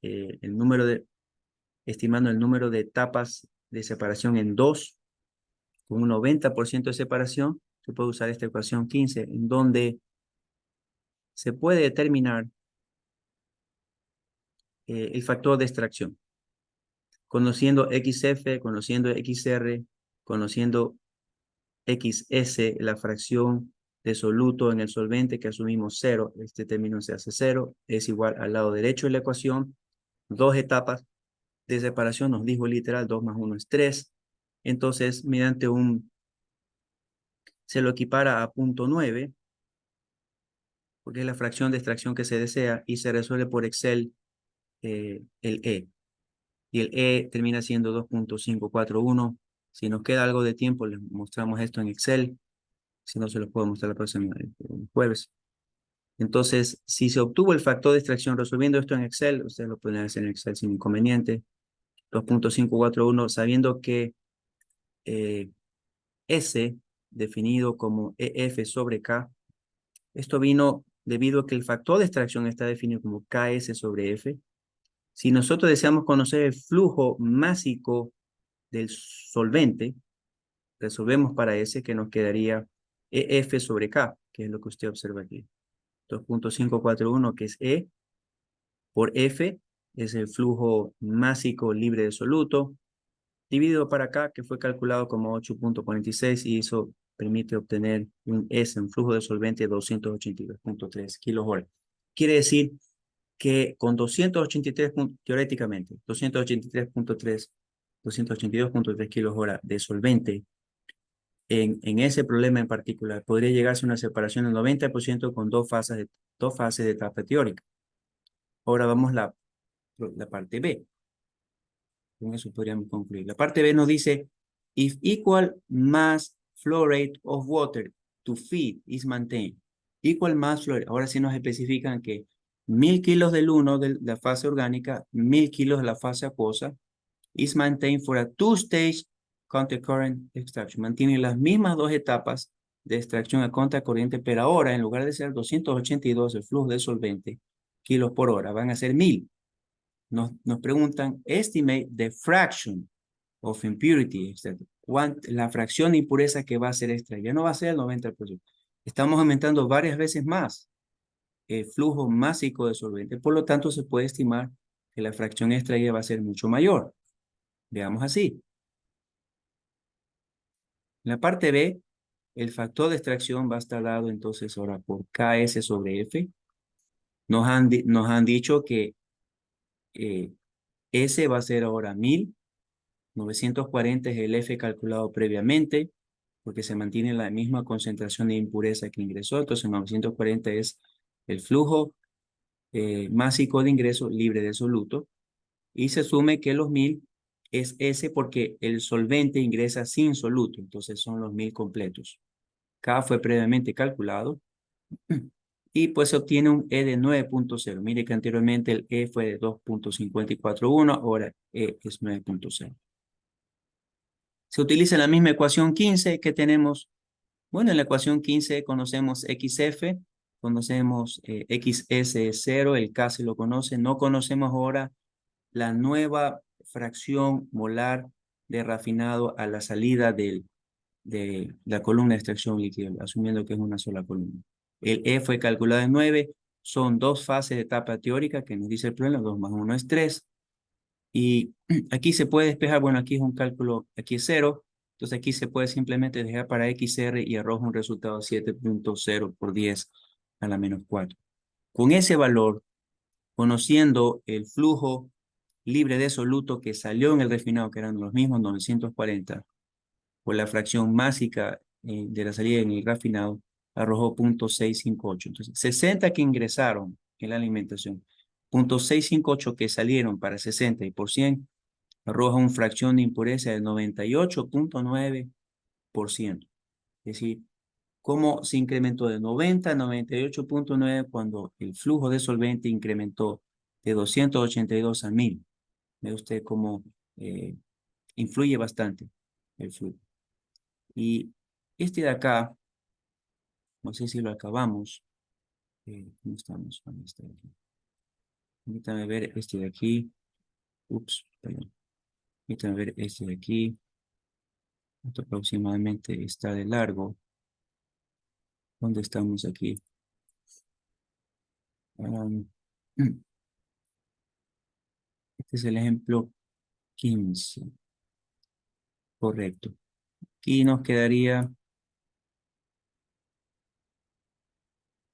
estimando el número de etapas de separación en 2, con un 90% de separación. Se puede usar esta ecuación 15, en donde se puede determinar el factor de extracción, conociendo XF, conociendo XR, conociendo XS, la fracción de soluto en el solvente, que asumimos 0, este término se hace 0, es igual al lado derecho de la ecuación, 2 etapas de separación, nos dijo literal, 2 más 1 es 3, entonces se lo equipara a 0.9, porque es la fracción de extracción que se desea, y se resuelve por Excel el E, y el E termina siendo 2.541. Si nos queda algo de tiempo, les mostramos esto en Excel. Si no, se los puedo mostrar la próxima jueves. Entonces, si se obtuvo el factor de extracción resolviendo esto en Excel, ustedes lo pueden hacer en Excel sin inconveniente. 2.541, sabiendo que S, definido como EF sobre K, esto vino debido a que el factor de extracción está definido como KS sobre F. Si nosotros deseamos conocer el flujo másico del solvente, resolvemos para S, que nos quedaría EF sobre K, que es lo que usted observa aquí. 2.541, que es E, por F, es el flujo másico libre de soluto, dividido para acá, que fue calculado como 8.46, y eso permite obtener un S, un flujo de solvente de 282.3 kilojoule. Quiere decir que con 283, teóricamente, 282.3 kilojoule de solvente, en ese problema en particular, podría llegarse a una separación del 90% con dos fases de etapa teórica. Ahora vamos a la parte B. Con eso podríamos concluir. La parte B nos dice, if equal mass flow rate of water to feed is maintained. Equal mass flow rate. Ahora sí nos especifican que 1000 kilos del uno de la fase orgánica, 1000 kilos de la fase acuosa, is maintained for a two-stage counter-current extraction. Mantiene las mismas dos etapas de extracción a contracorriente, pero ahora en lugar de ser 282 el flujo de solvente kilos por hora, van a ser 1000. Nos preguntan, estimate the fraction of impurity, etc. La fracción de impureza que va a ser extraída. Ya no va a ser el 90%. Estamos aumentando varias veces más el flujo másico de solvente. Por lo tanto, se puede estimar que la fracción extraída va a ser mucho mayor. Veamos así. En la parte B, el factor de extracción va a estar dado entonces ahora por KS sobre F. Nos han dicho que S va a ser ahora 1000. 940 es el F calculado previamente, porque se mantiene la misma concentración de impureza que ingresó. Entonces 940 es el flujo másico de ingreso libre de soluto. Y se asume que los 1000 es S porque el solvente ingresa sin soluto. Entonces son los 1000 completos. K fue previamente calculado. Y pues se obtiene un E de 9.0. Mire que anteriormente el E fue de 2.541, ahora E es 9.0. Se utiliza la misma ecuación 15 que tenemos. Bueno, en la ecuación 15 conocemos XF, conocemos XS0, el K se lo conoce. No conocemos ahora la nueva fracción molar de rafinado a la salida de la columna de extracción líquida, asumiendo que es una sola columna. El E fue calculado en 9, son dos fases de etapa teórica que nos dice el problema, 2 más 1 es 3. Y aquí se puede despejar, bueno, aquí es un cálculo, aquí es 0, entonces aquí se puede simplemente dejar para XR y arroja un resultado 7.0 por 10 a la menos 4. Con ese valor, conociendo el flujo libre de soluto que salió en el refinado, que eran los mismos 940, por la fracción másica de la salida en el refinado, arrojó 0.658. Entonces, 60 que ingresaron en la alimentación, 0.658 que salieron para 60 y por 100, arroja una fracción de impureza del 98.9%. Es decir, cómo se incrementó de 90 a 98.9 cuando el flujo de solvente incrementó de 282 a 1000. Ve usted cómo influye bastante el flujo. Y este de acá, no sé si lo acabamos. ¿Cómo estamos con este de aquí? Permítame ver este de aquí. Ups, perdón. Permítame ver este de aquí. Esto aproximadamente está de largo. ¿Dónde estamos aquí? Este es el ejemplo 15. Correcto. Aquí nos quedaría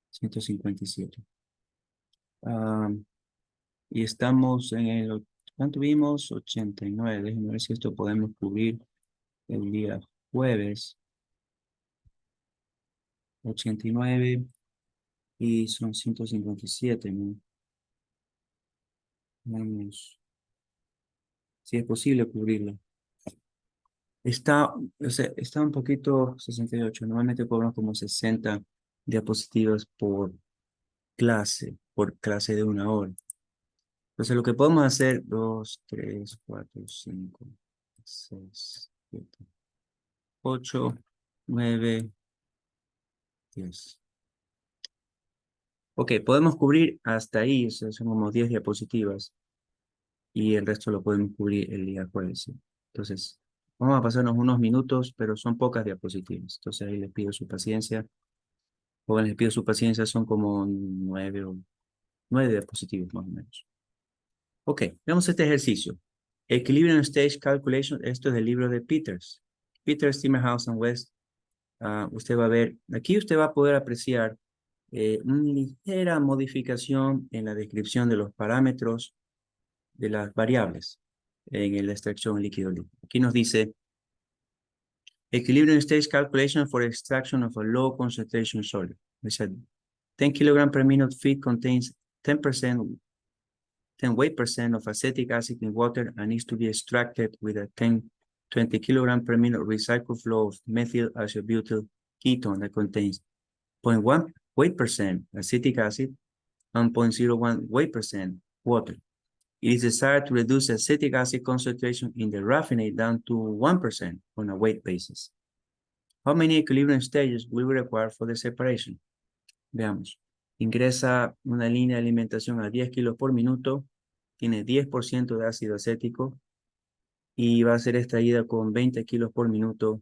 157. Y estamos en el, ¿cuánto vimos? 89. Déjenme ver si esto podemos cubrir el día jueves. 89 y son 157, ¿no? Vamos, si es posible cubrirlo. Está, o sea, está un poquito 68. Normalmente cobran como 60 diapositivas por clase de 1 hora. Entonces lo que podemos hacer, 2, 3, 4, 5, 6, 7, 8, 9, 10. Ok, podemos cubrir hasta ahí, o sea, son como 10 diapositivas y el resto lo podemos cubrir el día jueves, ¿sí? Entonces, Vamos a pasarnos unos minutos, pero son pocas diapositivas. Entonces ahí les pido su paciencia. Jóvenes, les pido su paciencia, son como 9 diapositivas más o menos. Ok, veamos este ejercicio. Equilibrium Stage Calculation, esto es del libro de Peters. Peters, Timmerhouse and West. Usted va a ver, aquí usted va a poder apreciar una ligera modificación en la descripción de los parámetros de las variables en la extracción líquido-líquido. Aquí nos dice, Equilibrium Stage Calculation for Extraction of a Low Concentration Solid. We said 10 kilogram per minute feed contains 10% 10 weight percent of acetic acid in water and needs to be extracted with a 20 kilogram per minute recycled flow of methyl isobutyl ketone that contains 0.1 weight percent acetic acid and 0.01 weight percent water. It is desired to reduce acetic acid concentration in the raffinate down to 1% on a weight basis. How many equilibrium stages will we require for the separation? Veamos. Ingresa una línea de alimentación a 10 kilos por minuto, tiene 10% de ácido acético y va a ser extraída con 20 kilos por minuto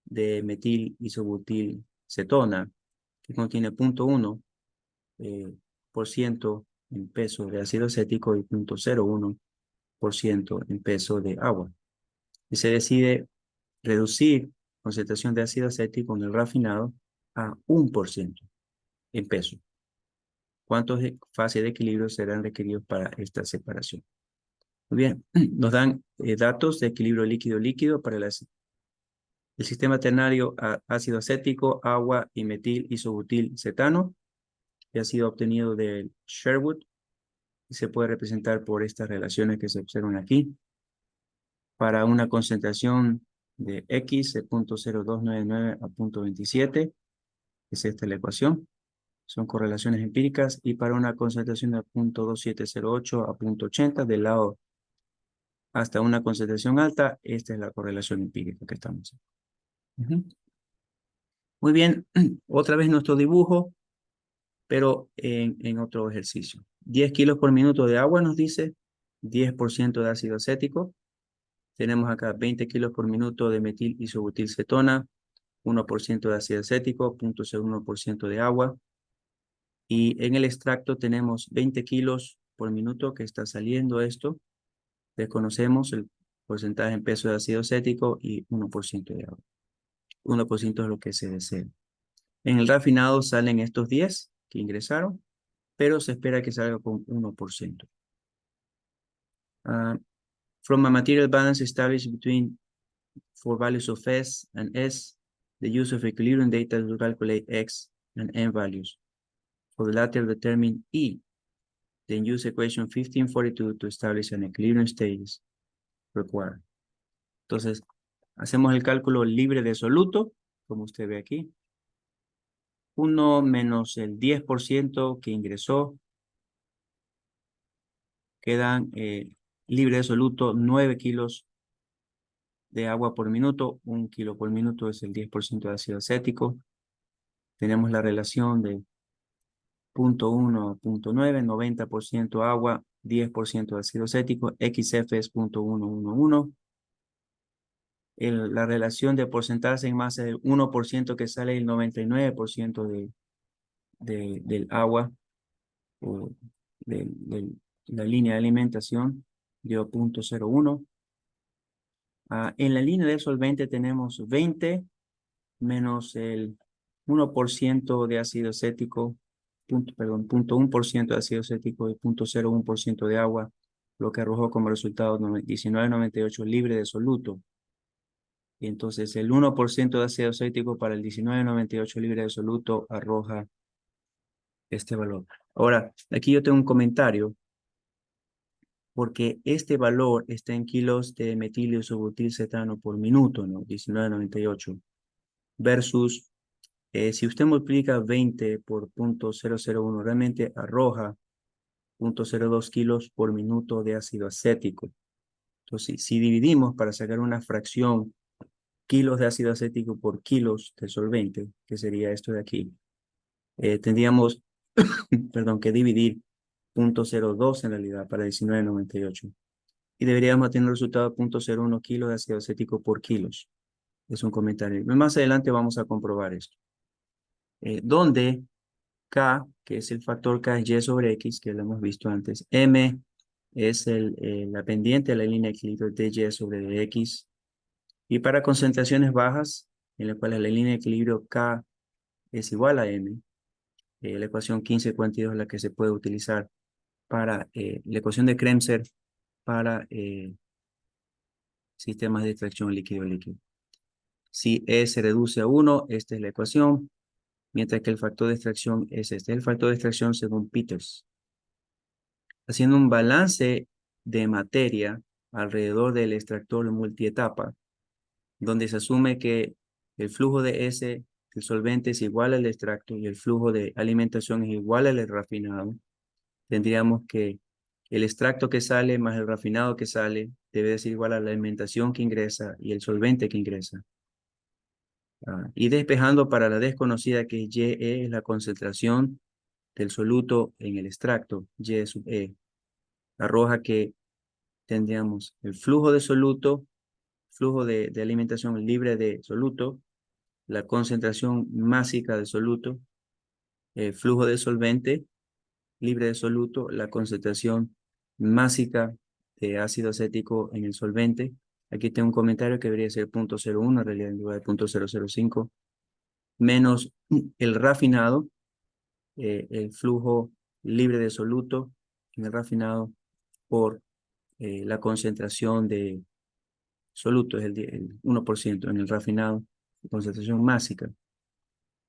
de metil isobutil cetona, que contiene 0.1% por ciento en peso de ácido acético y 0.01% en peso de agua. Y se decide reducir concentración de ácido acético en el rafinado a 1% en peso. ¿Cuántos fases de equilibrio serán requeridos para esta separación? Muy bien, nos dan datos de equilibrio líquido-líquido para el sistema ternario a ácido acético, agua y metil isobutil cetano, que ha sido obtenido del Sherwood y se puede representar por estas relaciones que se observan aquí. Para una concentración de X de 0.0299 a 0.27, es esta la ecuación. Son correlaciones empíricas, y para una concentración de 0.2708 a 0.80 del lado hasta una concentración alta, esta es la correlación empírica que estamos haciendo. Muy bien, otra vez nuestro dibujo, pero en otro ejercicio. 10 kilos por minuto de agua nos dice, 10% de ácido acético. Tenemos acá 20 kilos por minuto de metil isobutil cetona, 1% de ácido acético, 0.01% de agua. Y en el extracto tenemos 20 kilos por minuto que está saliendo esto. Desconocemos el porcentaje en peso de ácido acético y 1% de agua. 1% es lo que se desea. En el rafinado salen estos 10 que ingresaron, pero se espera que salga con 1%. From a material balance established between 4 values of S and S, the use of equilibrium data to calculate X and N values. For the latter, determine E. Then use equation 1542 to establish an equilibrium stages required. Entonces, hacemos el cálculo libre de soluto, como usted ve aquí. 1 menos el 10% que ingresó, quedan libre de soluto 9 kilos de agua por minuto. 1 kilo por minuto es el 10% de ácido acético. Tenemos la relación de 0.1 a 0.9, 90% agua, 10% de ácido acético, XF es 0.111. La relación de porcentaje en masa del 1% que sale el 99% del agua o de la línea de alimentación dio 0.01. En la línea del solvente tenemos 20 menos el 1% de ácido acético, 0.1% de ácido acético y 0.01% de agua, lo que arrojó como resultado 1998 libre de soluto. Y entonces el 1% de ácido acético para el 1998 libre de soluto arroja este valor. Ahora, aquí yo tengo un comentario, porque este valor está en kilos de metil isobutil cetano por minuto, ¿no? 1998, versus, si usted multiplica 20 por 0.001, realmente arroja 0.02 kilos por minuto de ácido acético. Entonces, si dividimos para sacar una fracción, kilos de ácido acético por kilos de solvente, que sería esto de aquí, tendríamos, perdón, que dividir 0.02 en realidad para 1998. y deberíamos tener un resultado de 0.01 kilos de ácido acético por kilos. Es un comentario. Más adelante vamos a comprobar esto. Donde K, que es el factor K, es Y sobre X, que lo hemos visto antes. M es la pendiente de la línea de equilibrio de Y sobre DX. Y para concentraciones bajas, en las cuales la línea de equilibrio K es igual a M, la ecuación 1542 es la que se puede utilizar para la ecuación de Kremser para sistemas de extracción líquido-líquido. Si E se reduce a 1, esta es la ecuación, mientras que el factor de extracción es este. El factor de extracción según Peters. Haciendo un balance de materia alrededor del extractor multietapa, donde se asume que el flujo de S del solvente es igual al extracto y el flujo de alimentación es igual al refinado, tendríamos que el extracto que sale más el refinado que sale debe de ser igual a la alimentación que ingresa y el solvente que ingresa. Y despejando para la desconocida que YE es la concentración del soluto en el extracto, Y sub E, arroja que tendríamos el flujo de soluto, flujo de alimentación libre de soluto, la concentración másica de soluto, el flujo de solvente libre de soluto, la concentración másica de ácido acético en el solvente. Aquí tengo un comentario que debería ser 0.01, en realidad en lugar de 0.005, menos el refinado, el flujo libre de soluto en el refinado por la concentración de soluto, es el 1% en el refinado, concentración másica,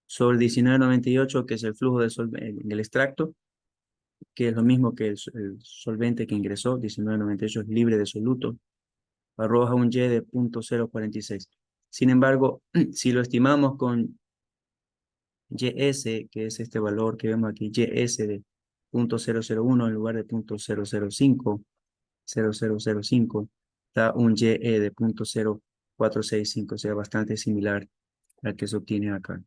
sobre 1998, que es el flujo de en el extracto, que es lo mismo que el solvente que ingresó, 1998 es libre de soluto, arroja un Y de 0.046. Sin embargo, si lo estimamos con YS, que es este valor que vemos aquí, YS de 0.001 en lugar de 0.005, 0005, da un YE de 0.0465, o sea, bastante similar al que se obtiene acá.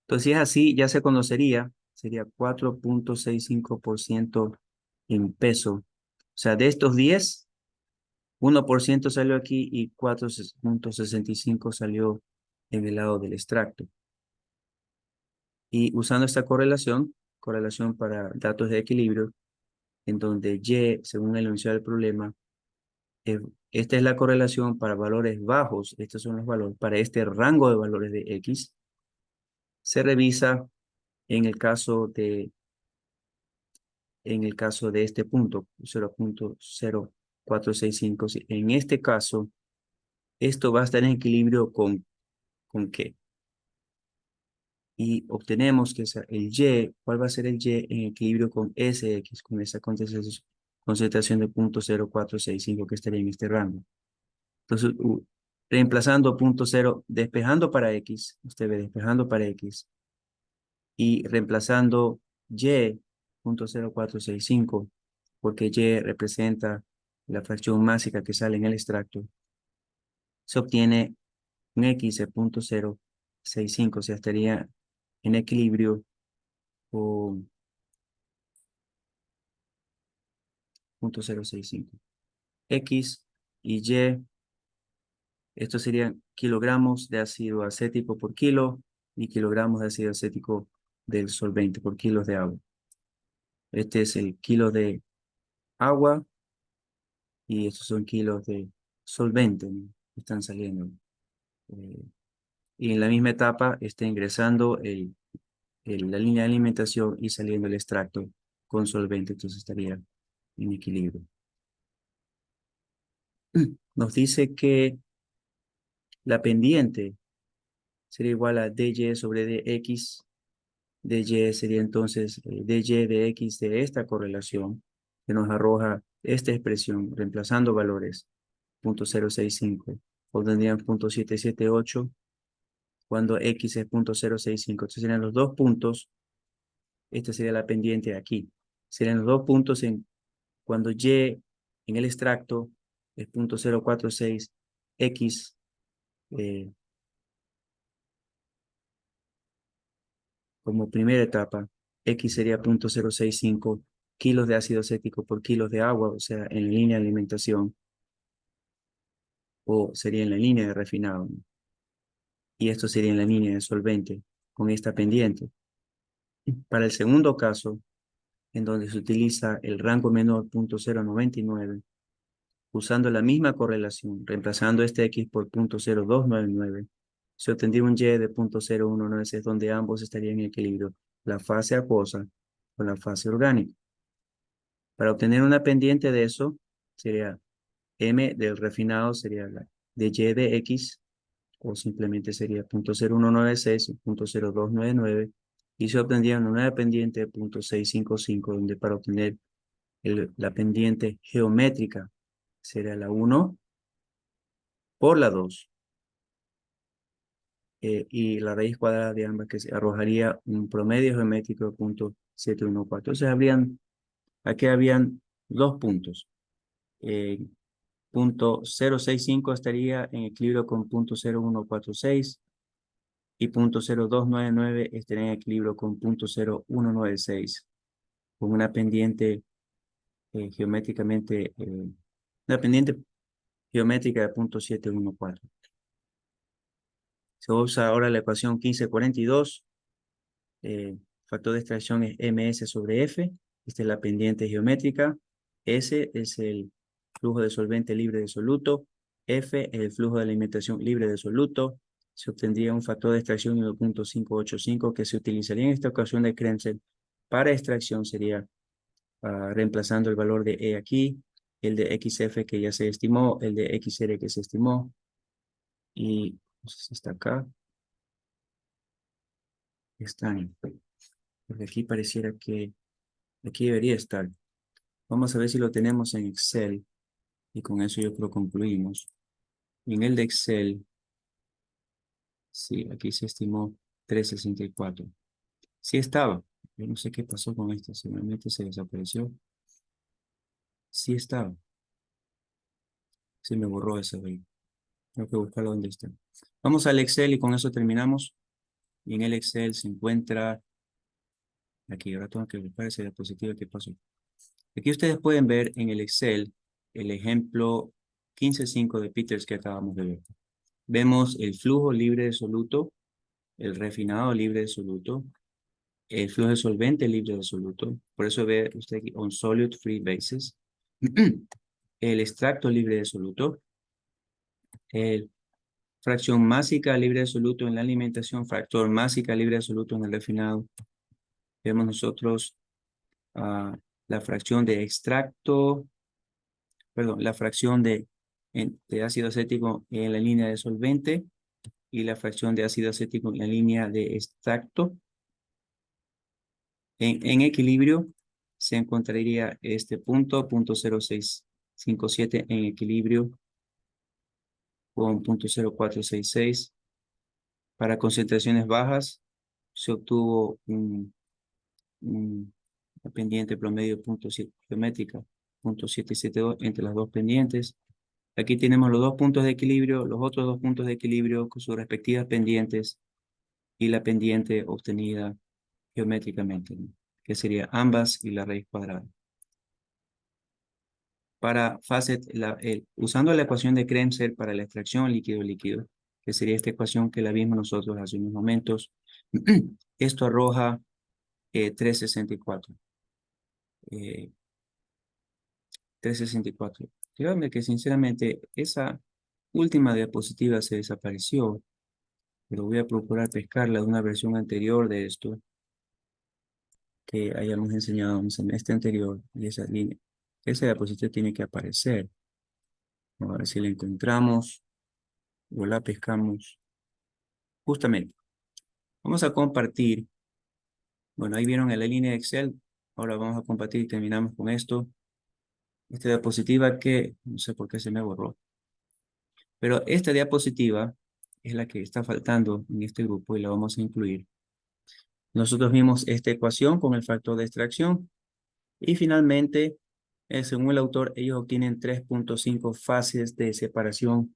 Entonces, si es así, ya se conocería, sería 4.65% en peso. O sea, de estos 10, 1% salió aquí y 4.65 salió en el lado del extracto. Y usando esta correlación para datos de equilibrio, en donde Y, según el enunciado del problema, esta es la correlación para valores bajos, estos son los valores, para este rango de valores de X, se revisa en el caso de este punto, 0.0465. En este caso, esto va a estar en equilibrio ¿con qué? Y obtenemos que el Y, ¿cuál va a ser el Y en equilibrio con SX, con esa concentración de 0.0465 que estaría en este rango? Entonces, reemplazando despejando para X, usted ve despejando para X, y reemplazando Y, 0.0465, porque Y representa la fracción másica que sale en el extracto, se obtiene un X de 0.065, o sea, estaría en equilibrio con 0.065. X y Y, estos serían kilogramos de ácido acético por kilo y kilogramos de ácido acético del solvente por kilos de agua. Este es el kilo de agua y estos son kilos de solvente, ¿no? Están saliendo. Eh, y en la misma etapa está ingresando la línea de alimentación y saliendo el extracto con solvente, entonces estaría en equilibrio. Nos dice que la pendiente sería igual a dy sobre dx. dy sería entonces dy de x de esta correlación que nos arroja esta expresión reemplazando valores 0.065. Obtendrían 0.778 cuando x es 0.065. Entonces serían los dos puntos. Esta sería la pendiente de aquí. Serían los dos puntos cuando y en el extracto es 0.046, x como primera etapa, x sería 0.065 kilos de ácido acético por kilos de agua, o sea, en la línea de alimentación, o sería en la línea de refinado, ¿no? Y esto sería en la línea de solvente, con esta pendiente. Para el segundo caso, en donde se utiliza el rango menor .099, usando la misma correlación, reemplazando este X por .0299, se obtendría un Y de .0196, donde ambos estarían en equilibrio, la fase acuosa con la fase orgánica. Para obtener una pendiente de eso, sería M del refinado, sería la de Y de X, o simplemente sería .0196 o .0299, y se obtendría una nueva pendiente de .655, donde para obtener la pendiente geométrica sería la 1 por la 2, y la raíz cuadrada de ambas, que se arrojaría un promedio geométrico de .714. Entonces aquí habían dos puntos. .065 estaría en equilibrio con .0146 y .0299 estaría en equilibrio con .0196, con una pendiente geométricamente, una pendiente geométrica de .714. Se usa ahora la ecuación 1542. Factor de extracción es ms sobre f. Esta es la pendiente geométrica. S es el flujo de solvente libre de soluto. F es el flujo de alimentación libre de soluto. Se obtendría un factor de extracción de 1.585 que se utilizaría en esta ocasión de Kremser para extracción. Sería reemplazando el valor de E aquí, el de XF que ya se estimó, el de XR que se estimó, y no sé si está acá. Están, porque aquí pareciera que aquí debería estar. Vamos a ver si lo tenemos en Excel, y con eso yo creo concluimos. En el de Excel, sí, aquí se estimó 364. Sí estaba. Yo no sé qué pasó con esto, seguramente se desapareció. Sí estaba. Se me borró ese ahí. Tengo que buscarlo donde está. Vamos al Excel y con eso terminamos. Y en el Excel se encuentra, aquí ahora tengo que buscar esa diapositiva que pasó. Aquí ustedes pueden ver en el Excel el ejemplo 15.5 de Peters que acabamos de ver. Vemos el flujo libre de soluto, el refinado libre de soluto, el flujo de solvente libre de soluto. Por eso ve usted aquí on solute free basis. El extracto libre de soluto, el fracción másica libre de soluto en la alimentación, factor másica libre de soluto en el refinado. Vemos nosotros la fracción de extracto, perdón, la fracción de ácido acético en la línea de solvente y la fracción de ácido acético en la línea de extracto. En equilibrio se encontraría este punto, .0657 en equilibrio con .0466. Para concentraciones bajas se obtuvo una pendiente promedio geométrica, .772 entre las dos pendientes. Aquí tenemos los dos puntos de equilibrio, los otros dos puntos de equilibrio con sus respectivas pendientes y la pendiente obtenida geométricamente, ¿no? Que sería ambas y la raíz cuadrada. Para Facet, usando la ecuación de Kremser para la extracción líquido-líquido, que sería esta ecuación que la vimos nosotros hace unos momentos, esto arroja 364. 364. Dígame que sinceramente esa última diapositiva se desapareció, pero voy a procurar pescarla de una versión anterior de esto que hayamos enseñado un semestre anterior, y esa línea, esa diapositiva tiene que aparecer. Vamos a ver si la encontramos o la pescamos. Justamente, vamos a compartir. Bueno, ahí vieron en la línea de Excel. Ahora vamos a compartir y terminamos con esto. Esta diapositiva que no sé por qué se me borró. Pero esta diapositiva es la que está faltando en este grupo y la vamos a incluir. Nosotros vimos esta ecuación con el factor de extracción y finalmente, según el autor, ellos obtienen 3.5 fases de separación.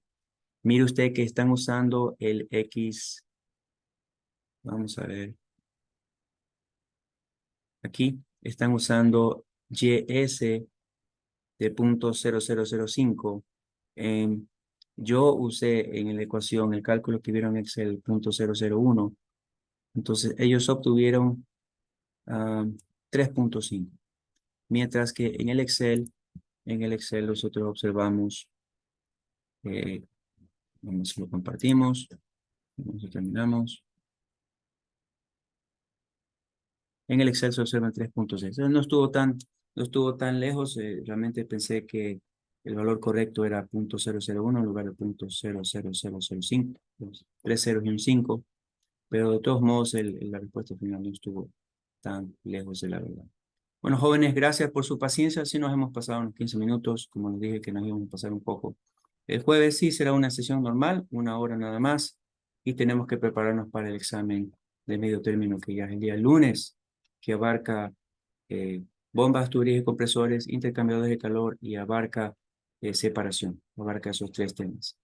Mire usted que están usando el X. Vamos a ver. Aquí están usando YS de 0.0005. Yo usé en la ecuación el cálculo que vieron en Excel 0.001. Entonces ellos obtuvieron 3.5. Mientras que en el Excel nosotros observamos, vamos, lo compartimos, vamos, terminamos. En el Excel se observan 3.6. No estuvo tan lejos. Realmente pensé que el valor correcto era 0.001 en lugar de 0.00005. 3 ceros y un 5. Pero de todos modos, la respuesta final no estuvo tan lejos de la verdad. Bueno, jóvenes, gracias por su paciencia. Sí nos hemos pasado unos 15 minutos. Como les dije que nos íbamos a pasar un poco. El jueves sí será una sesión normal, 1 hora nada más. Y tenemos que prepararnos para el examen de medio término, que ya es el día lunes, que abarca bombas, tuberías y compresores, intercambiadores de calor y abarca separación. Abarca esos 3 temas.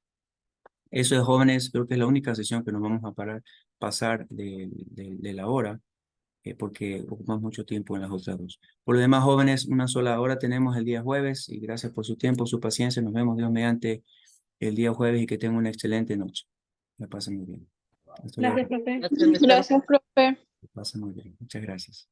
Eso de jóvenes, creo que es la única sesión que nos vamos a pasar de la hora, porque ocupamos mucho tiempo en las otras 2. Por lo demás, jóvenes, una sola hora tenemos el día jueves, y gracias por su tiempo, su paciencia. Nos vemos, Dios mediante, el día jueves, y que tengan una excelente noche. Me pasen muy bien. Hasta luego. Gracias, profe. Gracias, mister. Gracias, profe. Me pasen muy bien. Muchas gracias.